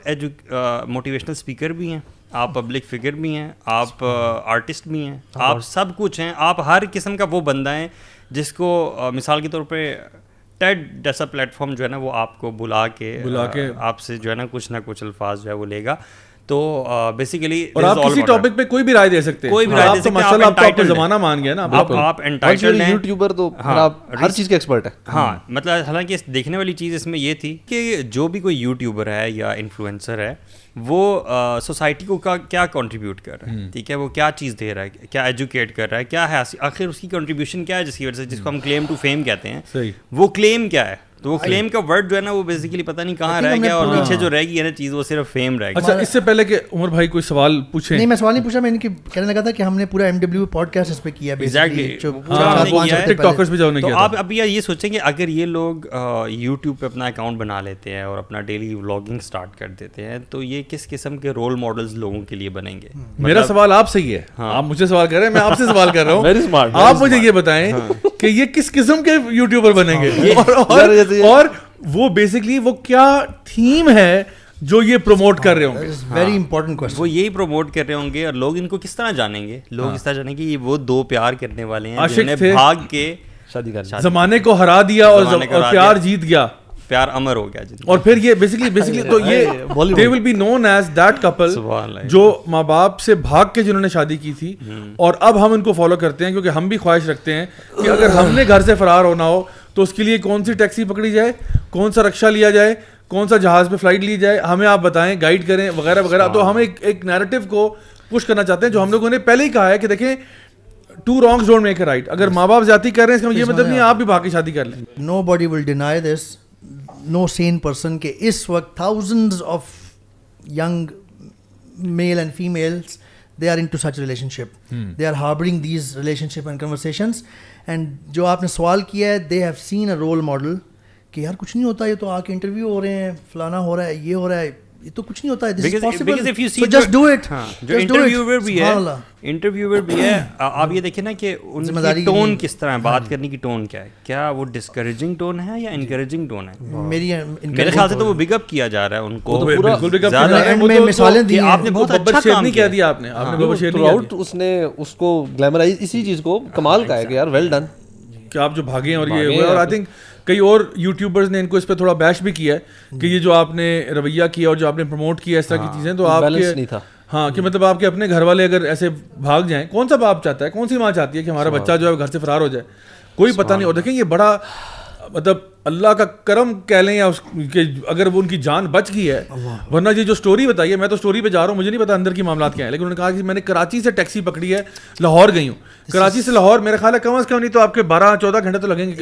موٹیویشنل اسپیکر بھی ہیں, آپ پبلک فگر بھی ہیں, آپ آرٹسٹ بھی ہیں, آپ سب کچھ ہیں. آپ ہر قسم کا وہ بندہ ہیں جس کو مثال کے طور پہ ٹیڈ جیسا پلیٹ فارم جو ہے نا وہ آپ کو بلا کے آپ سے جو ہے نا کچھ نہ کچھ الفاظ جو ہے وہ لے گا. تو بیسیکلی اور آپ کسی ٹاپک پہ کوئی بھی رائے دے سکتے ہیں, کوئی بھی رائے دے سکتے ہیں. آپ کا زمانہ مان گیا نا, آپ انٹائٹلڈ ہیں, یوٹیوبر تو آپ ہر چیز کے ایکسپرٹ ہیں. ہاں مطلب حالانکہ دیکھنے والی چیز اس میں یہ تھی کہ جو بھی کوئی یوٹیوبر ہے یا انفلوئنسر ہے وہ سوسائٹی کو کیا کنٹریبیوٹ کر رہا ہے, ٹھیک ہے, وہ کیا چیز دے رہا ہے, کیا ایجوکیٹ کر رہا ہے, کیا ہے آخر اس کی کنٹریبیوشن کیا ہے جس کی وجہ سے جس کو ہم کلیم ٹو فیم کہتے ہیں, وہ کلیم کیا ہے. تو وہ کلیم کا ورڈ جو ہے نا وہ بیسیکلی پتہ نہیں کہاں رہ گیا, اور پیچھے جو رہ گئی ہے نا چیز وہ صرف فیم رہ گئی. اچھا اس سے پہلے کہ عمر بھائی کوئی سوال پوچھیں. نہیں میں سوال نہیں پوچھا, میں ان کی کہنے لگا تھا کہ ہم نے پورا MW پوڈ کاسٹ اس پہ کیا ہے. ٹک ٹاکرز بھی جاؤ. تو آپ ابھی یہ سوچیں کہ اگر یہ لوگ یوٹیوب پہ اپنا اکاؤنٹ بنا لیتے ہیں اور اپنا ڈیلی ولاگنگ اسٹارٹ کر دیتے ہیں, تو یہ کس قسم کے رول ماڈلز لوگوں کے لیے بنیں گے؟ میرا سوال آپ سے ہی ہے, آپ مجھے سوال کر رہے ہیں, میں آپ سے سوال کر رہا ہوں. آپ مجھے یہ بتائیں کہ یہ کس قسم کے یوٹیوبر بنیں گے, اور وہ بیسکلی وہ کیا تھیم ہے جو یہ پروموٹ کر رہے ہوں گے؟ Very important question. وہ یہی پروموٹ کر رہے ہوں گے, اور لوگ ان کو کس طرح جانیں گے؟ لوگ اس طرح جانیں گے یہ وہ دو پیار کرنے والے ہیں جنہوں نے بھاگ کے شادی کر لی, زمانے کو ہرا دیا اور پیار جیت گیا, پیار امر ہو گیا. اور پھر یہ بیسیکلی تو یہ they will be known as that couple جو ماں باپ سے بھاگ کے جنہوں نے شادی کی تھی, اور اب ہم ان کو فالو کرتے ہیں کیونکہ ہم بھی خواہش رکھتے ہیں کہ اگر ہم نے گھر سے فرار ہونا ہو تو اس کے لیے کون سی ٹیکسی پکڑی جائے, کون سا رکشہ لیا جائے, کون سا جہاز پہ فلائٹ لی جائے, ہمیں آپ بتائیں, گائیڈ کریں وغیرہ وغیرہ. تو ہم ایک نیریٹو کو پش کرنا چاہتے ہیں جو ہم لوگوں نے پہلے ہی کہا ہے کہ دیکھیں two wrongs don't make a right. اگر ماں باپ زیادتی کر رہے ہیں اس کا یہ مطلب نہیں آپ بھی بھاگ کے شادی کر لیں. Nobody will deny this, no sane person کہ اس وقت thousands of young male and females they are into such relationship, they are harboring these relationship and conversations. and جو آپ نے سوال کیا ہے, they have seen a role model کہ یار کچھ نہیں ہوتا, یہ تو آ کے انٹرویو ہو رہے ہیں, فلانا ہو رہا ہے, یہ ہو رہا ہے, یہ تو کچھ نہیں ہوتا ہے, this is possible, so just do it. جو انٹرویور بھی ہے, آپ یہ دیکھیں نا کہ ان کی ٹون کس طرح ہے, بات کرنے کی ٹون کیا ہے, کیا وہ ڈسکریجنگ ٹون ہے یا انکریجنگ ٹون ہے؟ میرے خیال سے تو وہ بگ اپ کیا جا رہا ہے ان کو, بالکل بگ اپ. میں مثالیں دی آپ نے بہت اچھا کام نہیں کیا دیا, آپ نے ببر شیر نہیں کیا, اس نے اس کو گلیمرائز اسی چیز کو کمال کا ہے کہ یار ویل ڈن کہ آپ جو بھاگے ہیں اور یہ ہوئے. اور آئی تھنک کئی اور یوٹیوبرز نے ان کو اس پہ تھوڑا بیش بھی کیا ہے کہ یہ جو آپ نے رویہ کیا اور جو آپ نے پروموٹ کیا اس طرح کی چیزیں, تو آپ کے ہاں کہ مطلب آپ کے اپنے گھر والے اگر ایسے بھاگ جائیں, کون سا باپ چاہتا ہے, کون سی ماں چاہتی ہے کہ ہمارا بچہ جو ہے گھر سے فرار ہو جائے؟ کوئی پتہ نہیں. اور دیکھیں یہ بڑا مطلب اللہ کا کرم کہہ لیں یا اس کہ اگر وہ ان کی جان بچ گئی ہے, ورنہ یہ جو سٹوری بتائی ہے, میں تو سٹوری پہ جا رہا ہوں, مجھے نہیں پتا اندر کی معاملات کیا ہیں, لیکن انہوں نے کہا کہ میں نے کراچی سے ٹیکسی پکڑی ہے, لاہور گئی ہوں, کراچی سے لاہور میرے خیال ہے کم از کم نہیں تو آپ کے 12-14 گھنٹے تو لگیں گے,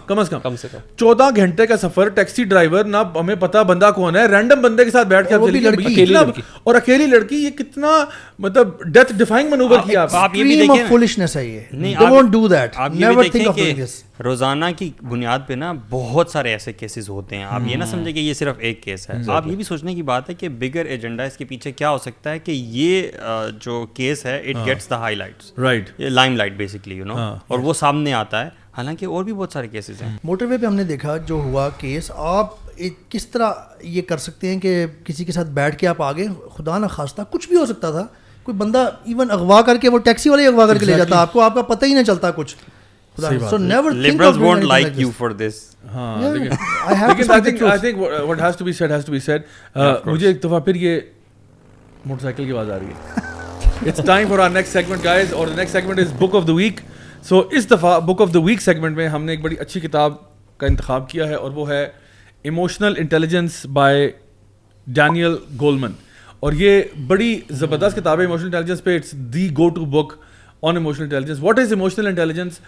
کم از کم 14 گھنٹے کا سفر, ٹیکسی ڈرائیور نہ ہمیں پتا بندہ کون ہے, رینڈم بندے کے ساتھ بیٹھ کے اور اکیلی لڑکی, یہ کتنا مطلب ڈیتھ ڈیفائنگ منوور کیا آپ یہ بھی دیکھیں فولشنس ہے یہ, نہیں ڈونٹ ڈو دیٹ, آپ یہ بھی دیکھیں کہ روزانہ کی بنیاد پہ نا بہت سارے ایسے کیسز ہوتے ہیں, آپ یہ نہ سمجھیں کہ یہ صرف ایک کیس ہے, آپ یہ بھی سوچنے کی بات ہے کہ بگر ایجنڈا اس کے پیچھے کیا ہو سکتا ہے کہ یہ جو کیس ہے it gets the highlights, right, limelight basically you know, اور وہ سامنے آتا ہے, حالانکہ اور بھی بہت سارے کیسز ہیں. موٹر وے پہ ہم نے دیکھا جو ہوا کیس, آپ کس طرح یہ کر سکتے ہیں کہ کسی کے ساتھ بیٹھ کے آپ آگے, خدا نہ خواستہ کچھ بھی ہو سکتا تھا, کوئی بندہ ایون اغوا کر کے, وہ ٹیکسی والے اغوا کر کے لے جاتا, آپ کو آپ کا پتہ ہی نہ چلتا کچھ. So never think of won't like you for this. لیکن I think what has to be said. مجھے ایک دفعہ پھر یہ موٹر سائیکل کی آواز آ رہی ہے. It's time for our next segment guys, اور the next segment is book of the week. So اس دفعہ book of the week segment میں ہم نے ایک بڑی اچھی کتاب کا انتخاب کیا ہے, اور وہ ہے Emotional Intelligence by Daniel Goleman. اور یہ بڑی زبردست کتاب ہے ایموشنل انٹیلیجنس پہ, it's the go to book on emotional intelligence. What is emotional intelligence?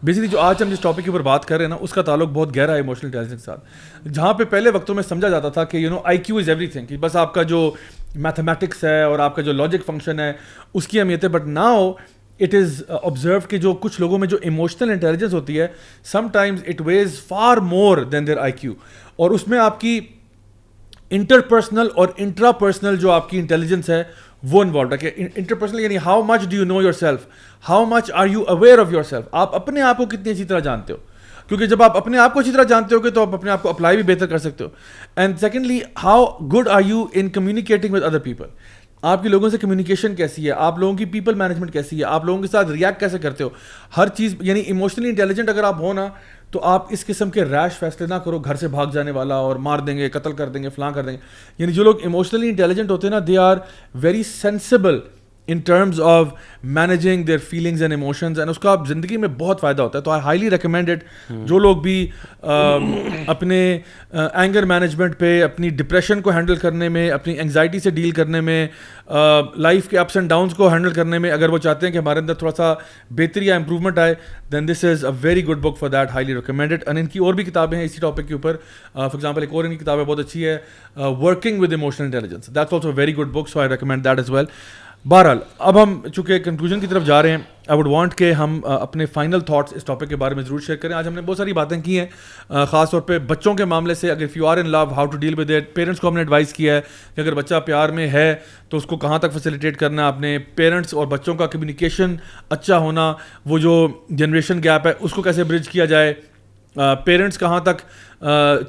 Basically جو آج ہم جس ٹاپک کے اوپر بات کر رہے ہیں نا, اس کا تعلق بہت گہرا ہے ایموشنل انٹیلیجنس کے ساتھ. جہاں پہ پہلے وقتوں میں سمجھا جاتا تھا کہ you know IQ is everything, کہ بس آپ کا جو میتھمیٹکس ہے اور آپ کا جو لاجک فنکشن ہے اس کی اہمیت ہے, but now it is observe کہ جو کچھ لوگوں میں جو ایموشنل انٹیلیجنس ہوتی ہے, sometimes it weighs for more than their I Q, اور اس میں آپ کی انٹرپرسنل اور انٹرا پرسنل جو آپ کی انٹیلیجنس ہے وہ انوالوڈ ہے. کہ انٹرپرسنل یعنی how much do you know yourself, how much are you aware of yourself, آپ اپنے آپ کو کتنی اچھی طرح جانتے ہو, کیونکہ جب آپ اپنے آپ کو اچھی طرح جانتے ہو گے تو آپ اپنے آپ کو اپلائی بھی بہتر کر سکتے ہو. And secondly how good are you in communicating with other people, آپ کے لوگوں سے کمیونیکیشن کیسی ہے, آپ لوگوں کی پیپل مینجمنٹ کیسی ہے, آپ لوگوں کے ساتھ ریئیکٹ کیسے کرتے ہو, ہر چیز. یعنی ایموشنلی انٹیلیجنٹ اگر آپ ہو نا, تو آپ اس قسم کے ریش فیصلے نہ کرو, گھر سے بھاگ جانے والا اور مار دیں گے, قتل کر دیں گے, فلاں کر دیں گے. یعنی جو لوگ ایموشنلی انٹیلیجنٹ ہوتے ہیں نا, they are very sensible in terms of managing their feelings and emotions, and اس کا زندگی میں بہت فائدہ ہوتا ہے. تو آئی ہائیلی ریکمینڈ اٹ. جو لوگ بھی اپنے اینگر مینجمنٹ پہ, اپنی ڈپریشن کو ہینڈل کرنے میں, اپنی انگزائٹی سے ڈیل کرنے میں, لائف کے اپس اینڈ ڈاؤنس کو ہینڈل کرنے میں, اگر وہ چاہتے ہیں کہ ہمارے اندر تھوڑا سا بہتری یا امپروومنٹ آئے, then this is a very good book for that, highly recommended. And ان کی اور بھی کتابیں ہیں اسی ٹاپک کے اوپر. فار ایگزامپل ایک اور ان کی کتاب ہے بہت اچھی ہے, working with emotional intelligence, that's also very good book, so I recommend that as well. بہرحال اب ہم چونکہ کنکلوژن کی طرف جا رہے ہیں, آئی ووڈ وانٹ کہ ہم اپنے فائنل تھاٹس اس ٹاپک کے بارے میں ضرور شیئر کریں. آج ہم نے بہت ساری باتیں کی ہیں, خاص طور پہ بچوں کے معاملے سے. اگر if you are in love, how to deal with it. Parents کو ہم نے ایڈوائز کیا ہے کہ اگر بچہ پیار میں ہے تو اس کو کہاں تک فیسیلیٹیٹ کرنا ہے. اپنے پیرنٹس اور بچوں کا کمیونیکیشن اچھا ہونا, وہ جو جنریشن گیپ ہے اس کو کیسے برج کیا جائے, پیرنٹس کہاں تک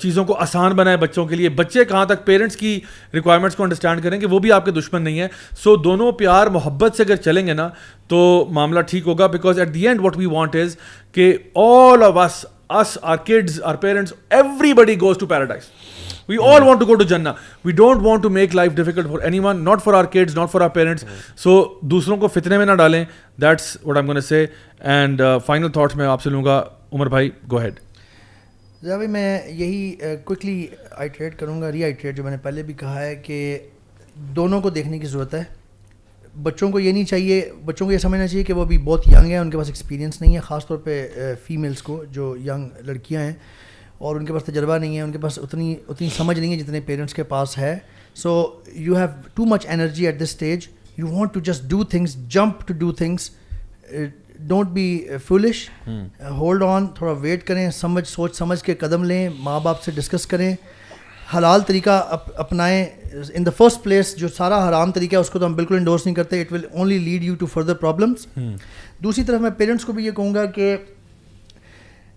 چیزوں کو آسان بنائے بچوں کے لیے, بچے کہاں تک پیرنٹس کی ریکوائرمنٹس کو انڈرسٹینڈ کریں گے, وہ بھی آپ کے دشمن نہیں ہے. سو دونوں پیار محبت سے اگر چلیں گے نا تو معاملہ ٹھیک ہوگا. Because at the end what we want is کہ all of us, our kids, our parents, everybody goes to paradise. We all want to go to Jannah. We don't want to make life difficult for anyone, not for our kids, not for our parents. So دوسروں کو فتنے میں نہ ڈالیں. That's what I'm going to say. And final thoughts میں آپ سے لوں گا. عمر بھائی, go ahead. بھائی میں یہی کوئکلی آئیٹریٹ کروں گا, ری آئیٹریٹ جو میں نے پہلے بھی کہا ہے کہ دونوں کو دیکھنے کی ضرورت ہے. بچوں کو یہ نہیں چاہیے, بچوں کو یہ سمجھنا چاہیے کہ وہ ابھی بہت ینگ ہیں, ان کے پاس ایکسپیرینس نہیں ہے, خاص طور پہ فیمیلس کو جو ینگ لڑکیاں ہیں اور ان کے پاس تجربہ نہیں ہے, ان کے پاس اتنی سمجھ نہیں ہے جتنے پیرنٹس کے پاس ہے. So you have too much energy at this stage, you want to just do things, jump to do things. Don't be foolish, hold on, تھوڑا ویٹ کریں, سوچ سمجھ کے قدم لیں, ماں باپ سے ڈسکس کریں, حلال طریقہ اپنائیں. ان دا فرسٹ پلیس جو سارا حرام طریقہ ہے اس کو تو ہم بالکل انڈورس نہیں کرتے, it will only lead you to further problems. دوسری طرف میں پیرنٹس کو بھی یہ کہوں گا کہ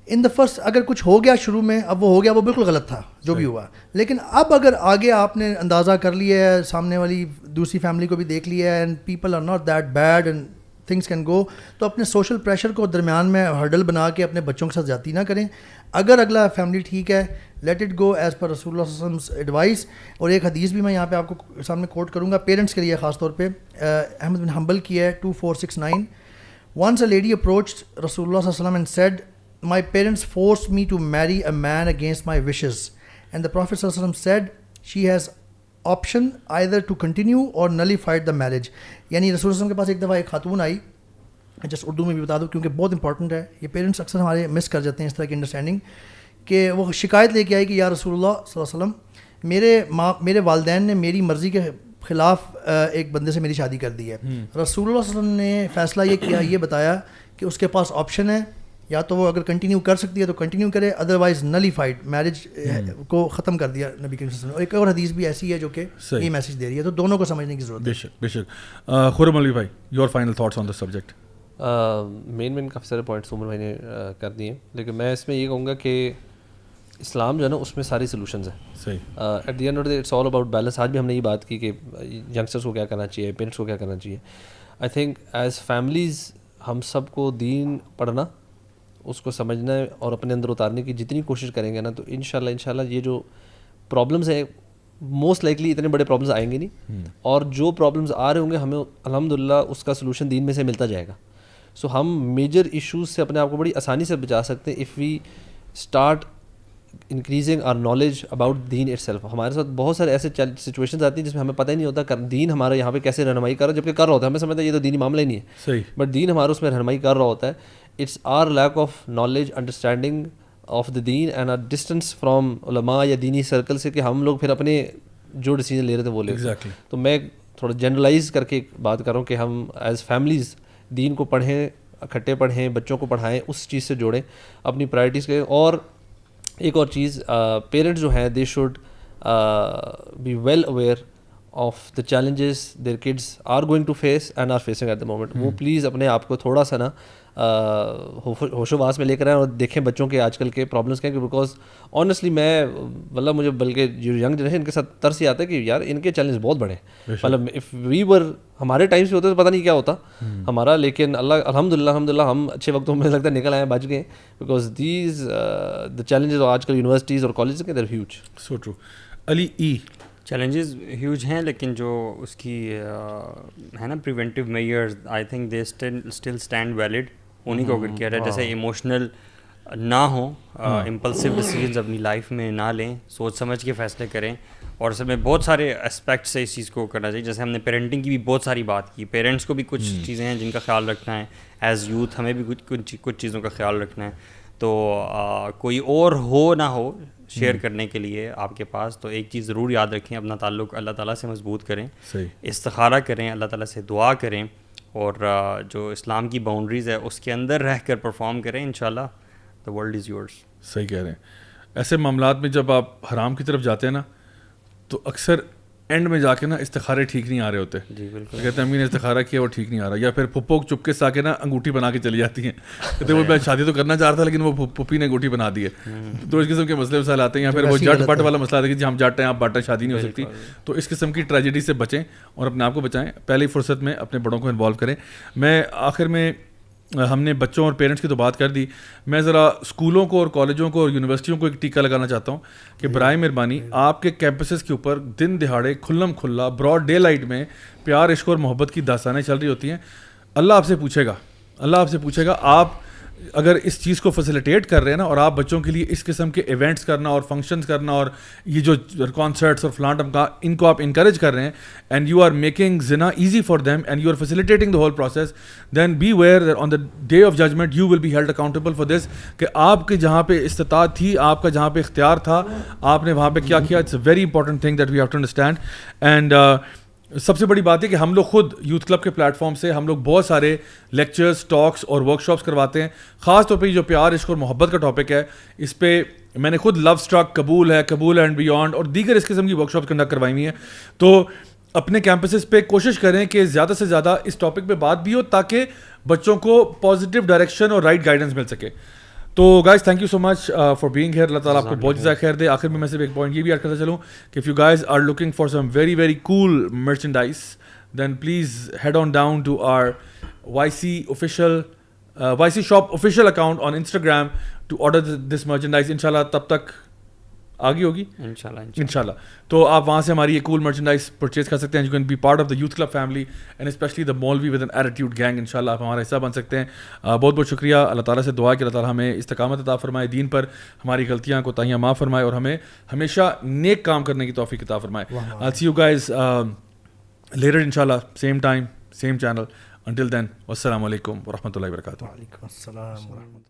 ان دا فرسٹ اگر کچھ ہو گیا شروع میں, اب وہ ہو گیا, وہ بالکل غلط تھا جو بھی ہوا, لیکن اب اگر آگے آپ نے اندازہ کر لیا ہے, سامنے والی دوسری فیملی کو بھی دیکھ لیا ہے, and people are not that bad and things can go, تو اپنے سوشل پریشر کو درمیان میں ہرڈل بنا کے اپنے بچوں کے ساتھ زیادتی نہ کریں. اگر اگلا فیملی ٹھیک ہے, late it go as per رسول اللہ صلی اللہ علیہ وسلم ایڈوائس. اور ایک حدیث بھی میں یہاں پہ آپ کو سامنے کوٹ کروں گا پیرنٹس کے لیے خاص طور پہ, احمد بن حنبل کی ہے 2469. Once a lady approached Rasulullah sallallahu alaihi wasallam and said, my parents forced me to marry a man against my wishes, and the Prophet sallallahu alaihi wasallam said she has option either to continue or nullified the marriage. یعنی رسول اللہ کے پاس ایک دفعہ ایک خاتون آئی, just Urdu میں بھی بتا دوں کیونکہ بہت امپورٹنٹ ہے, یہ پیرنٹس اکثر ہمارے مس کر جاتے ہیں اس طرح کی انڈرسٹینڈنگ, کہ وہ شکایت لے کے آئی کہ یا رسول اللہ صلی اللہ علیہ وسلم میرے والدین نے میری مرضی کے خلاف ایک بندے سے میری شادی کر دی ہے. رسول اللہ صلی اللہ علیہ وسلم نے فیصلہ یہ کیا, یہ بتایا کہ اس کے پاس آپشن ہے, یا تو وہ اگر کنٹینیو کر سکتی ہے تو کنٹینیو کرے, ادروائز نلیفائڈ میرج کو ختم کر دیا نبی کریم صلی اللہ علیہ وسلم. اور ایک اور حدیث بھی ایسی ہے جو کہ یہ میسج دے رہی ہے, تو دونوں کو سمجھنے کی ضرورت ہے. بے شک بے شک. خرم علوی بھائی, your final thoughts on the subject. مین کافی سارے پوائنٹس عمر بھائی نے کر دیے ہیں, لیکن میں اس میں یہ کہوں گا کہ اسلام جو ہے نا اس میں ساری سولوشنز ہیں. صحیح. At the end of the day it's all about balance. آج بھی ہم نے یہ بات کی کہ ینگسٹرس کو کیا کرنا چاہیے, پیرنٹس کو کیا کرنا چاہیے. آئی تھنک ایز فیملیز ہم سب کو دین پڑھنا, اس کو سمجھنا اور اپنے اندر اتارنے کی جتنی کوشش کریں گے نا, تو انشاءاللہ یہ جو پرابلمس ہیں موسٹ لائکلی اتنے بڑے پرابلمس آئیں گے نہیں, اور جو پرابلمس آ رہے ہوں گے ہمیں الحمدللہ اس کا سلوشن دین میں سے ملتا جائے گا. سو ہم میجر ایشوز سے اپنے آپ کو بڑی آسانی سے بچا سکتے ہیں if we start increasing our knowledge about deen اٹ سیلف. ہمارے ساتھ بہت سارے ایسے سچویشنز آتی ہیں جس میں ہمیں پتہ ہی نہیں ہوتا دین ہمارا یہاں پہ کیسے رہنمائی کر رہا ہے, جبکہ کر رہا ہوتا ہے, ہمیں سمجھتا ہے یہ تو دینی معاملہ ہی نہیں ہے. صحیح. بٹ دین ہمارا اس میں رہنمائی کر رہا ہوتا ہے. It's our lack of knowledge, understanding of the deen and our distance from ulama یا دینی سرکل سے, کہ ہم لوگ پھر اپنے جو ڈیسیجن لے رہے تھے وہ لے رہے تھے. تو میں تھوڑا جنرلائز کر کے بات کر رہا ہوں کہ ہم ایز فیملیز دین کو پڑھیں, اکٹھے پڑھیں, بچوں کو پڑھائیں, اس چیز سے جوڑیں, اپنی پرائرٹیز کریں. اور ایک اور چیز, پیرنٹس جو ہیں they should be well aware of the challenges their kids are going to face and are facing at the moment. وہ پلیز اپنے آپ کو تھوڑا سا نا ہوش و واس میں لے کر آئیں اور دیکھیں بچوں کے آج کل کے پرابلمس کیا ہیں. بیکاز آنیسٹلی میں مطلب مجھے بلکہ جو ینگ جنریشن ان کے ساتھ ترس ہی آتا ہے کہ یار ان کے چیلنج بہت بڑے ہیں. مطلب اف وی ور ہمارے ٹائمس پہ ہوتے تو پتہ نہیں کیا ہوتا ہمارا, لیکن الحمدللہ ہم اچھے وقتوں میں لگتا ہے نکل آئے, بچ گئے. بیکاز دیز دا چیلنجز آج کل یونیورسٹیز اور کالجز کے they're huge. So true. Ali ای, چیلنجز ہیوج ہیں, لیکن جو اس کی ہے نا preventive measures, I think they still stand valid. انہیں کو اگر کیا جائے, جیسے ایموشنل نہ ہوں, امپلسو ڈیسیجنز اپنی لائف میں نہ لیں, سوچ سمجھ کے فیصلے کریں. اور اصل میں بہت سارے اسپیکٹس سے اس چیز کو کرنا چاہیے. جیسے ہم نے پیرنٹنگ کی بھی بہت ساری بات کی, پیرنٹس کو بھی کچھ چیزیں ہیں جن کا خیال رکھنا ہے. ایز یوتھ ہمیں بھی کچھ چیزوں کا خیال رکھنا ہے. تو کوئی اور ہو نہ ہو شیئر کرنے کے لیے آپ کے پاس, تو ایک چیز ضرور یاد رکھیں, اپنا تعلق اللہ تعالیٰ سے مضبوط کریں, استخارہ کریں, اللہ تعالیٰ سے دعا کریں, اور جو اسلام کی باؤنڈریز ہے اس کے اندر رہ کر پرفارم کریں. انشاءاللہ the world is yours. صحیح کہہ رہے ہیں. ایسے معاملات میں جب آپ حرام کی طرف جاتے ہیں نا, تو اکثر اینڈ میں جا کے نا استخارے ٹھیک نہیں آ رہے ہوتے. جی بالکل. کہتے ہیں امی نے استخارہ کیا وہ ٹھیک نہیں آ رہا, یا پھر پھپھو چپکے سے آ کے نا انگوٹھی بنا کے چلی جاتی ہیں. کہتے ہیں وہ میں شادی تو کرنا چاہ رہا تھا لیکن وہ پھپھی نے انگوٹھی بنا دی ہے. تو اس قسم کے مسئلے مسائل آتے ہیں. یا پھر وہ جٹ بٹ والا مسئلہ آتا ہے کہ جی ہم جٹ ہیں آپ بٹ ہیں, شادی نہیں ہو سکتی. تو اس قسم کی ٹریجڈی سے بچیں اور اپنے آپ کو بچائیں. پہلی فرصت میں اپنے بڑوں کو انوالو کریں. میں آخر میں, ہم نے بچوں اور پیرنٹس کی تو بات کر دی, میں ذرا اسکولوں کو اور کالجوں کو اور یونیورسٹیوں کو ایک ٹیکہ لگانا چاہتا ہوں کہ برائے مہربانی آپ کے کیمپسز کے اوپر دن دہاڑے کھلم کھلا براڈ ڈے لائٹ میں پیار, عشق اور محبت کی داستانیں چل رہی ہوتی ہیں. اللہ آپ سے پوچھے گا آپ اگر اس چیز کو فیسیلیٹیٹ کر رہے ہیں نا, اور آپ بچوں کے لیے اس قسم کے ایونٹس کرنا اور فنکشنز کرنا اور یہ جو کانسرٹس اور فلانٹم کا ان کو آپ انکریج کر رہے ہیں, and you are making zina easy for them and you are facilitating the whole process, then beware on the day of judgment you will be held accountable for this, کہ آپ کے جہاں پہ استطاعت تھی, آپ کا جہاں پہ اختیار تھا, آپ نے وہاں پہ کیا کیا. It's a very important thing that we have to understand. And سب سے بڑی بات ہے کہ ہم لوگ خود یوتھ کلب کے پلیٹ فارم سے ہم لوگ بہت سارے لیکچرز, ٹاکس اور ورک شاپس کرواتے ہیں. خاص طور پہ جو پیار, عشق اور محبت کا ٹاپک ہے, اس پہ میں نے خود لو اسٹرک, قبول اینڈ بیونڈ اور دیگر اس قسم کی ورک شاپس کنڈکٹ کروائی ہوئی ہیں. تو اپنے کیمپسز پہ کوشش کریں کہ زیادہ سے زیادہ اس ٹاپک پہ بات بھی ہو, تاکہ بچوں کو پازیٹیو ڈائریکشن اور رائٹ گائیڈنس مل سکے. تو guys thank you so much for being here. اللہ تعالیٰ آپ کو بہت جزائے خیر دے. آخر میں صرف ایک پوائنٹ یہ بھی ایڈ کرتا چلوں کہ if you guys are looking for some very very cool merchandise, then please head on down to our YC shop official account on Instagram to order this merchandise. Inshallah, tab tak آگے ہوگی انشاءاللہ انشاءاللہ. تو آپ وہاں سے ہماری یہ کول مرچنڈائز پرچیز کر سکتے ہیں. You can be part of the youth club family and especially the maulvi with an attitude gang. انشاءاللہ آپ ہمارا حصہ بن سکتے ہیں. بہت بہت شکریہ. اللہ تعالیٰ سے دعا کہ اللہ تعالیٰ ہمیں استقامت عطا فرمائے دین پر, ہماری غلطیاں کوتاہیاں معاف فرمائے اور ہمیں ہمیشہ نیک کام کرنے کی توفیق عطا فرمائے. I'll see you guys later inshallah, same time, same channel. Until then, wassalamu alaikum wa rahmatullahi wa barakatuh. وعلیکم السلام ورحمۃ اللہ.